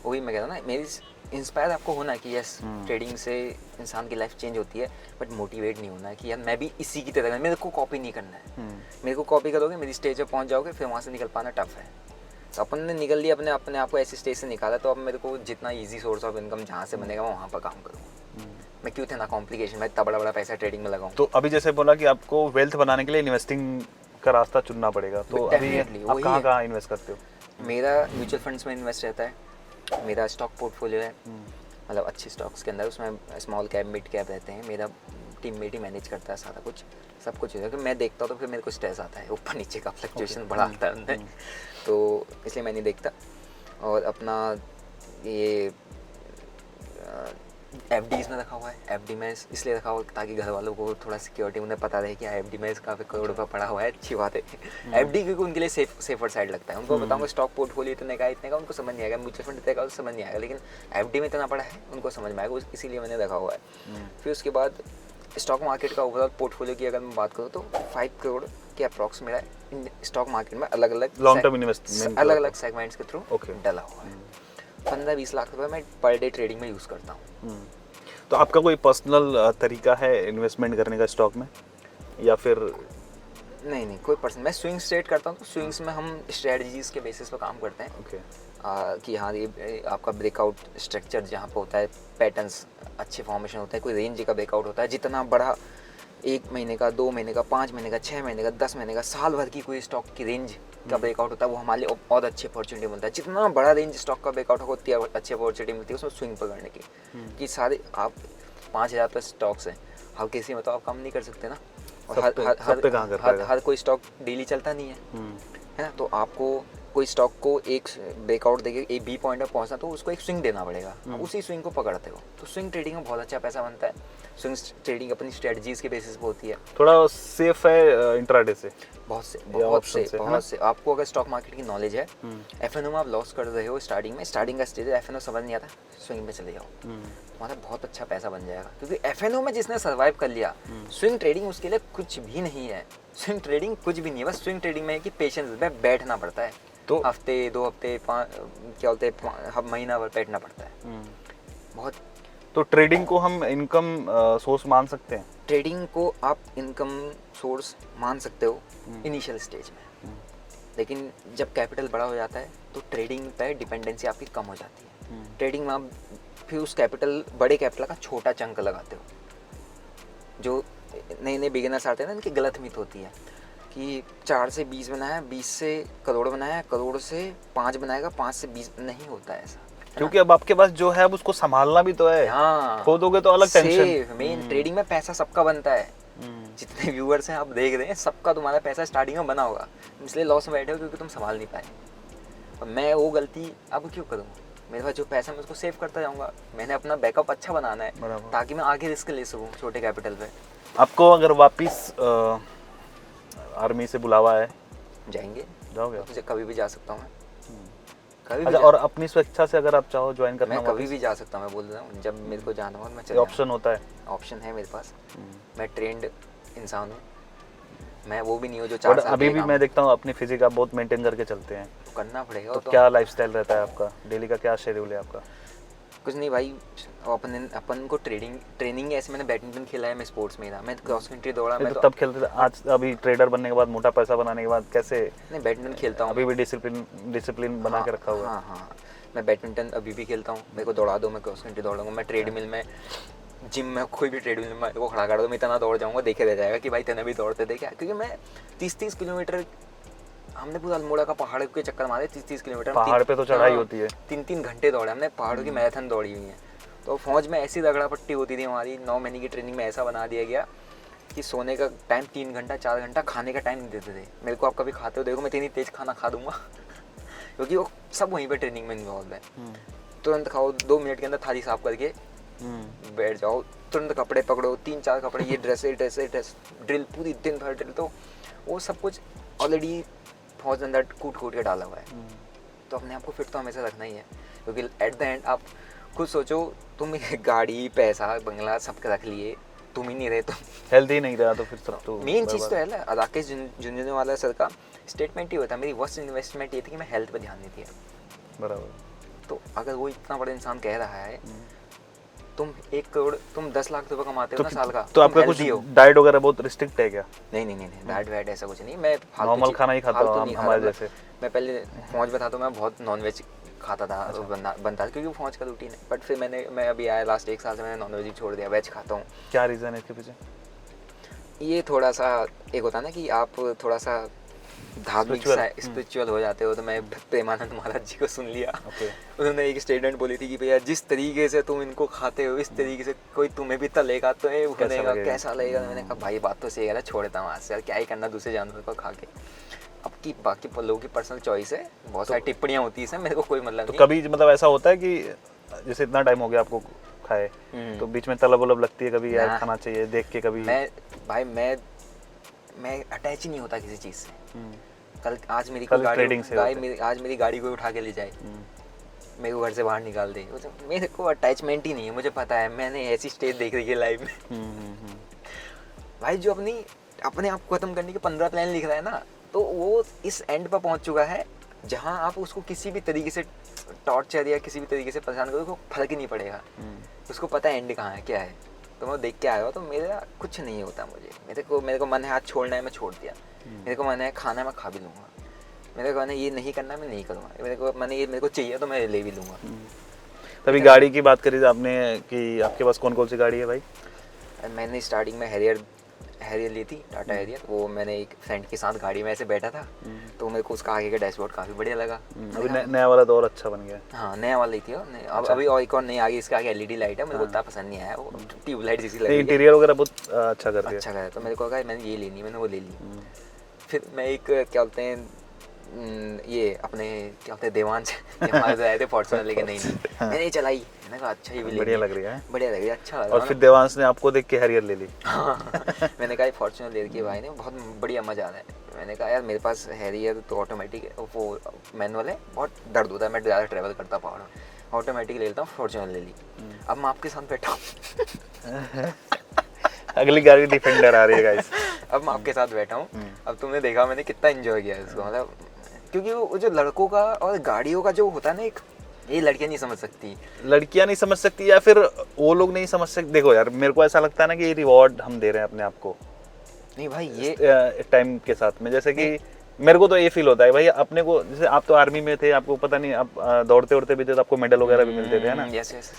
वही मैं कह रहा हूँ ना, मेरी इंस्पायर आपको होना कि यस ट्रेडिंग से इंसान की लाइफ चेंज होती है, बट मोटिवेट नहीं होना कि यार मैं भी इसी की तरह, मेरे को कॉपी नहीं करना है। मेरे को कॉपी करोगे, मेरी स्टेज पे पहुंच जाओगे, फिर वहाँ से निकल पाना टफ है। तो अपन ने निकल लिया, अपने आप को ऐसी स्टेज से निकाला, तो अब मेरे को जितना इजी सोर्स ऑफ इनकम जहाँ से बनेगा मैं वहाँ पर काम करूँगा। मैं क्यों इतना कॉम्प्लिकेशन, मैं इतना बड़ा पैसा ट्रेडिंग में लगाऊँ। तो अभी जैसे बोला कि आपको वेल्थ बनाने के लिए इन्वेस्टिंग का रास्ता चुनना पड़ेगा, तो अभी आप कहाँ इन्वेस्ट करते हो? मेरा म्यूचुअल फंड्स में इन्वेस्ट रहता है, मेरा स्टॉक पोर्टफोलियो है, मतलब अच्छे स्टॉक्स के अंदर, उसमें स्मॉल कैप मिड कैप रहते हैं। मेरा टीममेट ही मैनेज करता है सारा कुछ, सब कुछ। क्योंकि मैं देखता हूँ तो फिर मेरे को स्ट्रेस आता है, ऊपर नीचे का फ्लक्चुएशन बड़ा आता है उनमें, तो इसलिए मैं नहीं देखता। और अपना ये FDs में रखा हुआ है। FD में इसलिए रखा हुआ ताकि घर वालों को थोड़ा सिक्योरिटी, उन्हें पता रहे कि हाँ FD में काफ़ी करोड़ रुपया पड़ा हुआ है, अच्छी बात है। FD क्योंकि उनके लिए सेफर साइड लगता है। उनको बताऊंगा स्टॉक पोर्टफोलियो इतने का उनको समझ नहीं आएगा, म्यूचुअल फंड इतने का समझ नहीं आएगा, लेकिन FD में इतना पड़ा है उनको समझ में आएगा, इसीलिए मैंने रखा हुआ है। फिर उसके बाद स्टॉक मार्केट का ओवरऑल पोर्टफोलियो की अगर मैं बात करूँ तो 5 करोड़ के अप्रॉक्स मेरा स्टॉक मार्केट में अलग अलग लॉन्ग टर्म इन्वेस्टमेंट, अलग अलग सेगमेंट्स के थ्रू डला हुआ है। 15-20 लाख रुपए मैं पर डे ट्रेडिंग में यूज़ करता हूँ। तो आपका कोई पर्सनल तरीका है इन्वेस्टमेंट करने का स्टॉक में, या फिर नहीं नहीं कोई पर्सन, मैं स्विंग स्ट्रेट करता हूँ तो स्विंग्स में हम स्ट्रेटजीज के बेसिस पर काम करते हैं। ओके। कि हाँ ये आपका ब्रेकआउट स्ट्रक्चर जहाँ पे होता है, पैटर्न्स अच्छे फॉर्मेशन होता है, कोई रेंज का ब्रेकआउट होता है, जितना बड़ा 1 महीने का, 2 महीने का, 5 महीने का, 6 महीने का, 10 महीने का, साल भर की कोई स्टॉक की रेंज का ब्रेकआउट होता है, वो हमारे लिए और अच्छी अपॉर्चुनिटी मिलता है। जितना बड़ा रेंज स्टॉक का ब्रेकआउट होगा उतनी अच्छी अपॉर्चुनिटी मिलती है उसमें स्विंग पकड़ने की। कि सारे आप 5,000 पे स्टॉक्स हैं, हर किसी में तो आप काम नहीं कर सकते ना, और हर कोई स्टॉक डेली चलता नहीं है ना। तो आपको कोई स्टॉक को एक ब्रेकआउट देके एक बी पॉइंट पर पहुंचना, तो उसको एक स्विंग देना पड़ेगा, उसी स्विंग को पकड़ते हो। तो स्विंग ट्रेडिंग में बहुत अच्छा पैसा बनता है। स्विंग ट्रेडिंग अपनी स्ट्रेटजीज के बेसिस पे होती है, थोड़ा सेफ है इंट्राडे से। बहुत से आपको अगर स्टॉक मार्केट की नॉलेज है, एफएनओ में आप लॉस कर रहे हो स्टार्टिंग का स्टेज है, एफएनओ समझ नहीं आता, स्विंग में चले जाओ, तुम्हारा बहुत अच्छा पैसा बन जाएगा। क्योंकि एफएनओ में जिसने सर्वाइव कर लिया, स्विंग ट्रेडिंग उसके लिए कुछ भी नहीं है। स्विंग ट्रेडिंग कुछ भी नहीं है, बस स्विंग ट्रेडिंग में है कि पेशेंस में बैठना पड़ता है। तो हफ्ते 2 हफ्ते क्या बोलते हैं, महीना भर बैठना पड़ता है बहुत। तो ट्रेडिंग को हम इनकम सोर्स मान सकते हैं? ट्रेडिंग को आप इनकम सोर्स मान सकते हो इनिशियल स्टेज में, लेकिन जब कैपिटल बड़ा हो जाता है तो ट्रेडिंग पे डिपेंडेंसी आपकी कम हो जाती है। ट्रेडिंग में आप फिर उस बड़े कैपिटल का छोटा चंक लगाते हो। जो नए बिगिनर्स आते हैं ना, इनकी गलत मिथ होती है कि 4 से 20 बनाया, 20 से करोड़ बनाया, करोड़ से 5 बनाएगा, 5 से 20 नहीं होता है ऐसा। क्योंकि अब आपके पास जो है अब उसको संभालना भी तो है। हाँ, खो दोगे तो अलग टेंशन। मेन ट्रेडिंग में पैसा सबका बनता है। जितने व्यूअर्स हैं आप देख रहे हैं, सबका तुम्हारा पैसा स्टार्टिंग में बना होगा, इसलिए लॉस में बैठे हो क्योंकि तुम संभाल नहीं पाए। और मैं वो गलती अब क्यों करूँ? मेरे पास जो पैसा मैं उसको सेव करता जाऊँगा। मैंने अपना बैकअप अच्छा बनाना है ताकि मैं आगे रिस्क ले सकूँ छोटे कैपिटल पे। आपको अगर वापिस आर्मी से बुलावा है, जाएंगे? जाओगे? मुझे कभी भी जा सकता हूँ मैं, कभी अच्छा, और अपनी स्वेच्छा से अगर आप चाहो ज्वाइन करना, मैं कभी भी जा सकता हूँ। मैं बोल रहा हूँ, जब मेरे को जाना हो मैं चल ऑप्शन होता है। ऑप्शन है मेरे पास। मैं ट्रेंड इंसान हूँ, मैं वो भी नहीं हूँ जो 4 साल अभी भी मैं देखता हूँ अपनी फिजिक आप बहुत मेंटेन करके चलते हैं। तो करना पड़ेगा। तो क्या लाइफस्टाइल रहता है आपका? डेली का क्या शेड्यूल है आपका? कुछ नहीं भाई, अपन को ट्रेनिंग ऐसे, मैंने बैडमिंटन खेला है, मैं स्पोर्ट्स में था, मैं क्रॉस कंट्री दौड़ा, मैं तो तब खेलते थे। आज अभी ट्रेडर बनने के बाद, मोटा पैसा बनाने के बाद कैसे? नहीं, बैडमिंटन खेलता हूँ अभी भी डिसिप्लिन बना के रखा हुआ है। हाँ, मैं बैडमिंटन अभी भी खेलता हूँ। मेरे को दौड़ा दो, मैं क्रॉस कंट्री दौड़ूंगा। मैं ट्रेडमिल में, जिम में, कोई भी ट्रेडमिल में मेरे को खड़ा कर दो, मैं इतना दौड़ जाऊँगा, देखे रह जाएगा कि भाई तेने भी दौड़ते थे क्या। क्योंकि मैं 30-30 किलोमीटर, हमने पूरा अल्मोड़ा का पहाड़ के चक्कर मारे 30-30 किलोमीटर। पहाड़ पे तो चढ़ाई होती है। 3-3 घंटे दौड़े हमने, पहाड़ों की मैराथन दौड़ी हुई है। तो फौज में ऐसी रगड़ा पट्टी होती थी हमारी। 9 महीने की ट्रेनिंग में ऐसा बना दिया गया कि सोने का टाइम 3 घंटा 4 घंटा, खाने का टाइम नहीं देते थे। मेरे को आप कभी खाते हो देखो, मैं इतनी तेज खाना खा दूंगा क्योंकि वो सब वहीं पे ट्रेनिंग में इन्वॉल्व है। तुरंत खाओ, 2 मिनट के अंदर थाली साफ करके बैठ जाओ, तुरंत कपड़े पकड़ो, 3-4 कपड़े, ये ड्रेस ड्रिल, पूरी दिन भर ड्रिल। तो वो सब कुछ ऑलरेडी फौज अंदर कूट के डाला हुआ है। तो अपने आप को फिट तो हमेशा रखना ही है, क्योंकि एट द एंड आप खुद सोचो, तुम गाड़ी, पैसा, बंगला सब रख लिए, तुम ही नहीं रहे, तो हेल्थ ही नहीं रहा, तो फिर सब तो मेन चीज़ तो है। राकेश झुंझुनवाला सर का स्टेटमेंट ही होता है, मेरी वर्स्ट इन्वेस्टमेंट ये थी कि मैं हेल्थ पे ध्यान नहीं दिया। बराबर। तो अगर वो इतना बड़ा इंसान कह रहा है, तुम 1 करोड़, तुम 10 लाख रुपए कमाते हो ना साल का, तो आपका कुछ डाइट वगैरह बहुत रिस्ट्रिक्ट है क्या? नहीं, डाइट वाइट ऐसा कुछ नहीं। मैं नॉर्मल खाना ही खाता हूँ हमारे जैसे। मैं पहले फौज में था तो मैं बहुत नॉनवेज खाता था। अच्छा। बनता था क्योंकि फौज का रूटीन है। बट फिर मैं अभी आया लास्ट 1 साल से, मैंने नॉनवेज ही छोड़ दिया, वेज खाता हूँ। क्या रीज़न है इसके पीछे? ये थोड़ा सा एक होता है ना कि आप थोड़ा सा धार्मिक स्पिरिचुअल हो जाते हो। तो मैं प्रेमानंद महाराज जी को सुन लिया। उन्होंने एक स्टेटमेंट बोली थी कि भैया जिस तरीके से तुम इनको खाते हो, इस तरीके से कोई तुम्हें भी तलेगा तो ये बनेगा, कैसा लगेगा। मैंने कहा भाई बात तो सही है, छोड़ देता हूँ आज से, क्या ही करना दूसरे जानवर को खा के। अब की बाकी लोगों की पर्सनल चॉइस है, बहुत सारी टिप्पणियाँ होती है इसमें, मेरे को कोई मतलब नहीं। कभी मतलब ऐसा होता है कि जैसे इतना टाइम हो गया आपको खाए, तो बीच में तलब वलब लगती है कभी, यार खाना चाहिए देख के कभी? मैं अटैच ही नहीं होता किसी चीज़ से। आज मेरी गाड़ी कोई उठा के ले जाए, मेरे को घर से बाहर निकाल दे, मेरे को अटैचमेंट ही नहीं है। मुझे पता है, मैंने ऐसी स्टेज देख रही है लाइफ में भाई, जो अपने आप को खत्म करने के 15 प्लान लिख रहा है ना, तो वो इस एंड पर पहुंच चुका है जहां आप उसको किसी भी तरीके से टॉर्चर या किसी भी तरीके से परेशान करो, उसको फर्क ही नहीं पड़ेगा। उसको पता है एंड कहाँ है, क्या है। तो मैं देख के आया हूँ, तो मेरा कुछ नहीं होता मुझे। मेरे को मन है आज छोड़ना है, मैं छोड़ दिया। मेरे को मन है खाना है, मैं खा भी लूँगा। मेरे को मन है ये नहीं करना, मैं नहीं करूँगा। मेरे को चाहिए तो मैं ले भी लूँगा। तभी गाड़ी की बात करी थी आपने कि आपके पास कौन कौन सी गाड़ी है भाई? मैंने स्टार्टिंग में हैरियर ली थी, टाटा हैरियर। वो मैंने एक फ्रेंड के साथ गाड़ी में ऐसे बैठा था, तो मेरे को उसका आगे का डैशबोर्ड काफ़ी बढ़िया लगा। अभी नया वाला तो और अच्छा बन गया। हाँ, नया वाला ही थी वो। अब अभी और एक और नई आगे, इसके आगे एलईडी लाइट है। मेरे को उतना पसंद नहीं आया, वो ट्यूबलाइट जैसी लगी। इंटीरियर वगैरह बहुत अच्छा कर दिया। अच्छा करा, तो मेरे को लगा मैंने ये लेनी, मैंने वो ले ली। फिर मैं एक क्या बोलते हैं ये अपने क्या बोलते हैं देवान से आए थे फॉर्च्यूनर लेके, नहीं मैंने ये चलाई। मैंने कहा अच्छा ये भी बढ़िया लग रही है, बढ़िया लग रही है, अच्छा लगा। और फिर देवांश ने आपको देख के हैरियर ले ली। मैंने कहा फॉर्च्यूनर ले रखी है भाई ने, बहुत बढ़िया मजा आ रहा है। मैंने कहा यार मेरे पास हैरियर तो ऑटोमेटिक है, वो मैनुअल है, बहुत दर्द होता है, मैं ज़्यादा ट्रैवल करता पहाड़ में, ऑटोमेटिक ले लेता हूँ, फॉर्च्यूनर ले ली। अब मैं आपके साथ बैठा हूँ अगली गाड़ी डिफेंडर आ रही है गाइस। अब मैं आपके साथ बैठा हूँ। अब तुमने देखा मैंने कितना एंजॉय किया इसको, मतलब क्योंकि वो जो लड़कों का और गाड़ियों का जो होता है ना, एक ये लड़कियां नहीं समझ सकती। लड़कियां नहीं समझ सकती या फिर वो लोग नहीं समझ सकते। देखो यार, मेरे को ऐसा लगता है ना कि ये रिवॉर्ड हम दे रहे हैं अपने आप को। नहीं भाई, ये टाइम के साथ में, जैसे कि मेरे को तो ये फील होता है भाई अपने को, जैसे आप तो आर्मी में थे, आपको पता नहीं, आप दौड़ते उड़ते भी थे तो आपको मेडल वगैरह भी मिलते थे, है ना? Yes yes.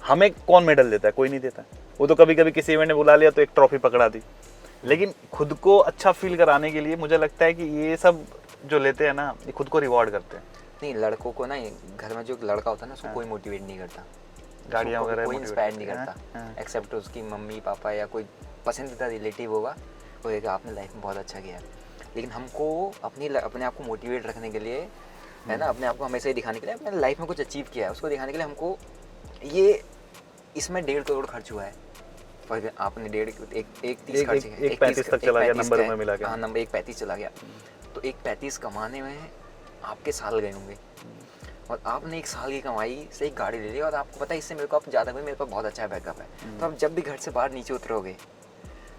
हमें कौन मेडल देता है? कोई नहीं देता। वो तो कभी कभी किसी इवेंट ने बुला लिया तो एक ट्रॉफी पकड़ा दी, लेकिन खुद को अच्छा फील कराने के लिए मुझे लगता है कि ये सब जो लेते हैं ना, ये खुद को रिवॉर्ड करते हैं। नहीं, लड़कों को ना, घर में जो लड़का होता है ना, उसको कोई मोटिवेट नहीं करता, गाड़ियाँ वगैरह कोई इंस्पायर नहीं करता, एक्सेप्ट उसकी मम्मी पापा या कोई पसंदीदा रिलेटिव होगा, वो कहेगा आपने लाइफ में बहुत अच्छा किया। लेकिन हमको अपने आप को मोटिवेट रखने के लिए, है ना, अपने आप को हमेशा ही दिखाने के लिए, अपने लाइफ में कुछ अचीव किया है उसको दिखाने के लिए हमको ये इसमें 1.5 करोड़ खर्च हुआ है। आपने 1.30 खर्च किया, 1.35 तक चला गया नंबर में मिला के। हाँ, नंबर 1.35 चला गया। तो 1.35 कमाने में आपके साल गए होंगे, और आपने एक साल की कमाई से एक गाड़ी ले ली, और आपको पता है इससे मेरे को आप ज़्यादा भाई मेरे पास बहुत अच्छा बैकअप है। तो आप जब भी घर से बाहर नीचे उतरोगे,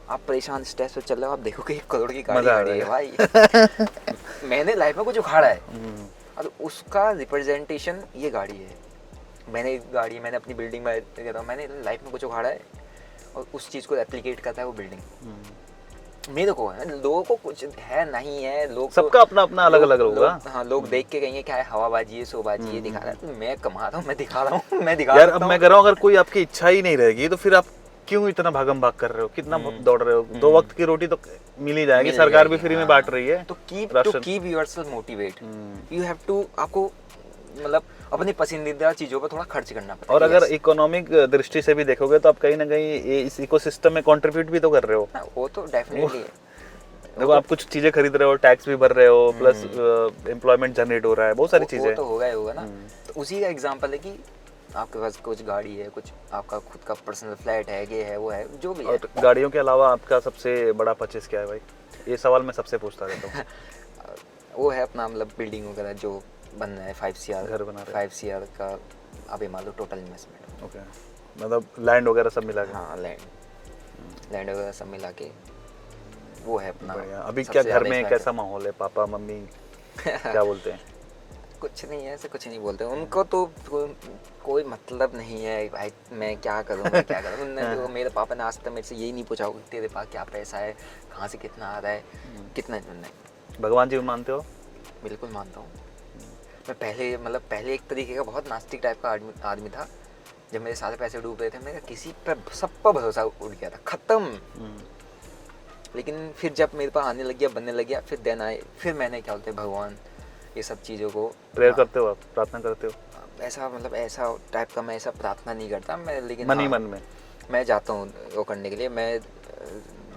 आप परेशान स्ट्रेस पे चल रहे हो, आप देखोगे 1 करोड़ की गाड़ी है भाई। मैंने लाइफ में कुछ उखाड़ा है, और उसका रिप्रेजेंटेशन ये गाड़ी है। मैंने अपनी बिल्डिंग में कहता हूँ, मैंने लाइफ में कुछ उखाड़ा है, और उस चीज़ को रेप्लिकेट करता है वो बिल्डिंग। मेरे को है, लोगों को कुछ है नहीं है, लोग सबका अपना अपना अलग अलग होगा। हाँ, लोग देख के कहेंगे क्या है, हवाबाजी है, शोबाजी है, दिखा रहा है। तो मैं कमा रहा हूँ, मैं दिखा रहा हूँ, मैं दिखा यार। रहा हूँ। अब मैं कह रहा हूँ, अगर कोई आपकी इच्छा ही नहीं रहेगी तो फिर आप क्यों इतना भागम भाग कर रहे हो, कितना दौड़ रहे हो? 2 वक्त की रोटी तो मिल ही जाएगी, सरकार भी फ्री में बांट रही है। तो keep yourself motivate, you have to, आपको मतलब अपनी पसंदीदा चीजों पर थोड़ा खर्च करना पड़ता है। और अगर इकोनॉमिक दृष्टि से भी देखोगे तो आप कहीं ना कहीं इस इकोसिस्टम में कंट्रीब्यूट भी तो कर रहे हो। वो तो डेफिनेटली है। देखो, आप कुछ चीजें खरीद रहे हो, टैक्स भी भर रहे हो, प्लस एम्प्लॉयमेंट जनरेट हो रहा है, बहुत सारी चीजें। वो तो होगा ना। तो उसी का एग्जांपल है कि आपके पास कुछ गाड़ी है, कुछ आपका खुद का पर्सनल फ्लैट है, ये है वो है, जो भी है। और गाड़ियों के अलावा आपका सबसे बड़ा परचेस क्या है भाई? ये सवाल मैं सबसे पूछता रहता हूँ। वो है अपना मतलब बिल्डिंग वगैरह जो बन रहा है, 5 CR घर बना रहे 5 CR का अभी मान लो टोटल इन्वेस्टमेंट। ओके, मतलब लैंड वगैरह सब मिला के? हाँ, लैंड वगैरह सब मिला के वो है अपना। अभी क्या घर में कैसा माहौल है? पापा मम्मी क्या बोलते हैं? कुछ नहीं है, ऐसे कुछ नहीं बोलते। उनको तो कोई मतलब नहीं है भाई, मैं क्या करूँ, मैं क्या करूँ। उन्होंने मेरे पापा ने आज तक मेरे से यही नहीं पूछा कि तेरे पास क्या पैसा है, कहाँ से कितना आ रहा है, कितना नहीं। भगवान जी मानते हो? बिल्कुल मानता हूँ। मैं पहले एक तरीके का बहुत नास्तिक टाइप का आदमी था। जब मेरे सारे पैसे डूब रहे थे, मेरा किसी पर सब पर भरोसा उड़ गया था, खत्म। लेकिन फिर जब मेरे पास आने लग गया, बनने लग गया, फिर देन आए, फिर मैंने क्या बोलते भगवान ये सब चीज़ों को प्रेयर करते हो आप, प्रार्थना करते हो? ऐसा टाइप का मैं ऐसा प्रार्थना नहीं करता मैं, लेकिन मन ही मन में मैं जाता हूँ वो करने के लिए। मैं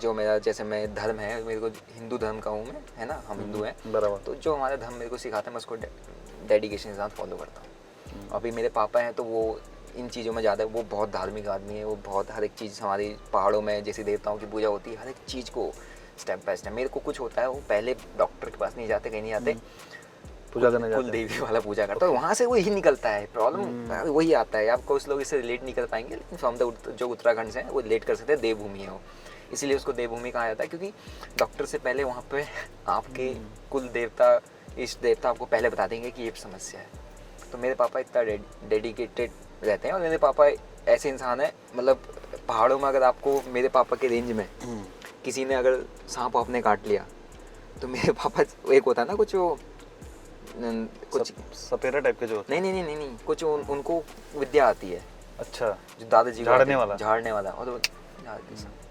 जो मेरा जैसे मैं धर्म है, मेरे को हिंदू धर्म का हूँ मैं, है ना, हम हिंदू हैं बराबर। तो जो हमारा धर्म मेरे को सिखाता है मैं उसको डेडिकेशन के साथ फॉलो करता हूँ। अभी मेरे पापा हैं तो वो इन चीज़ों में ज़्यादा, वो बहुत धार्मिक आदमी है, वो बहुत हर एक चीज़ हमारी पहाड़ों में जैसे देवताओं की पूजा होती है, हर एक चीज़ को स्टेप बाय स्टेप। मेरे को कुछ होता है वो पहले डॉक्टर के पास नहीं जाते, कहीं नहीं जाते, पूजा करने जाते, कुल देवी वाला पूजा करता है, वहाँ से वही निकलता है। प्रॉब्लम वही आता है, आपको उस लोग इससे रिलेट नहीं कर पाएंगे, लेकिन फ्रॉम द जो उत्तराखंड से हैं वो रिलेट कर सकते हैं। देवभूमि है वो, इसीलिए उसको देवभूमि कहा जाता है, क्योंकि डॉक्टर से पहले वहाँ पे आपके कुल देवता, इष्ट देवता आपको पहले बता देंगे कि ये समस्या है। तो मेरे पापा इतना डेडिकेटेड रहते हैं, और मेरे पापा ऐसे इंसान है, मतलब पहाड़ों में अगर आपको मेरे पापा के रेंज में किसी ने अगर सांप आपने काट लिया तो मेरे पापा, एक होता है ना कुछ वो कुछ सपेरा टाइप के जो होते नहीं कुछ उनको विद्या आती है। अच्छा, जो दादाजी को झाड़ने आती है, वाला? झाड़ने वाला। और वो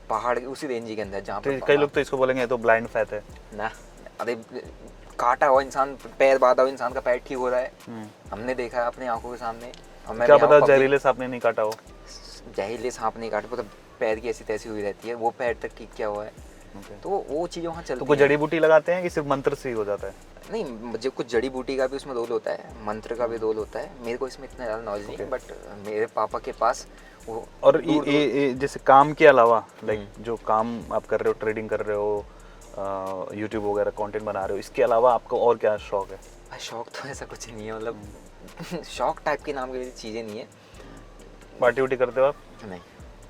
पहाड़ के उसी रेंज के अंदर जहाँ तो पे कई लोग तो इसको बोलेंगे ये तो ब्लाइंड फैथ है। ना, अरे काटा हुआ इंसान, पैर बांधा हुआ इंसान का पैर ठीक हो रहा है, हमने देखा है अपनी आंखों के सामने। और मैं क्या भी यहाँ पता public- जहरीले सांप ने नहीं काटा हो। जहरीले सांप नहीं काटे, मतलब पैर की ऐसी तैसी हुई रहती है, वो पैर तक ठीक क्या हुआ है। तो वो चीज़ वहाँ चलती तो कोई है। जड़ी बूटी लगाते हैं कि सिर्फ मंत्र से ही हो जाता है? नहीं, मुझे कुछ जड़ी बूटी का भी उसमें रोल होता है, मंत्र का भी रोल होता है। मेरे को इसमें इतना ज़्यादा नॉलेज नहीं है, बट मेरे पापा के पास वो। और ये जैसे काम के अलावा लाइक जो काम आप कर रहे हो, ट्रेडिंग कर रहे हो, यूट्यूब वगैरह कंटेंट बना रहे हो, इसके अलावा आपको और क्या शौक है? भाई शौक तो ऐसा कुछ नहीं है, मतलब शौक टाइप के नाम की चीज़ें नहीं है। पार्टी उटी करते हो आप? नहीं,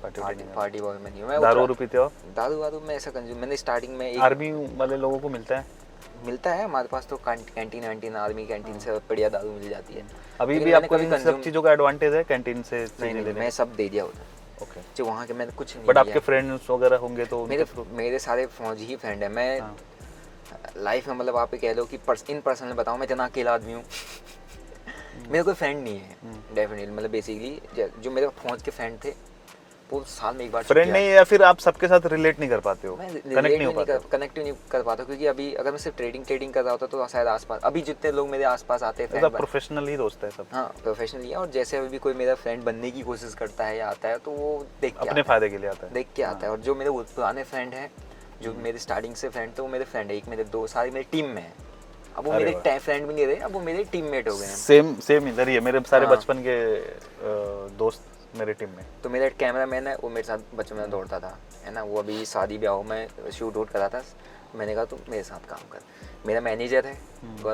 पार्टी पार्टी बॉय में नहीं हूँ मैं। दारू वारू पीते हो आप? दारू वारू में ऐसा कंज्यूम, मैंने स्टार्टिंग में एक आर्मी वाले लोगों को मिलता है? मिलता है हमारे पास तो कैंटीन वैंटीन, आर्मी कैंटीन से बढ़िया दारू मिल जाती है। अभी लेकिन भी मैंने आपको कभी इन सब consume- चीज़ों का एडवांटेज है कैंटीन से नहीं चीज़ें नहीं, लेने मैं सब दे दिया उधर। का? ओके। जो वहाँ के मैंने कुछ नहीं बट आपके लिया। फ्रेंड्स वगैरह होंगे तो उनके मेरे through- मेरे सारे फौजी ही फ्रेंड है। मैं हाँ। लाइफ में, मतलब आप ये कह लो कि इन पर्सनल बताऊँ, मैं इतना अकेला आदमी हूँ। मेरा कोई फ्रेंड नहीं है डेफिनेटली, मतलब बेसिकली जो मेरे फौज के फ्रेंड थे वो साल में एक बार फ्रेंड नहीं है, या फिर आप सबके साथ रिलेट नहीं कर पाते हो, मैं कनेक्ट नहीं हो पाते? कनेक्ट नहीं कर पाता, क्योंकि अभी अगर मैं सिर्फ ट्रेडिंग कर रहा होता तो शायद आसपास अभी जितने लोग मेरे आसपास आते थे, प्रोफेशनल ही दोस्त है सब। हाँ प्रोफेशनली है। और जैसे अभी भी कोई मेरा फ्रेंड बनने की कोशिश करता है या आता है तो वो देख के अपने फायदे के लिए आता है, देख के आता है। और जो मेरे वो पुराने फ्रेंड हैं, जो मेरे स्टार्टिंग से फ्रेंड थे, वो मेरे फ्रेंड है, एक मेरे दो सारे मेरी टीम में है। अब वो मेरे फ्रेंड भी नहीं रहे, अब वो मेरे टीममेट हो गए हैं। सेम इधर ही है, मेरे सारे हाँ। बचपन के दोस्त मेरे टीम में। तो मेरा कैमरामैन है, वो मेरे साथ बचपन में दौड़ता था, है ना। वो अभी शादी ब्याह में शूट आउट करा था, मैंने कहा तुम मेरे साथ काम कर। मेरा मैनेजर है,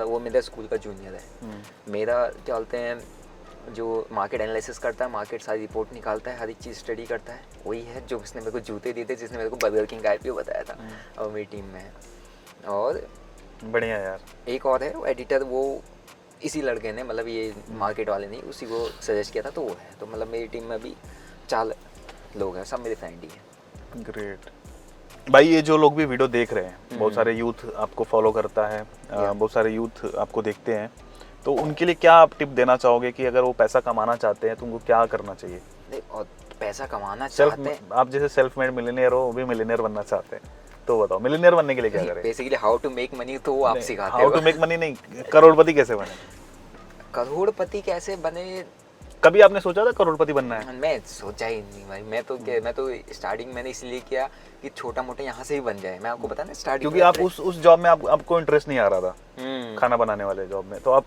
वो मेरा स्कूल का जूनियर है। मेरा क्या बोलते हैं, जो मार्केट एनालिसिस करता है, मार्केट सारी रिपोर्ट निकालता है, हर एक चीज़ स्टडी करता है, वही है जो उसने मेरे को जूते दिए थे, जिसने मेरे को बर्गर किंग का IPO बताया था, और मेरी टीम में है। और बढ़िया यार। एक और है वो एडिटर, वो इसी लड़के ने, मतलब ये मार्केट वाले नहीं, उसी को सजेस्ट किया था, तो वो है। तो मतलब मेरी टीम में भी 4 लोग हैं, सब मेरे फ्रेंड ही हैं। ग्रेट भाई। ये जो लोग भी वीडियो देख रहे हैं, बहुत सारे यूथ आपको फॉलो करता है, बहुत सारे यूथ आपको देखते हैं, तो उनके लिए क्या आप टिप देना चाहोगे कि अगर वो पैसा कमाना चाहते हैं तो उनको क्या करना चाहिए? और पैसा कमाना चाहते हैं, आप जैसे सेल्फ मेड मिलियनियर हो, वो भी मिलियनियर बनना चाहते हैं, तो बताओ मिलियनियर बनने के लिए क्या करें? Basically how to make money तो वो आप सिखाते हाउ हो। टू मेक मनी नहीं, करोड़पति कैसे बने? करोड़पति कैसे बने? कभी आपने सोचा था करोड़पति बनना है? मैं सोचा ही नहीं भाई। मैं तो स्टार्टिंग मैंने इसलिए किया कि छोटा मोटा यहाँ से ही बन जाए। मैं आपको पता ना स्टार्टिंग, क्योंकि आप उस जॉब में आपको इंटरेस्ट नहीं आ रहा था, खाना बनाने वाले जॉब में, तो आप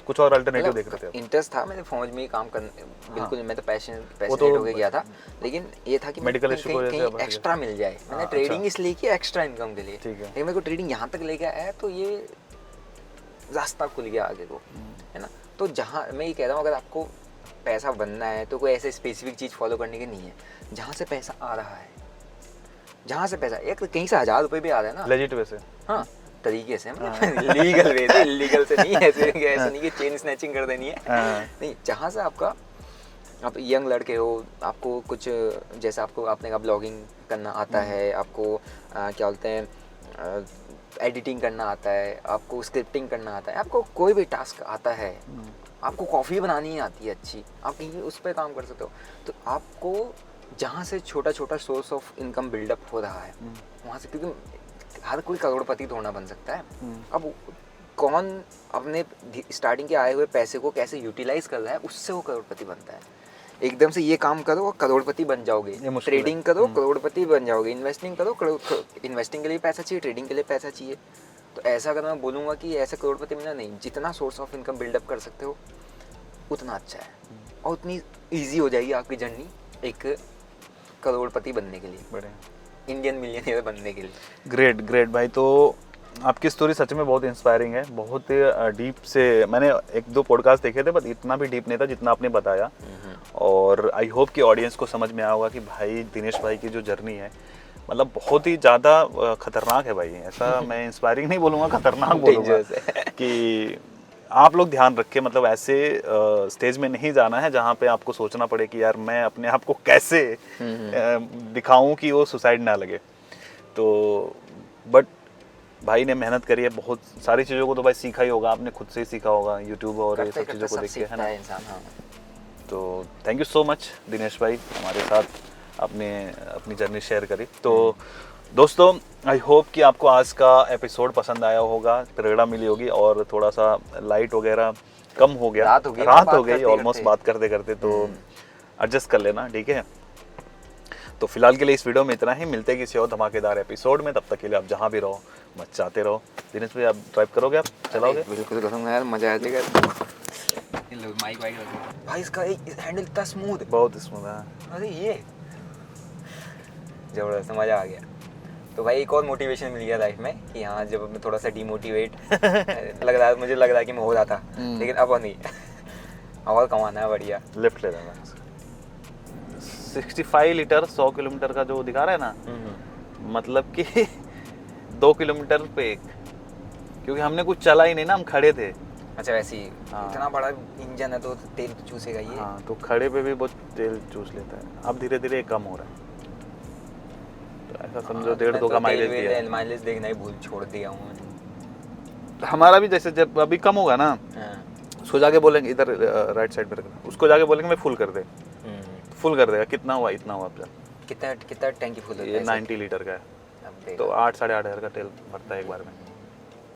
कुछ और अल्टरनेटिव देख रहे थे? इंटरेस्ट था, मैंने फौज में ही काम करने बिल्कुल, मैं तो पैशनेट तो हो गया था, लेकिन ये था कि मेडिकल मैं इशू की वजह से कहीं एक्स्ट्रा मिल जाए। मैंने ट्रेडिंग इसलिए किया एक्स्ट्रा इनकम के लिए, ठीक है। लेकिन मेरे को ट्रेडिंग यहाँ तक लेके आया तो ये रास्ता खुल गया आगे को, है ना। तो जहाँ मैं ये कह रहा हूँ, अगर आपको पैसा बनना है तो कोई ऐसे स्पेसिफिक चीज़ फॉलो करने की नहीं है। जहाँ से पैसा आ रहा है, जहाँ से पैसा, एक कहीं से 1000 रुपये भी आ रहा है ना, लेजिट वे से, हाँ तरीके से, मतलब लीगल वे से, इलीगल से नहीं, ऐसे नहीं कि चेन स्नैचिंग कर देनी है। नहीं, जहाँ से आपका, आप यंग लड़के हो, आपको कुछ जैसे आपने कहा ब्लॉगिंग करना आता है, आपको क्या बोलते हैं एडिटिंग करना आता है, आपको स्क्रिप्टिंग करना आता है, आपको कोई भी टास्क आता है, आपको कॉफ़ी बनानी आती है अच्छी, आप कहीं उस पर काम कर सकते हो। तो आपको जहाँ से छोटा छोटा सोर्स ऑफ इनकम बिल्डअप हो रहा है वहाँ से, क्योंकि हर कोई करोड़पति थोड़ा बन सकता है। अब कौन अपने स्टार्टिंग के आए हुए पैसे को कैसे यूटिलाइज कर रहा है, उससे वो करोड़पति बनता है। एकदम से ये काम करो और करोड़पति बन जाओगे, ट्रेडिंग करो करोड़पति बन जाओगे, इन्वेस्टिंग करो, इन्वेस्टिंग के लिए पैसा चाहिए, ट्रेडिंग के लिए पैसा चाहिए। तो ऐसा अगर मैं बोलूँगा कि ऐसे करोड़पति बनना नहीं, जितना सोर्स ऑफ इनकम बिल्डअप कर सकते हो उतना अच्छा है, और उतनी ईजी हो जाएगी आपकी जर्नी एक करोड़पति बनने के लिए, बढ़िया, इंडियन मिलियनियर बनने के लिए। ग्रेट भाई। तो आपकी स्टोरी सच में बहुत इंस्पायरिंग है, बहुत डीप से। मैंने 1-2 पॉडकास्ट देखे थे, बट इतना भी डीप नहीं था जितना आपने बताया। और आई होप कि ऑडियंस को समझ में आया होगा कि भाई दिनेश भाई की जो जर्नी है, मतलब बहुत ही ज़्यादा खतरनाक है भाई। ऐसा मैं इंस्पायरिंग नहीं बोलूँगा, खतरनाक बोलूँगा कि आप लोग ध्यान रखें, मतलब ऐसे स्टेज में नहीं जाना है जहाँ पे आपको सोचना पड़े कि यार मैं अपने आप को कैसे दिखाऊं कि वो सुसाइड ना लगे। तो बट भाई ने मेहनत करी है, बहुत सारी चीज़ों को तो भाई सीखा ही होगा, आपने खुद से ही सीखा होगा यूट्यूब और ये सब चीज़ों को देख के, है ना। इंसान, हाँ। तो thank you so much Dinesh भाई, हमारे साथ आपने अपनी जर्नी शेयर करी। तो दोस्तों आई होप कि आपको आज का एपिसोड पसंद आया होगा, प्रेरणा मिली होगी और थोड़ा सा लाइट वगैरह कम हो गया, रात हो गई ऑलमोस्ट बात करते करते, तो एडजस्ट कर लेना, ठीक है। तो फिलहाल के लिए इस वीडियो में इतना ही, मिलते हैं किसी और धमाकेदार एपिसोड में, तब तक के लिए आप जहाँ भी रहो मचाते रहो। दिनेश भाई आप ड्राइव करोगे, आप चलाओगे? बिल्कुल करूँगा यार, मजा आ जाएगा। माइक वाइक भाई, इसका हैंडल इतना स्मूथ, बहुत स्मूथ है। अरे ये जबरदस्त, मजा आ गया। तो भाई एक और मोटिवेशन मिल गया लाइफ में कि हाँ, जब मैं थोड़ा सा डिमोटिवेट मुझे लग रहा है कि मैं हो रहा था, लेकिन अब नहीं और कमाना है बढ़िया। लेफ्ट ले लेना। 65 लीटर 100 किलोमीटर का जो दिखा रहा है ना, मतलब कि 2 किलोमीटर पे एक, क्योंकि हमने कुछ चला ही नहीं ना, हम खड़े थे। अच्छा वैसे ही, हाँ। इतना बड़ा इंजन है तो तेल तो चूसेगा ये। हाँ, तो खड़े पे भी बहुत तेल चूस लेता है। अब धीरे धीरे कम हो रहा है, तो ऐसा समझो 1.5-2 का माइलेज दिया है। माइलेज देखना ही भूल छोड़ दिया हूँ। हमारा भी जैसे जब अभी कम होगा ना, हाँ। उसको जाके बोलेंगे इधर राइट साइड पे रखना, उसको जाके बोलेंगे मैं फुल कर दे, फुल कर देगा। कितना हुआ, इतना हुआ। कितना टैंकी फुल होता है? ये 90 लीटर का है, अब तो 8-8.5 हज़ार का तेल भरता है एक बार में।